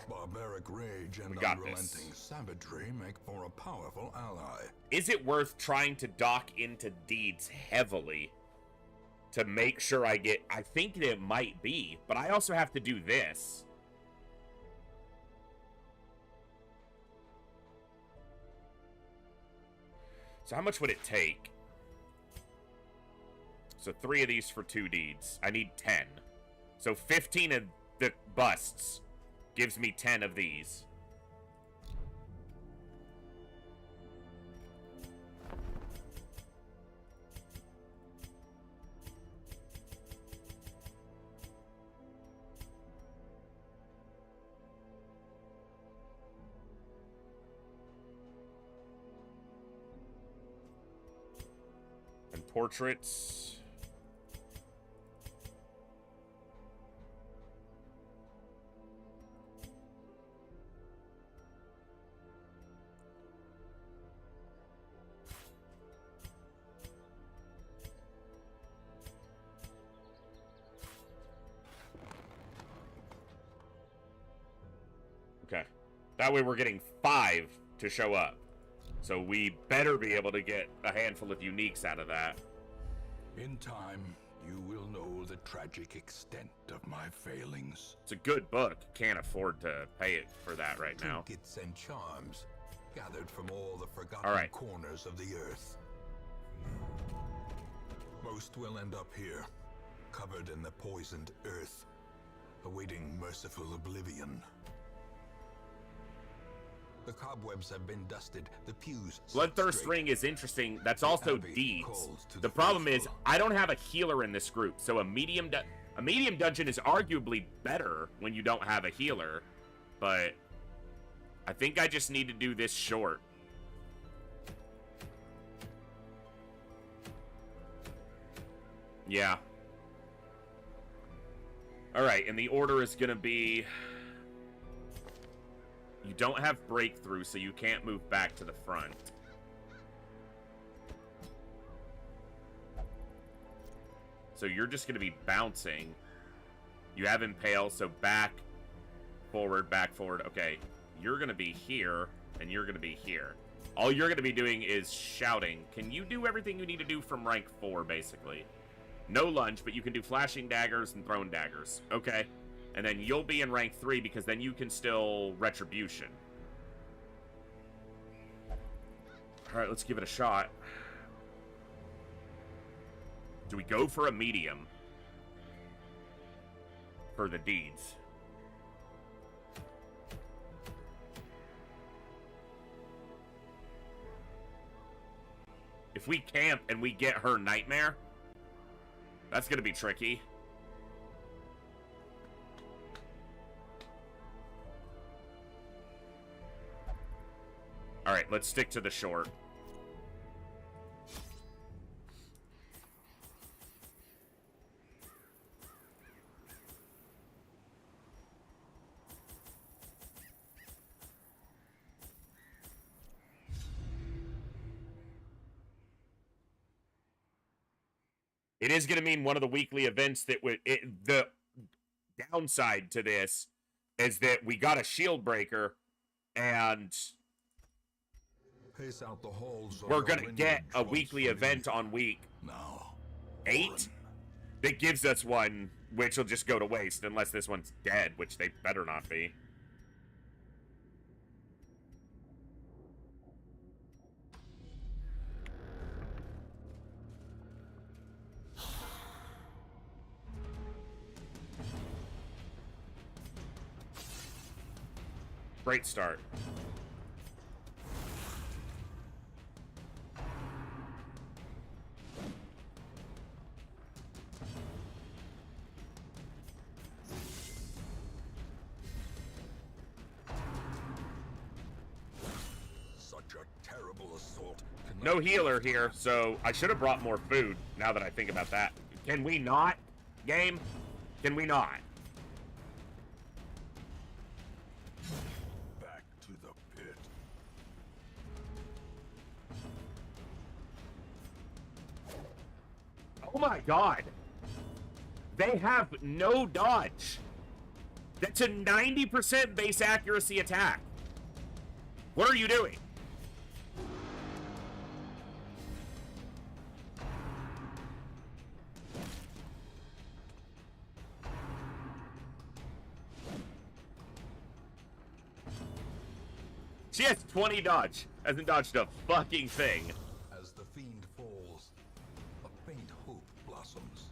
Barbaric rage and We got unrelenting this. savagery make for a powerful ally. Is it worth trying to dock into deeds heavily to make sure I get... I think that it might be, but I also have to do this. So how much would it take? So 3 of these for 2 deeds. I need 10. So 15 of the busts gives me 10 of these. And portraits. That way we're getting 5 to show up. So we better be able to get a handful of uniques out of that. In time, you will know the tragic extent of my failings. It's a good book. Can't afford to pay it for that right now. Trinkets and charms gathered from all the forgotten All right. corners of the earth. Most will end up here, covered in the poisoned earth, awaiting merciful oblivion. The cobwebs have been dusted, the pews set Bloodthirst straight. Ring is interesting. That's also Abbey deeds. calls to The the problem is, faithful. I don't have a healer in this group, so a medium dungeon is arguably better when you don't have a healer, but I think I just need to do this short. Yeah. Alright, and the order is gonna be... You don't have breakthrough, so you can't move back to the front. So you're just gonna be bouncing. You have impale, so back, forward, back, forward. Okay, you're gonna be here, and you're gonna be here. All you're gonna be doing is shouting. Can you do everything you need to do from rank 4, basically? No lunge, but you can do flashing daggers and thrown daggers. Okay. And then you'll be in rank 3 because then you can still retribution. Alright, let's give it a shot. Do we go for a medium? For the deeds. If we camp and we get her nightmare, that's gonna be tricky. Alright, let's stick to the short. It is going to mean one of the weekly events that would... The downside to this is that we got a shield breaker, and Pace out the halls of we're your going to get lineage a once weekly for event me. on week Now, 8 run. that gives us one, which will just go to waste unless this one's dead, which they better not be. Great start. Such a terrible assault. cannot No be healer here, so I should have brought more food, now that I think about that. Can we not, game? Can we not? Back to the pit. Oh my god. They have no dodge. That's a 90% base accuracy attack. What are you doing? She has 20 dodge. Hasn't dodged a fucking thing. As the fiend falls, a faint hope blossoms.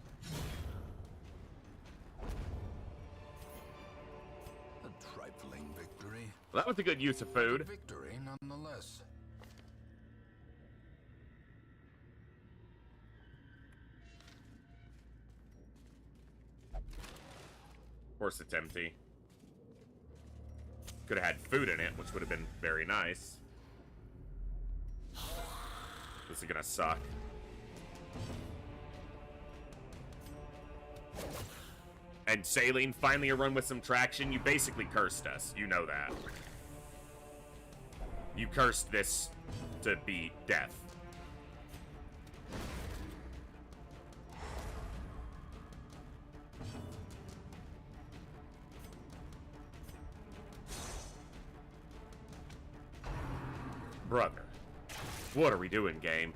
A trifling victory. Well, that was a good use of food. Victory nonetheless. Of course it's empty. Could have had food in it, which would have been very nice. This is gonna suck. And Saline, finally a run with some traction. You basically cursed us. You know that. You cursed this to be death. Brother. What are we doing, game?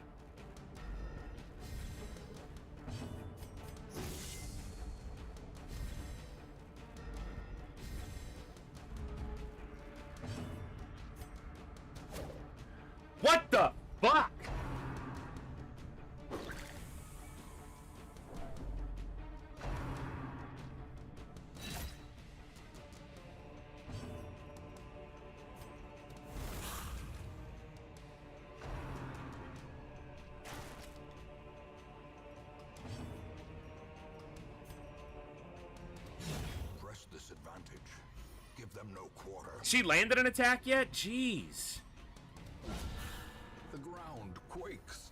What the fuck? Press this advantage. Give them no quarter. She landed an attack yet? Jeez. The ground quakes.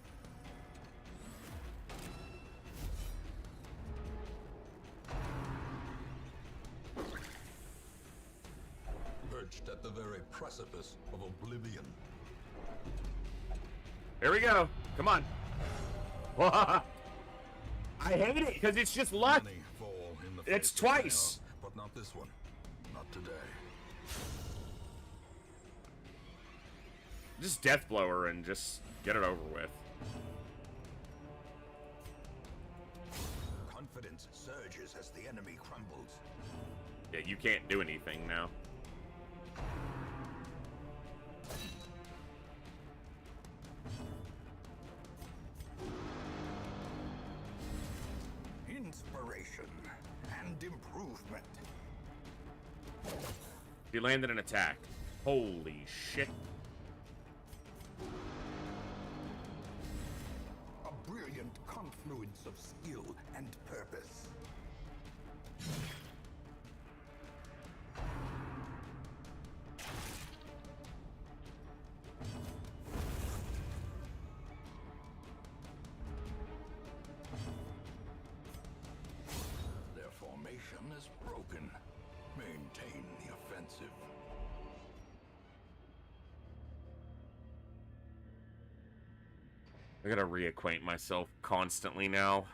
Perched at the very precipice of oblivion. Here we go. Come on. I hate it because it's just luck. Many fall in the It's face of twice. hell, but not this one. Not today. Just death blow her and just get it over with. Confidence surges as the enemy crumbles. Yeah, you can't do anything now. Inspiration and improvement. He landed an attack. Holy shit. A brilliant confluence of skill and purpose. Their formation is broken. Maintain the offensive. I gotta reacquaint myself constantly now.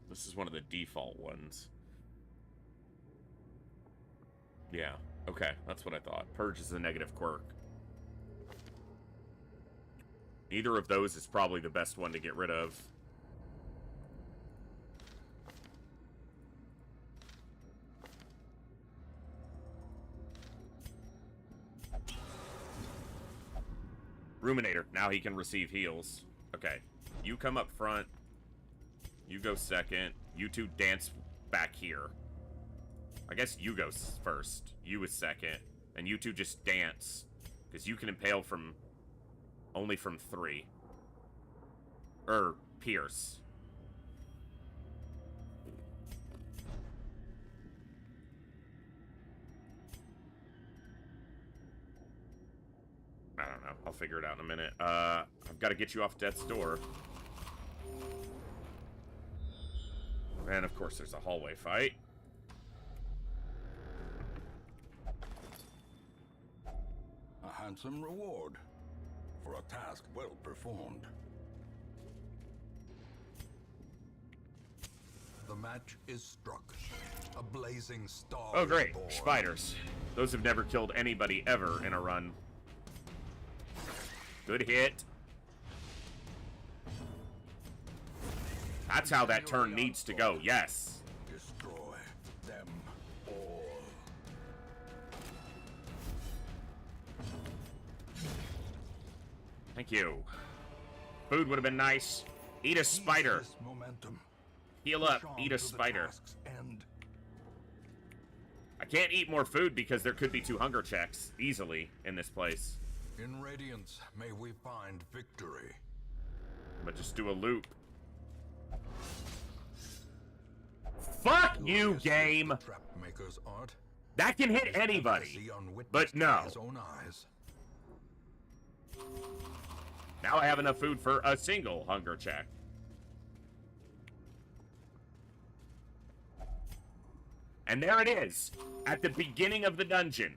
This is one of the default ones. Yeah, okay, that's what I thought. Purge is a negative quirk. Either of those is probably the best one to get rid of. Ruminator. Now he can receive heals. Okay. You come up front. You go second. You two dance back here. I guess you go first. You is second. And you two just dance. Because you can impale from... only from 3. Pierce. I don't know. I'll figure it out in a minute. I've got to get you off death's door. And of course there's a hallway fight. A handsome reward for a task well performed. The match is struck. A blazing star. Oh great, is born. spiders. Those have never killed anybody ever in a run. Good hit. That's how that turn needs to go, yes. Destroy them all. Thank you. Food would have been nice. Eat a spider. Seize this momentum. Heal up. Push on Eat a to the spider. task's end. I can't eat more food because there could be 2 hunger checks easily in this place. In Radiance, may we find victory. But just do a loop. Fuck you, Glorious game! the Trap maker's art. That can hit His anybody. efficacy unwitnessed But by no. His own eyes. Now I have enough food for a single hunger check. And there it is, at the beginning of the dungeon.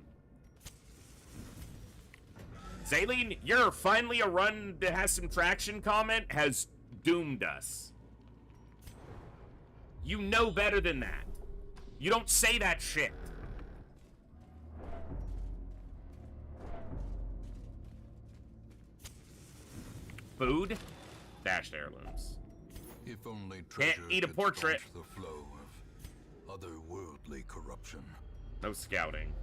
Zaylene, your finally a run that has some traction comment has doomed us. You know better than that. You don't say that shit. Food? Dashed heirlooms. If only treasure Eat a could portrait. staunch the flow of otherworldly corruption. No scouting.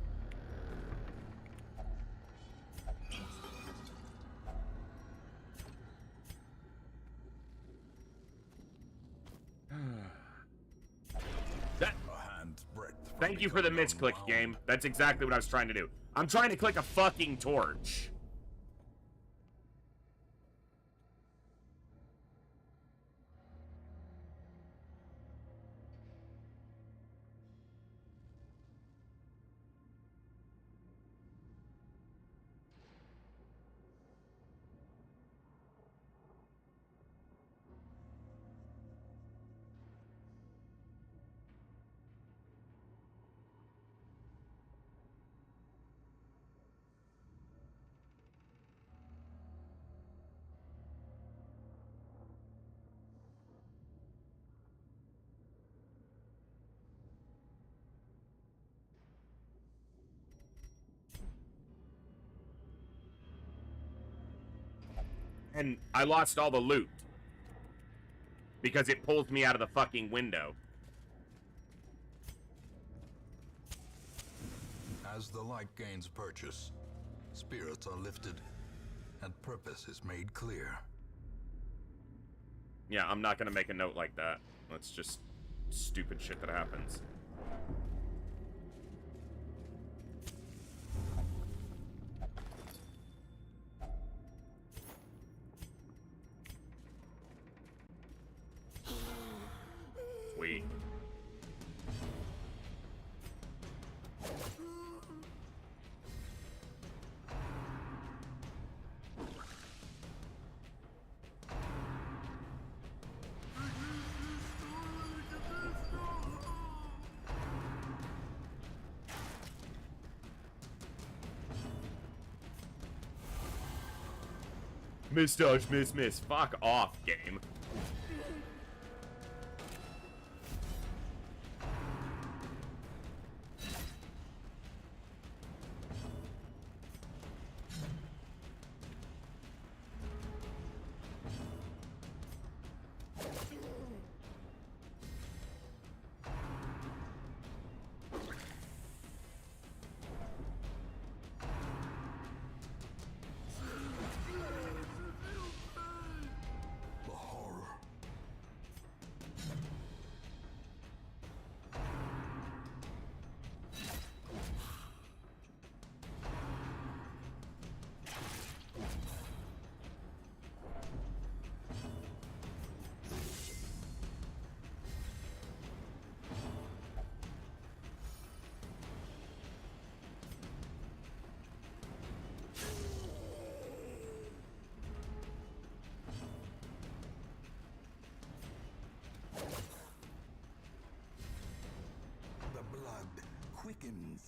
A hand's breadth from Thank you for the becoming misclick, unwound. game. That's exactly what I was trying to do. I'm trying to click a fucking torch. And I lost all the loot. Because it pulls me out of the fucking window. As the light gains purchase, spirits are lifted, and purpose is made clear. Yeah, I'm not gonna make a note like that. That's just stupid shit that happens. Sweet. Miss dodge, miss. Fuck off, game. The horror. The blood quickens.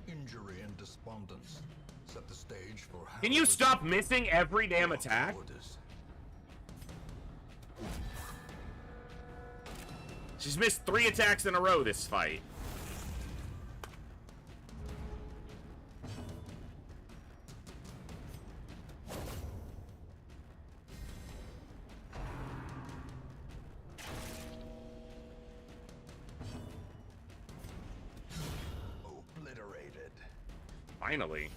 Injury and despondence set the stage for. Can you stop missing every damn attack? Orders. She's missed 3 attacks in a row this fight. Obliterated. Finally.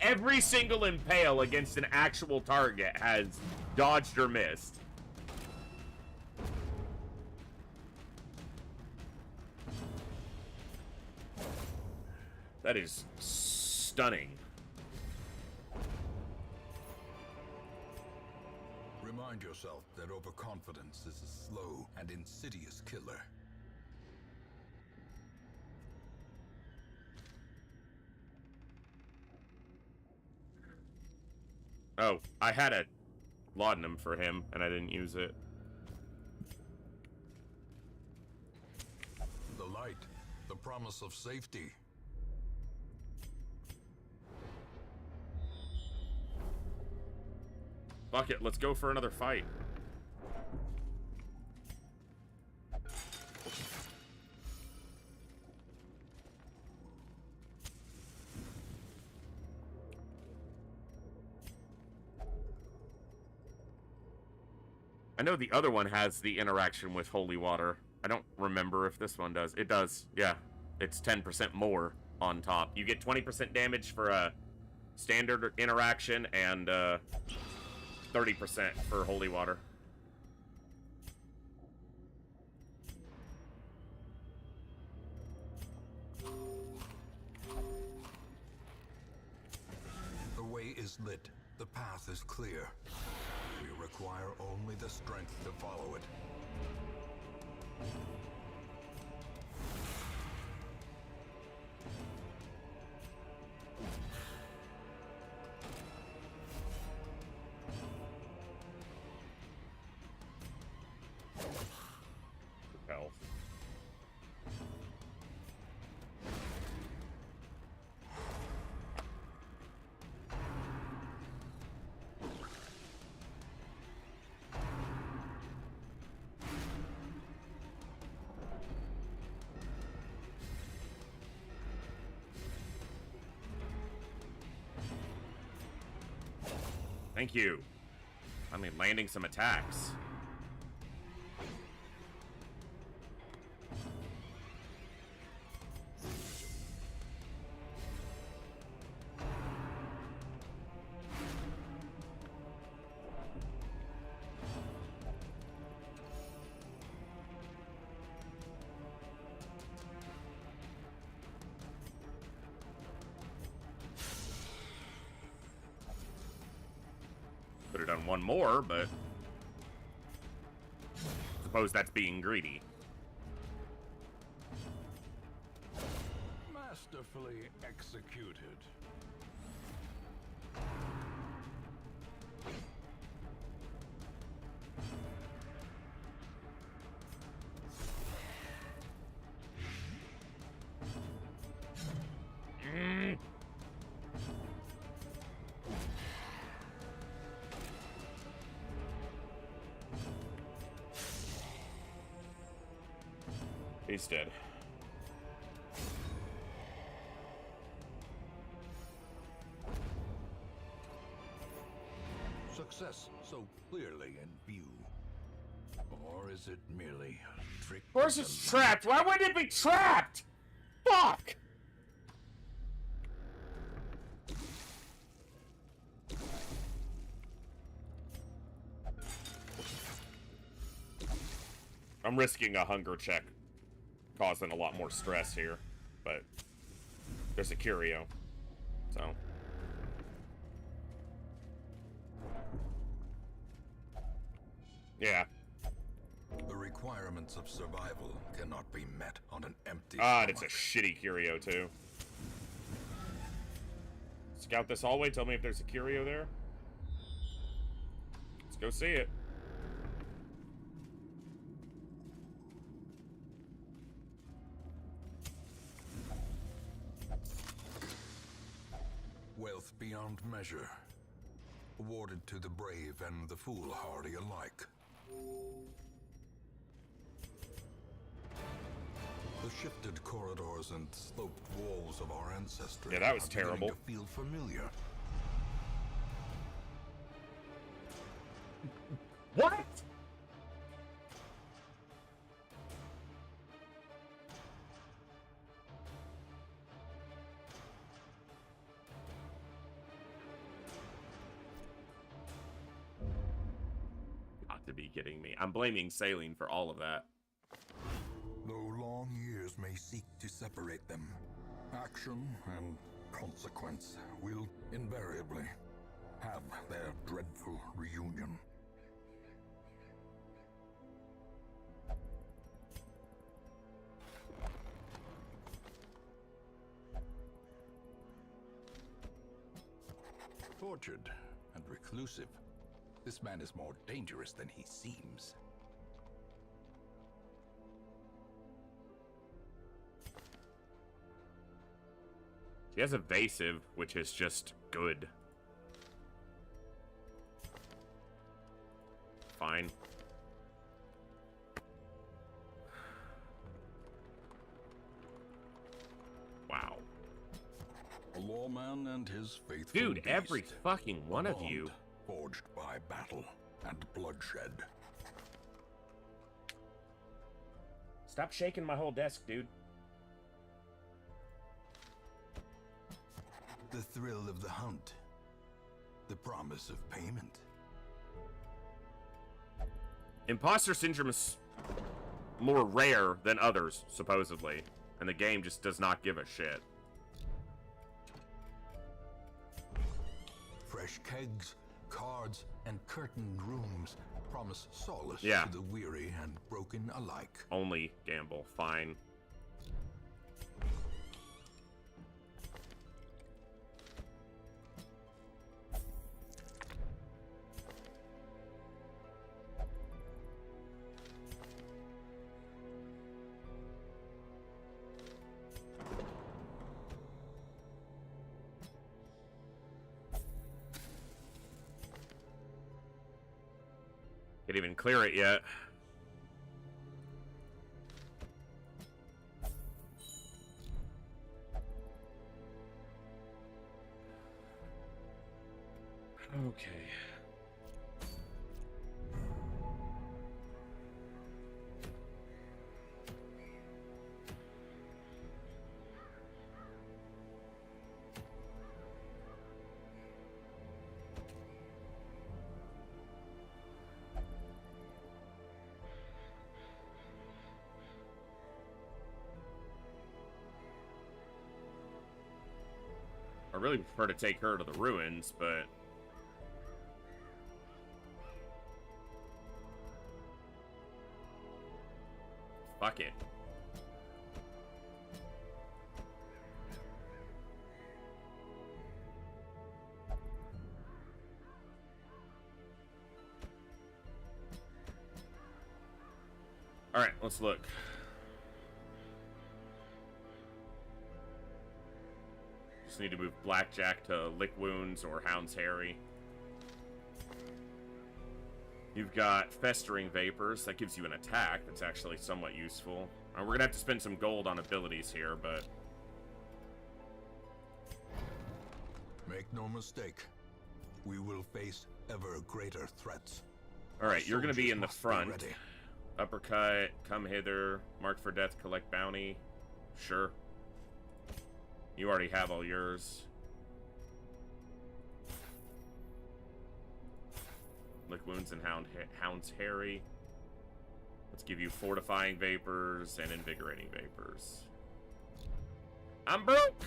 every single impale against an actual target has dodged or missed. That is stunning. Remind yourself that overconfidence is a slow and insidious killer. Oh, I had a laudanum for him, and I didn't use it. The light, the promise of safety. Fuck it, let's go for another fight. I know the other one has the interaction with holy water. I don't remember if this one does. It does, yeah. It's 10% more on top. You get 20% damage for a standard interaction and 30% for holy water. The way is lit. The path is clear. We require only the strength to follow it. Health. Thank you. I mean, landing some attacks. Could have done one more, but suppose that's being greedy. Masterfully executed. He's dead. Success so clearly in view. Or is it merely a trick? Of course it's trapped. Why would it be trapped? Fuck! I'm risking a hunger check, causing a lot more stress here, but there's a curio, so. Yeah. The requirements of survival cannot be met on an empty Ah, and it's a stomach. shitty curio too. Scout this hallway, tell me if there's a curio there. Let's go see it. Wealth beyond measure, awarded to the brave and the foolhardy alike. The shifted corridors and sloped walls of our ancestry. Yeah, that was are beginning terrible. To feel familiar. What? be kidding me. I'm blaming saline for all of that. Though long years may seek to separate them, action and consequence will invariably have their dreadful reunion. Tortured and reclusive, this man is more dangerous than he seems. He has evasive, which is just good. Fine. Wow. A lawman and his faithful Dude, beast. every fucking one A of you. bond forged by battle and bloodshed. Stop shaking my whole desk, dude. The thrill of the hunt. The promise of payment. Imposter syndrome is more rare than others, supposedly. And the game just does not give a shit. Fresh kegs, cards, and curtained rooms promise solace Yeah. to the weary and broken alike. Only gamble. Fine. Can't even clear it yet. Okay. I really prefer to take her to the ruins, but fuck it. All right, let's look. Just need to move Blackjack to Lick Wounds or Hound's Harry. You've got Festering Vapors. That gives you an attack that's actually somewhat useful. We're going to have to spend some gold on abilities here, but... Make no mistake, we will face ever greater threats. Alright, you're going to be in the Soldiers must be front. ready. Uppercut, come hither, mark for death, collect bounty. Sure. You already have all yours. Lick Wounds and Hound's Harry. Let's give you Fortifying Vapors and Invigorating Vapors. I'm broke!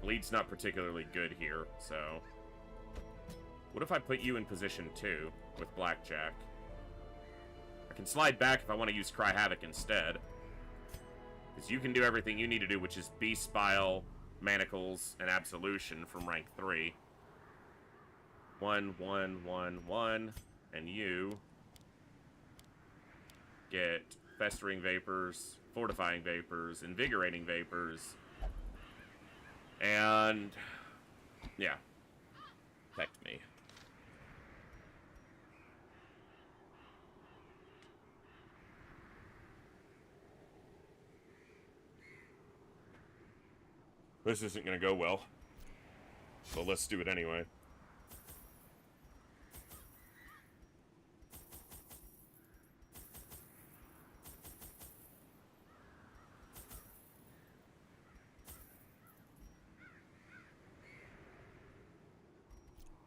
Bleed's not particularly good here, so... What if I put you in position 2 with Blackjack? I can slide back if I want to use Cry Havoc instead. Because you can do everything you need to do, which is Beast Bile, Manacles, and Absolution from rank 3. 1, 1, 1, 1. And you get Festering Vapors, Fortifying Vapors, Invigorating Vapors, and yeah, protect me. This isn't gonna go well, so let's do it anyway.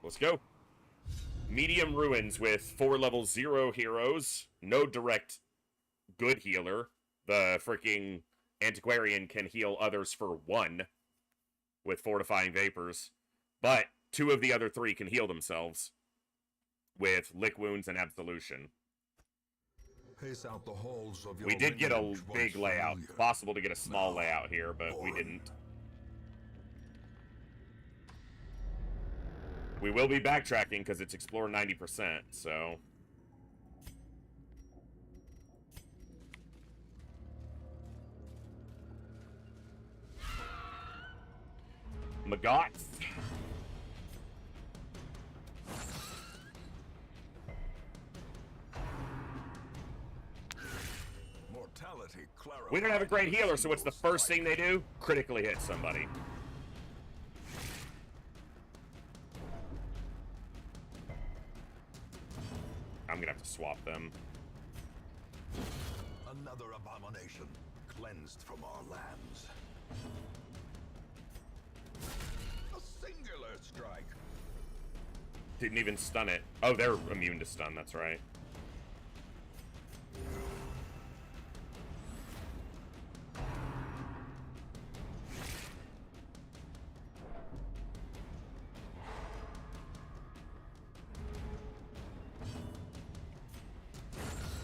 Let's go. Medium ruins with 4 level 0 heroes. No direct good healer. The freaking Antiquarian can heal others for 1 with Fortifying Vapors. But 2 of the other 3 can heal themselves with Lick Wounds and Absolution. Pace out the halls of your We did get a lineage big once layout. familiar. It's possible to get a small layout here, but we didn't. We will be backtracking because it's Explore 90%, so... Maggots. Mortality clarified. We don't have a great healer, so what's the first thing they do? Critically hit somebody. I'm gonna have to swap them. Another abomination cleansed from our lands. A singular strike. Didn't even stun it. Oh, they're immune to stun, that's right.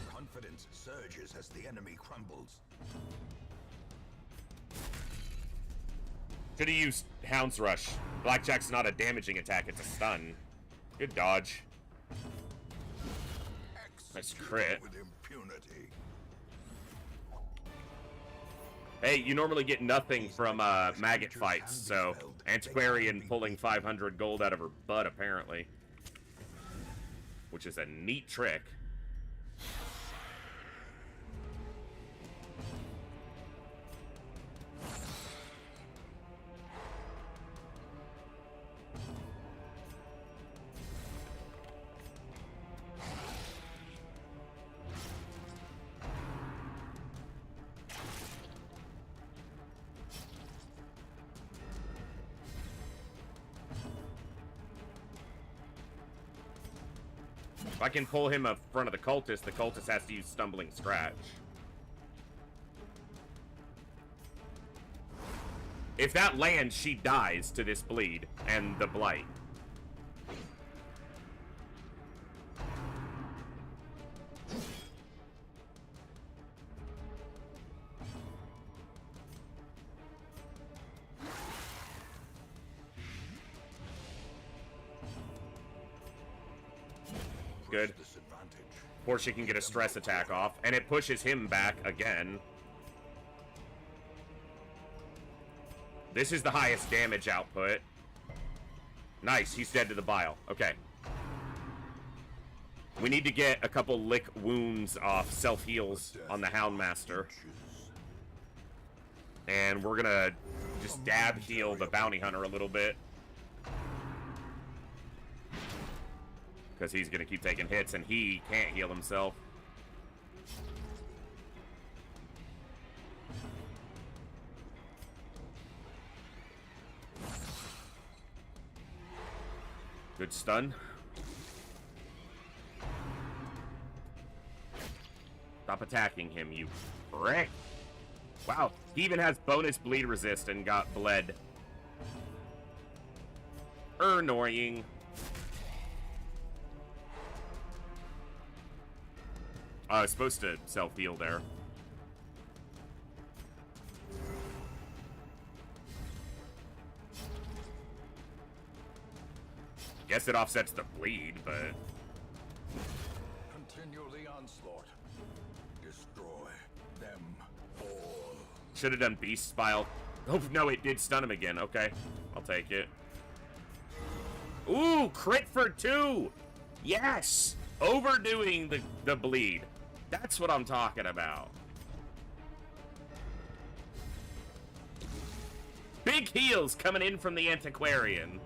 Confidence surges as the enemy crumbles. Should've used Hound's Rush. Blackjack's not a damaging attack, it's a stun. Good dodge. Nice crit. With impunity. Hey, you normally get nothing from maggot fights, so Antiquarian pulling 500 gold out of her butt, apparently. Which is a neat trick. If I can pull him in front of the cultist has to use Stumbling Scratch. If that lands, she dies to this bleed and the blight. Good. Or she can get a stress attack off, and it pushes him back again. This is the highest damage output. Nice, he's dead to the bile. Okay. We need to get a couple lick wounds off self-heals on the Houndmaster. And we're gonna just dab heal the bounty hunter a little bit. Because he's going to keep taking hits, and he can't heal himself. Good stun. Stop attacking him, you prick. Wow, he even has bonus bleed resist and got bled. Annoying. I was supposed to self-heal there. Guess it offsets the bleed, but... Continue the onslaught. Destroy them all. Should have done Beast Spile. Oh, no, it did stun him again. Okay, I'll take it. Ooh, crit for 2! Yes! Overdoing the bleed. That's what I'm talking about. Big heals coming in from the Antiquarian.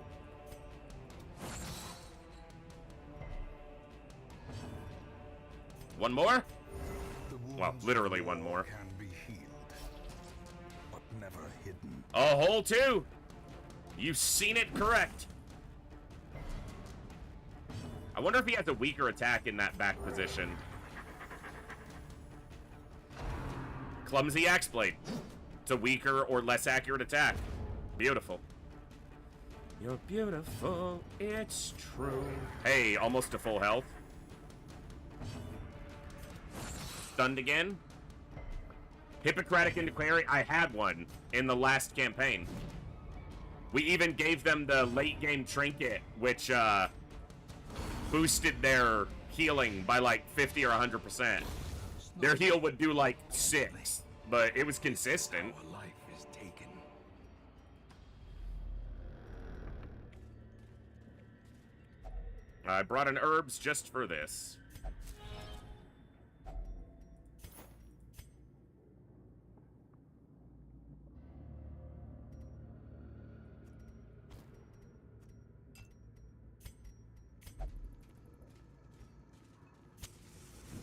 One more? Well, literally one more. Can be healed, but never hidden. A hole 2. You've seen it correct. I wonder if he has a weaker attack in that back position. Clumsy Axe Blade. It's a weaker or less accurate attack. Beautiful. You're beautiful, it's true. Hey, almost to full health. Stunned again. Hippocratic Inquiry, I had one in the last campaign. We even gave them the late game trinket, which boosted their healing by like 50 or 100%. Their heal would do like 6, but it was consistent. Our life is taken. I brought in herbs just for this.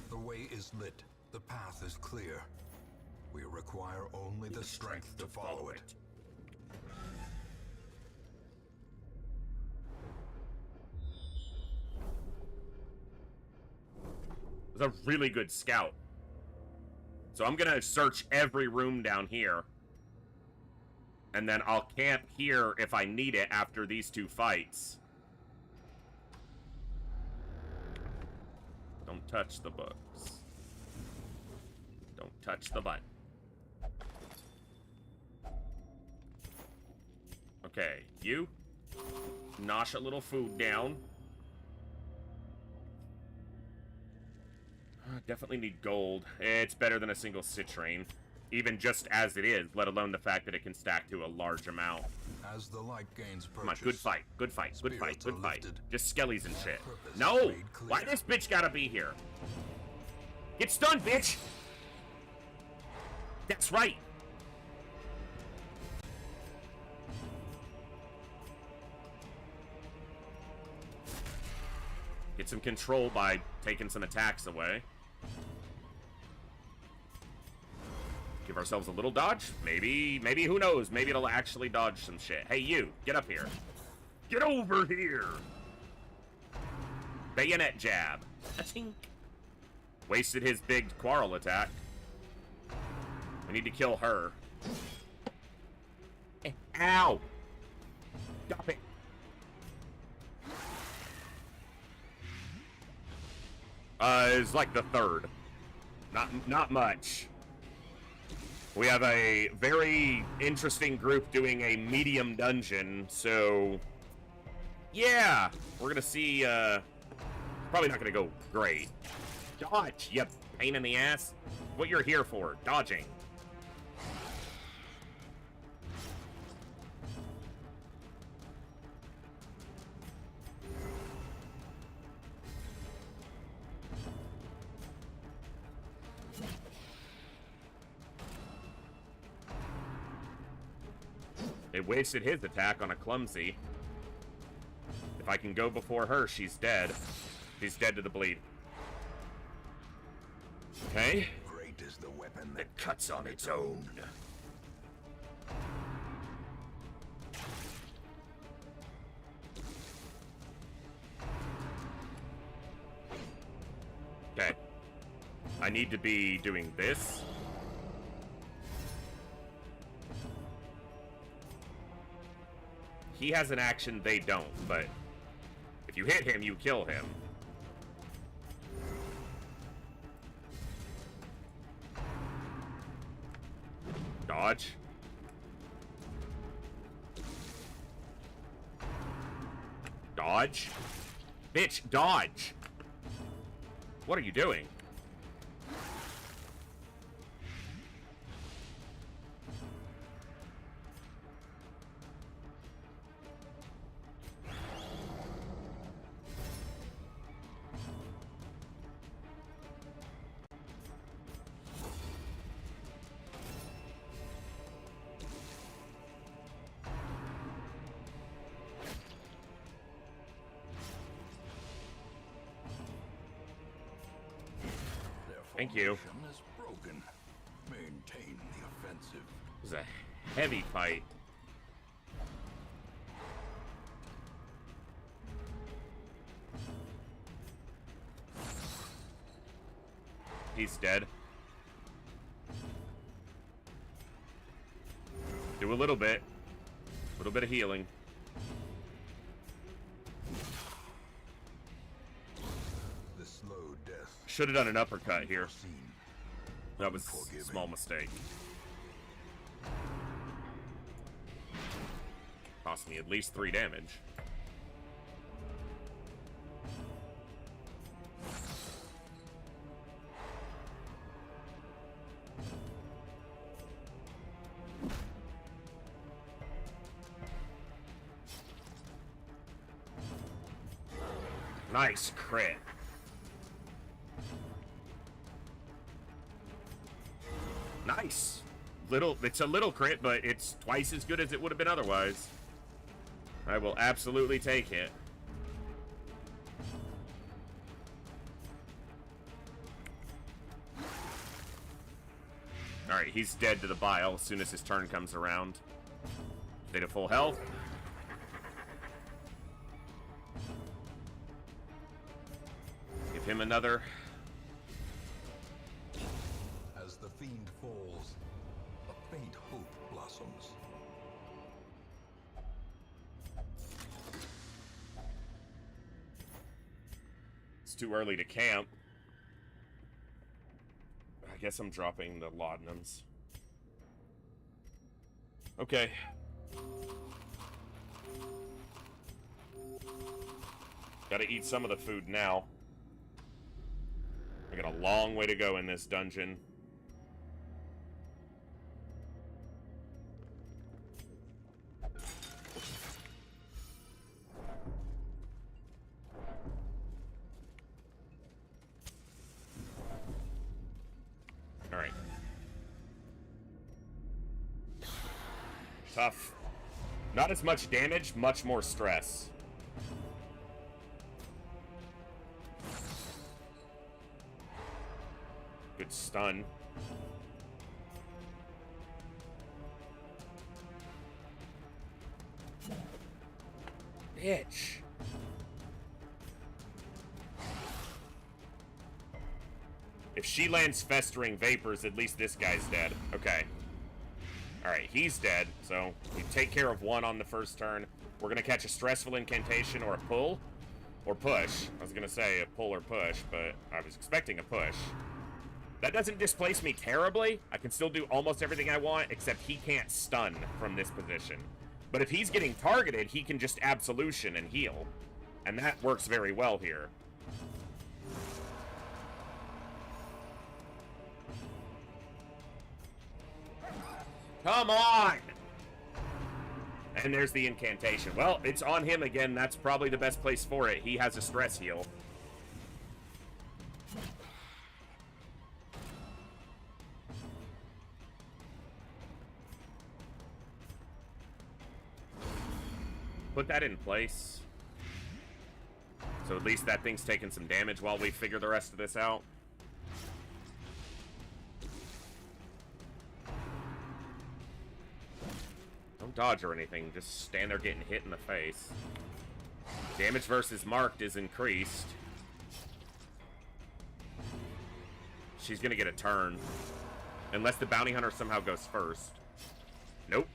The way is lit. The path is clear. We require only the strength to follow it. It's a really good scout. So I'm gonna search every room down here. And then I'll camp here if I need it after these 2 fights. Don't touch the books. Don't touch the button. Okay, you. Nosh a little food down. Definitely need gold. It's better than a single citrine. Even just as it is, let alone the fact that it can stack to a large amount. As the light gains purchase, Come on, good fight, good fight, good fight, spirits good are fight. lifted. Just skellies and shit. Purpose No! made clear. Why this bitch gotta be here? Get stunned, bitch! That's right! Get some control by taking some attacks away. Give ourselves a little dodge. Maybe, who knows? Maybe it'll actually dodge some shit. Hey, you, get up here. Get over here! Bayonet jab. A-tink. Wasted his big quarrel attack. We need to kill her. Ow! Stop it. It's like the 3rd. Not much. We have a very interesting group doing a medium dungeon, so yeah, we're gonna see. Probably not gonna go great. Dodge, you pain in the ass. What you're here for? Dodging. It wasted his attack on a clumsy. If I can go before her, she's dead. She's dead to the bleed. Okay. Great is the weapon That cuts on its own. Okay. I need to be doing this. He has an action, they don't, but if you hit him, you kill him. Dodge. Dodge. Bitch, dodge. What are you doing? Thank you. Formation is broken. Maintain the offensive. It was a heavy fight. he's dead. Do a little bit. A little bit of healing. The slow death. Should have done an uppercut here. Unforeseen. That was a Unforgiving. small mistake. Cost me at least 3 damage. Nice crit. Nice. It's a little crit, but it's twice as good as it would have been otherwise. I will absolutely take it. Alright, he's dead to the bile as soon as his turn comes around. Stay to full health. Give him another. As the fiend falls, a faint hope blossoms. It's too early to camp. I guess I'm dropping the laudanums. Okay. Gotta eat some of the food now. I got a long way to go in this dungeon. Alright. Tough. Not as much damage, much more stress. Good stun. Bitch. If she lands Festering Vapors, at least this guy's dead. Okay. Alright, he's dead, so we take care of one on the first turn. We're gonna catch a Stressful Incantation or a pull. Or push. I was gonna say a pull or push, but I was expecting a push. That doesn't displace me terribly. I can still do almost everything I want, except he can't stun from this position. But if he's getting targeted, he can just Absolution and heal. And that works very well here. Come on! And there's the incantation. Well, it's on him again. That's probably the best place for it. He has a stress heal. Put that in place. So at least that thing's taking some damage while we figure the rest of this out. Don't dodge or anything, just stand there getting hit in the face. Damage versus marked is increased. She's gonna get a turn. Unless the bounty hunter somehow goes first. Nope.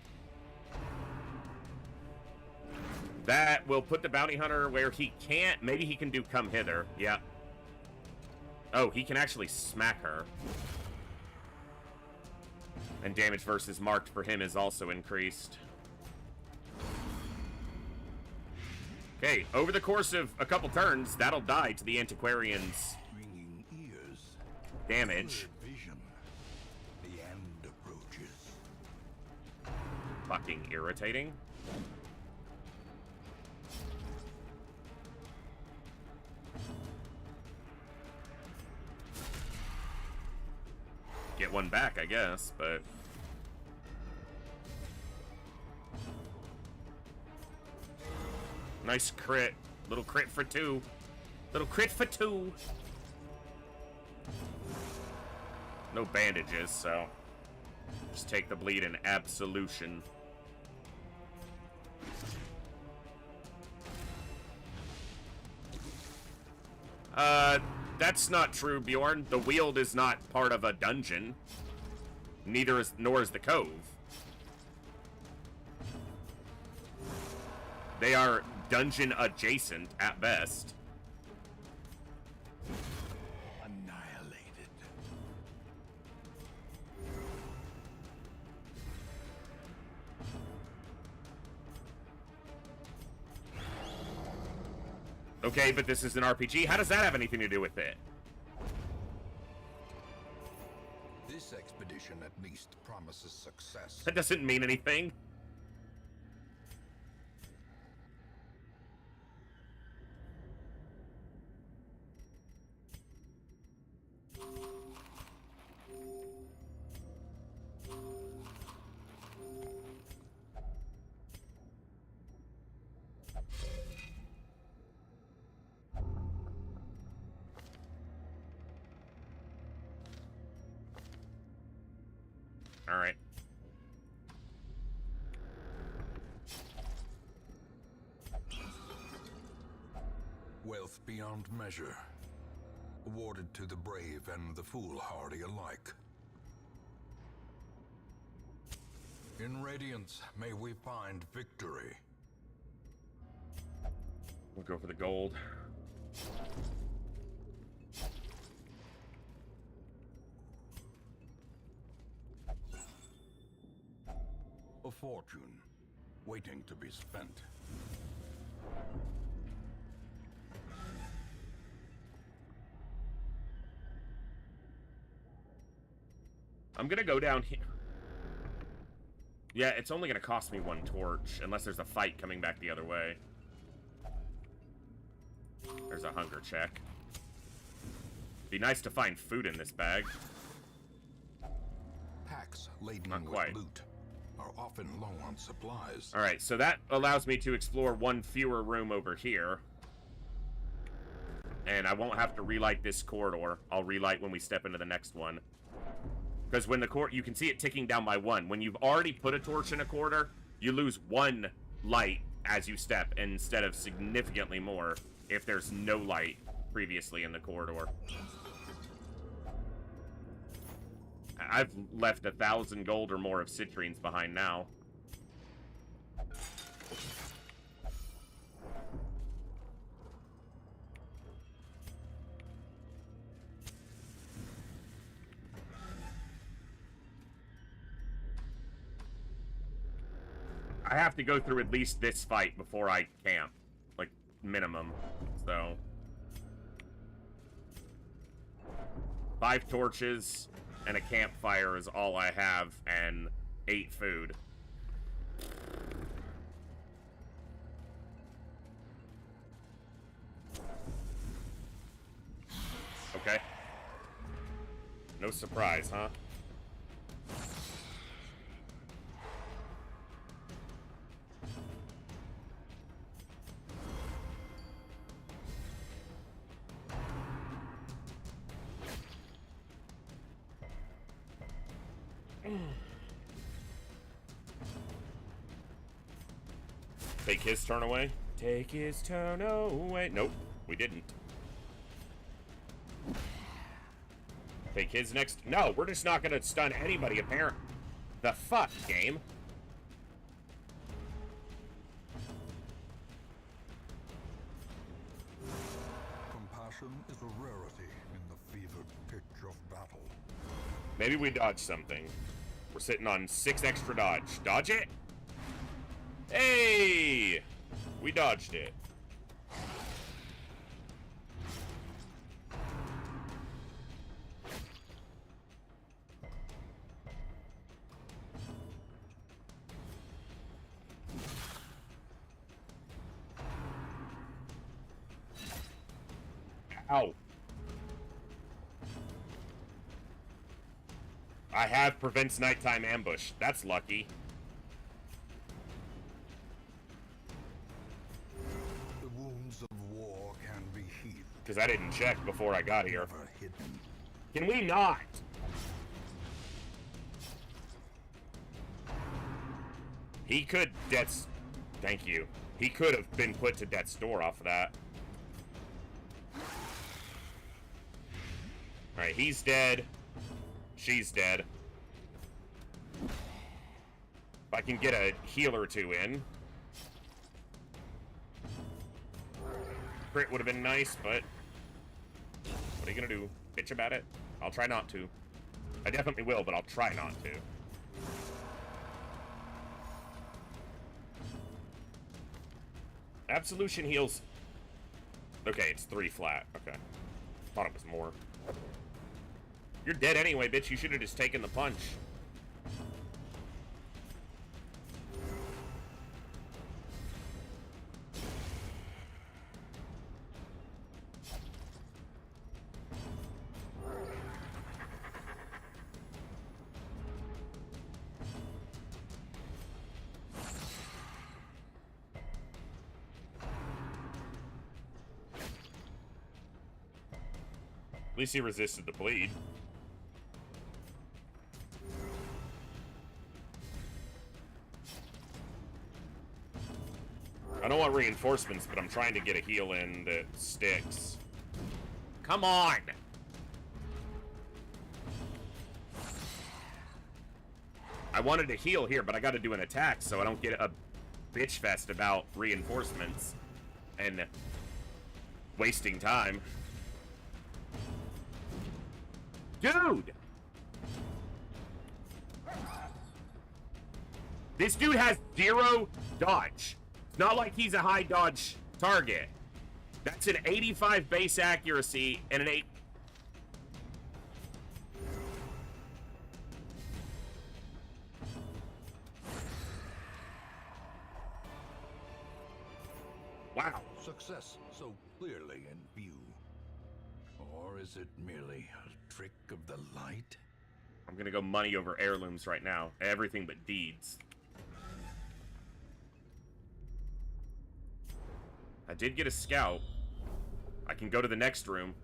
That will put the bounty hunter where he can't. Maybe he can do come hither. Yeah. Oh, he can actually smack her. And damage versus marked for him is also increased. Okay, over the course of a couple turns, that'll die to the Antiquarian's Ringing ears. damage. Clear vision. The end approaches. Fucking irritating. Get one back, I guess, but... Nice crit. Little crit for 2. Little crit for 2. No bandages, so... Just take the bleed and Absolution. That's not true, Bjorn. The Weald is not part of a dungeon. Nor is the Cove. They are dungeon adjacent at best. Annihilated. Okay, but this is an RPG. How does that have anything to do with it? This expedition at least promises success. That doesn't mean anything. All right. Wealth beyond measure, awarded to the brave and the foolhardy alike. In Radiance, may we find victory. We'll go for the gold. A fortune, waiting to be spent. I'm gonna go down here. Yeah, it's only gonna cost me 1 torch, unless there's a fight coming back the other way. There's a hunger check. Be nice to find food in this bag. Packs laden Not with quite. loot are often low on supplies. Alright, so that allows me to explore 1 fewer room over here. And I won't have to relight this corridor. I'll relight when we step into the next one. Because when the you can see it ticking down by 1. When you've already put a torch in a corridor, you lose 1 light as you step, instead of significantly more if there's no light previously in the corridor. I've left 1,000 gold or more of citrines behind now. I have to go through at least this fight before I camp. Like, minimum. So. 5 torches and a campfire is all I have, and 8 food. Okay. No surprise, huh? Take his turn away? Take his turn away. Nope, we didn't. Take his next. No, we're just not gonna stun anybody, apparent. The fuck, game? Compassion is a rarity in the fevered pitch of battle. Maybe we dodge something. We're sitting on 6 extra dodge. Dodge it? Hey! We dodged it. Ow. I have prevents nighttime ambush. That's lucky. The wounds of war can be healed. Because I didn't check before I got here. Never hidden. Can we not? He could death's... Thank you. He could have been put to death's door off of that. Alright, he's dead. She's dead. If I can get a heal or two in. Crit would have been nice, but what are you gonna do? Bitch about it? I'll try not to. I definitely will, but I'll try not to. Absolution heals. Okay, it's 3 flat. Okay. Thought it was more. You're dead anyway, bitch. You should have just taken the punch. At least he resisted the bleed. I don't want reinforcements, but I'm trying to get a heal in that sticks. Come on! I wanted to heal here, but I gotta do an attack so I don't get a bitch fest about reinforcements and wasting time. Dude! This dude has 0 dodge. It's not like he's a high dodge target. That's an 85 base accuracy and an 8. Wow. Success so clearly in view. Or is it merely a trick of the light? I'm gonna go money over heirlooms right now. Everything but deeds. I did get a scout. I can go to the next room.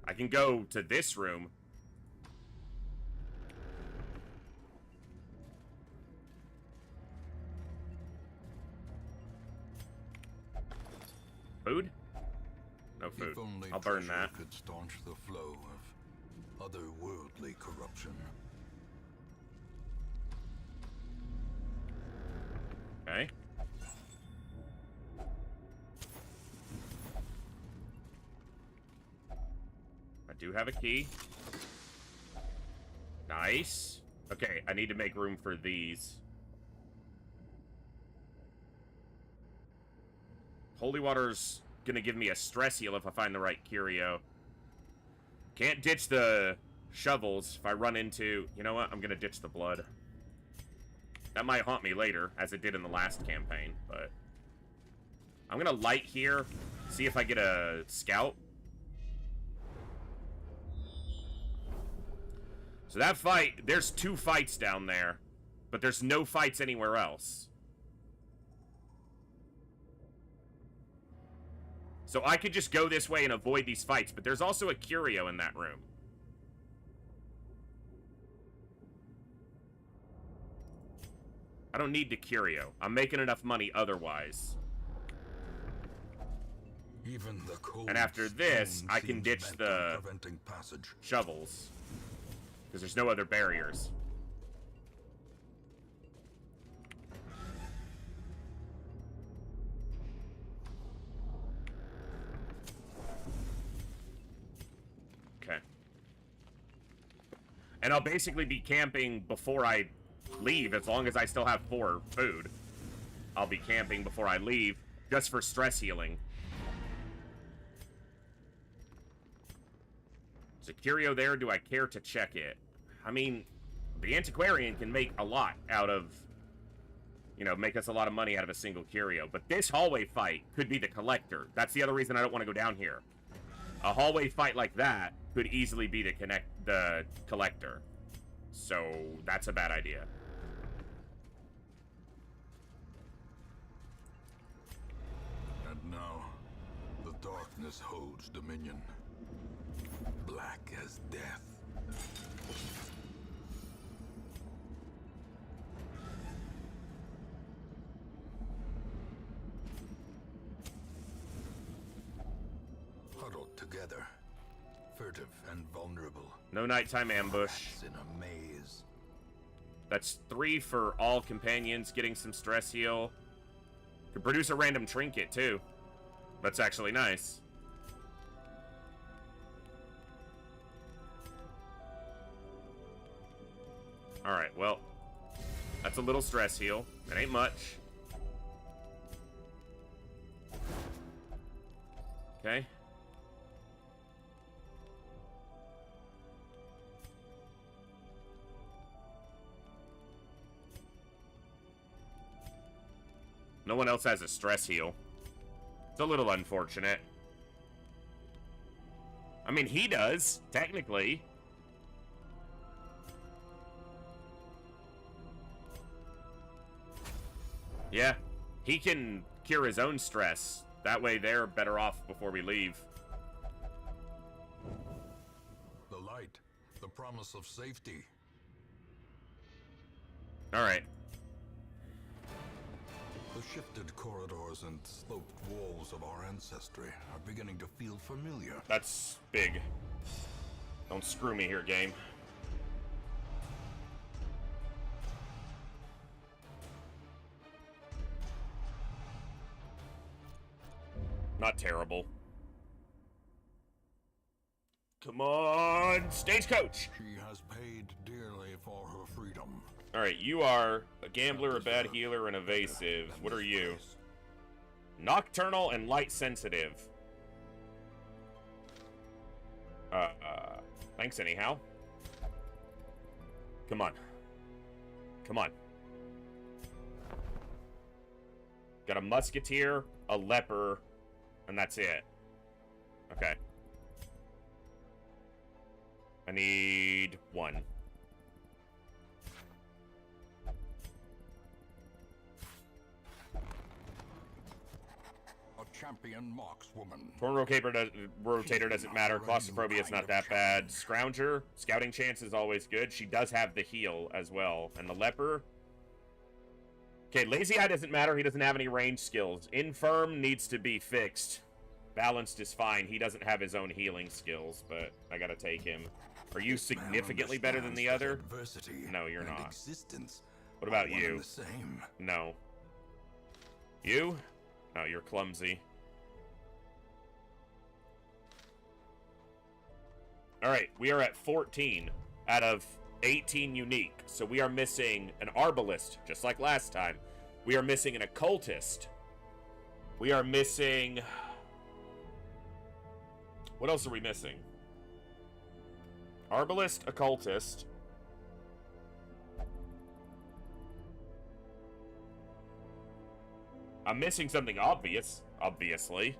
I can go to this room. Food? No food. If only I'll burn treasure that. could staunch the flow of otherworldly corruption. Okay. I do have a key. Nice. Okay, I need to make room for these. Holy Water's gonna give me a stress heal if I find the right curio. Can't ditch the shovels if I run into... You know what? I'm gonna ditch the blood. That might haunt me later, as it did in the last campaign, but... I'm gonna light here, see if I get a scout. So that fight, there's 2 fights down there, but there's no fights anywhere else. So I could just go this way and avoid these fights, but there's also a curio in that room. I don't need the curio. I'm making enough money otherwise. Even the cold And after this, stone I can seems ditch bent the on preventing passage. shovels. Because there's no other barriers. Okay. And I'll basically be camping before I leave, as long as I still have 4 food. I'll be camping before I leave, just for stress healing. Is a curio there? Do I care to check it? I mean, the antiquarian can make a lot out of, you know, make us a lot of money out of a single curio. But this hallway fight could be the collector. That's the other reason I don't want to go down here. A hallway fight like that could easily be the collector. So that's a bad idea. And now, the darkness holds dominion. Black as death. Huddled together, furtive and vulnerable. No nighttime ambush. Rats in a maze. That's 3 for all companions getting some stress heal. Could produce a random trinket, too. That's actually nice. Alright, well. That's a little stress heal. It ain't much. Okay. No one else has a stress heal. It's a little unfortunate. I mean, he does, technically. Yeah, he can cure his own stress. That way they're better off before we leave. The light, the promise of safety. Alright. The shifted corridors and sloped walls of our ancestry are beginning to feel familiar. That's big. Don't screw me here, game. Not terrible. Come on, stagecoach! She has paid dearly for her freedom. Alright, you are a gambler, a bad healer, and evasive. What are you? Nocturnal and light sensitive. Thanks anyhow. Come on. Come on. Got a musketeer, a leper, and that's it. Okay. I need 1. A champion markswoman. Torn rotator doesn't matter. Claustrophobia is not that bad. Scrounger, scouting chance is always good. She does have the heal as well. And the leper. Okay, lazy eye doesn't matter. He doesn't have any range skills. Infirm needs to be fixed. Balanced is fine. He doesn't have his own healing skills, but I gotta take him. Are you significantly better than the other? No, you're not. What about you? No. You? No, you're clumsy. Alright, we are at 14 out of 18 unique. So we are missing an Arbalist, just like last time. We are missing an Occultist. We are missing... What else are we missing? Arbalist, Occultist. I'm missing something obvious, obviously.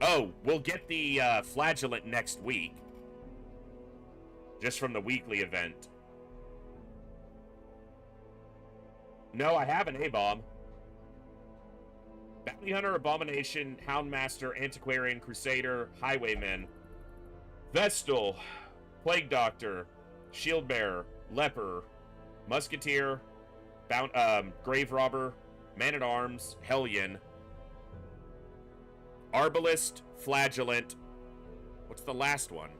Oh, we'll get the Flagellant next week. Just from the weekly event. No, I have an A-bomb. Bounty Hunter, Abomination, Houndmaster, Antiquarian, Crusader, Highwayman, Vestal, Plague Doctor, Shield Bearer, Leper, Musketeer, Grave Robber, Man-at-Arms, Hellion, Arbalist, Flagellant. What's the last one?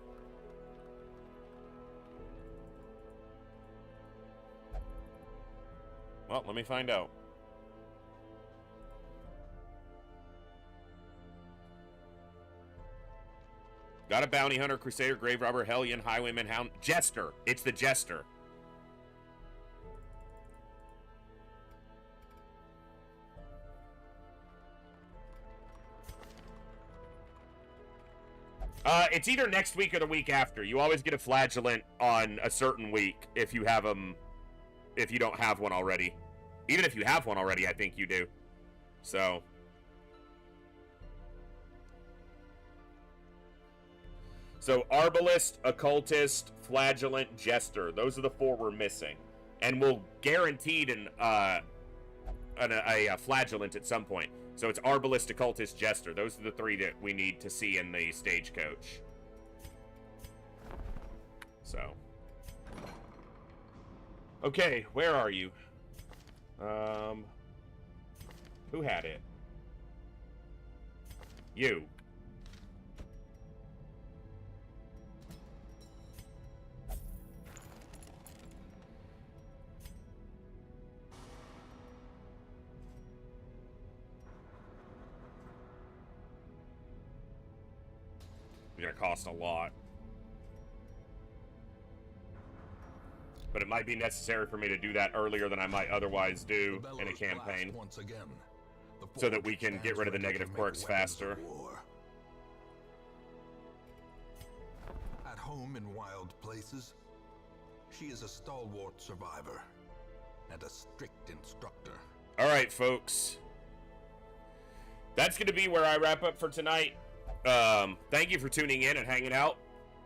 Well, let me find out. Got a Bounty Hunter, Crusader, Grave Robber, Hellion, Highwayman, Hound... Jester! It's the Jester. It's either next week or the week after. You always get a Flagellant on a certain week if you have them... If you don't have one already. Even if you have one already, I think you do. So... So, Arbalist, Occultist, Flagellant, Jester. Those are the 4 we're missing. And we'll guaranteed a Flagellant at some point. So it's Arbalist, Occultist, Jester. Those are the 3 that we need to see in the stagecoach. So. Okay, where are you? Who had it? You. It's gonna cost a lot. But it might be necessary for me to do that earlier than I might otherwise do in a campaign. Once again, So that we can get rid of the negative quirks faster. At home in wild places, she is a stalwart survivor and a strict instructor. All right, folks. That's going to be where I wrap up for tonight. Thank you for tuning in and hanging out.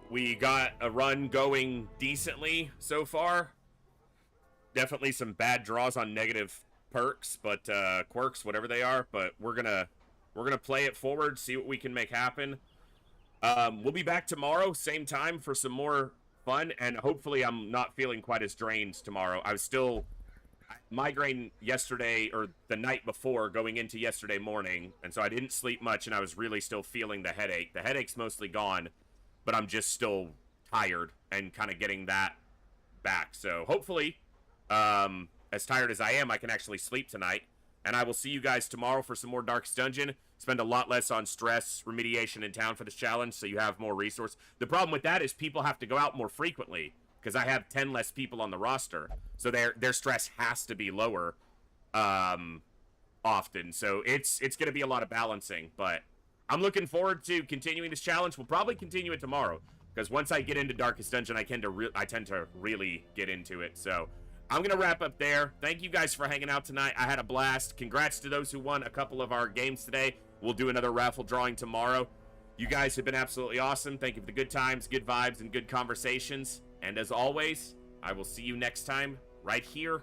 We got a run going decently so far. Definitely some bad draws on negative perks, but quirks, whatever they are. But we're gonna play it forward, see what we can make happen. We'll be back tomorrow, same time, for some more fun, and hopefully I'm not feeling quite as drained tomorrow. I was still migraine yesterday, or the night before, going into yesterday morning, and so I didn't sleep much, and I was really still feeling the headache. The headache's mostly gone, but I'm just still tired and kind of getting that back. So hopefully, as tired as I am, I can actually sleep tonight, and I will see you guys tomorrow for some more Darkest Dungeon. Spend a lot less on stress remediation in town for this challenge, so you have more resource. The problem with that is people have to go out more frequently, because I have 10 less people on the roster, so their stress has to be lower often. So it's going to be a lot of balancing, but I'm looking forward to continuing this challenge. We'll probably continue it tomorrow, because once I get into Darkest Dungeon, I tend to really get into it. So I'm going to wrap up there. Thank you guys for hanging out tonight. I had a blast. Congrats to those who won a couple of our games today. We'll do another raffle drawing tomorrow. You guys have been absolutely awesome. Thank you for the good times, good vibes, and good conversations. And as always, I will see you next time right here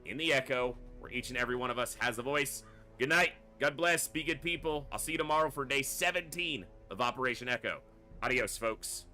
in the Echo, where each and every one of us has a voice. Good night. God bless. Be good people. I'll see you tomorrow for day 17 of Operation Echo. Adios, folks.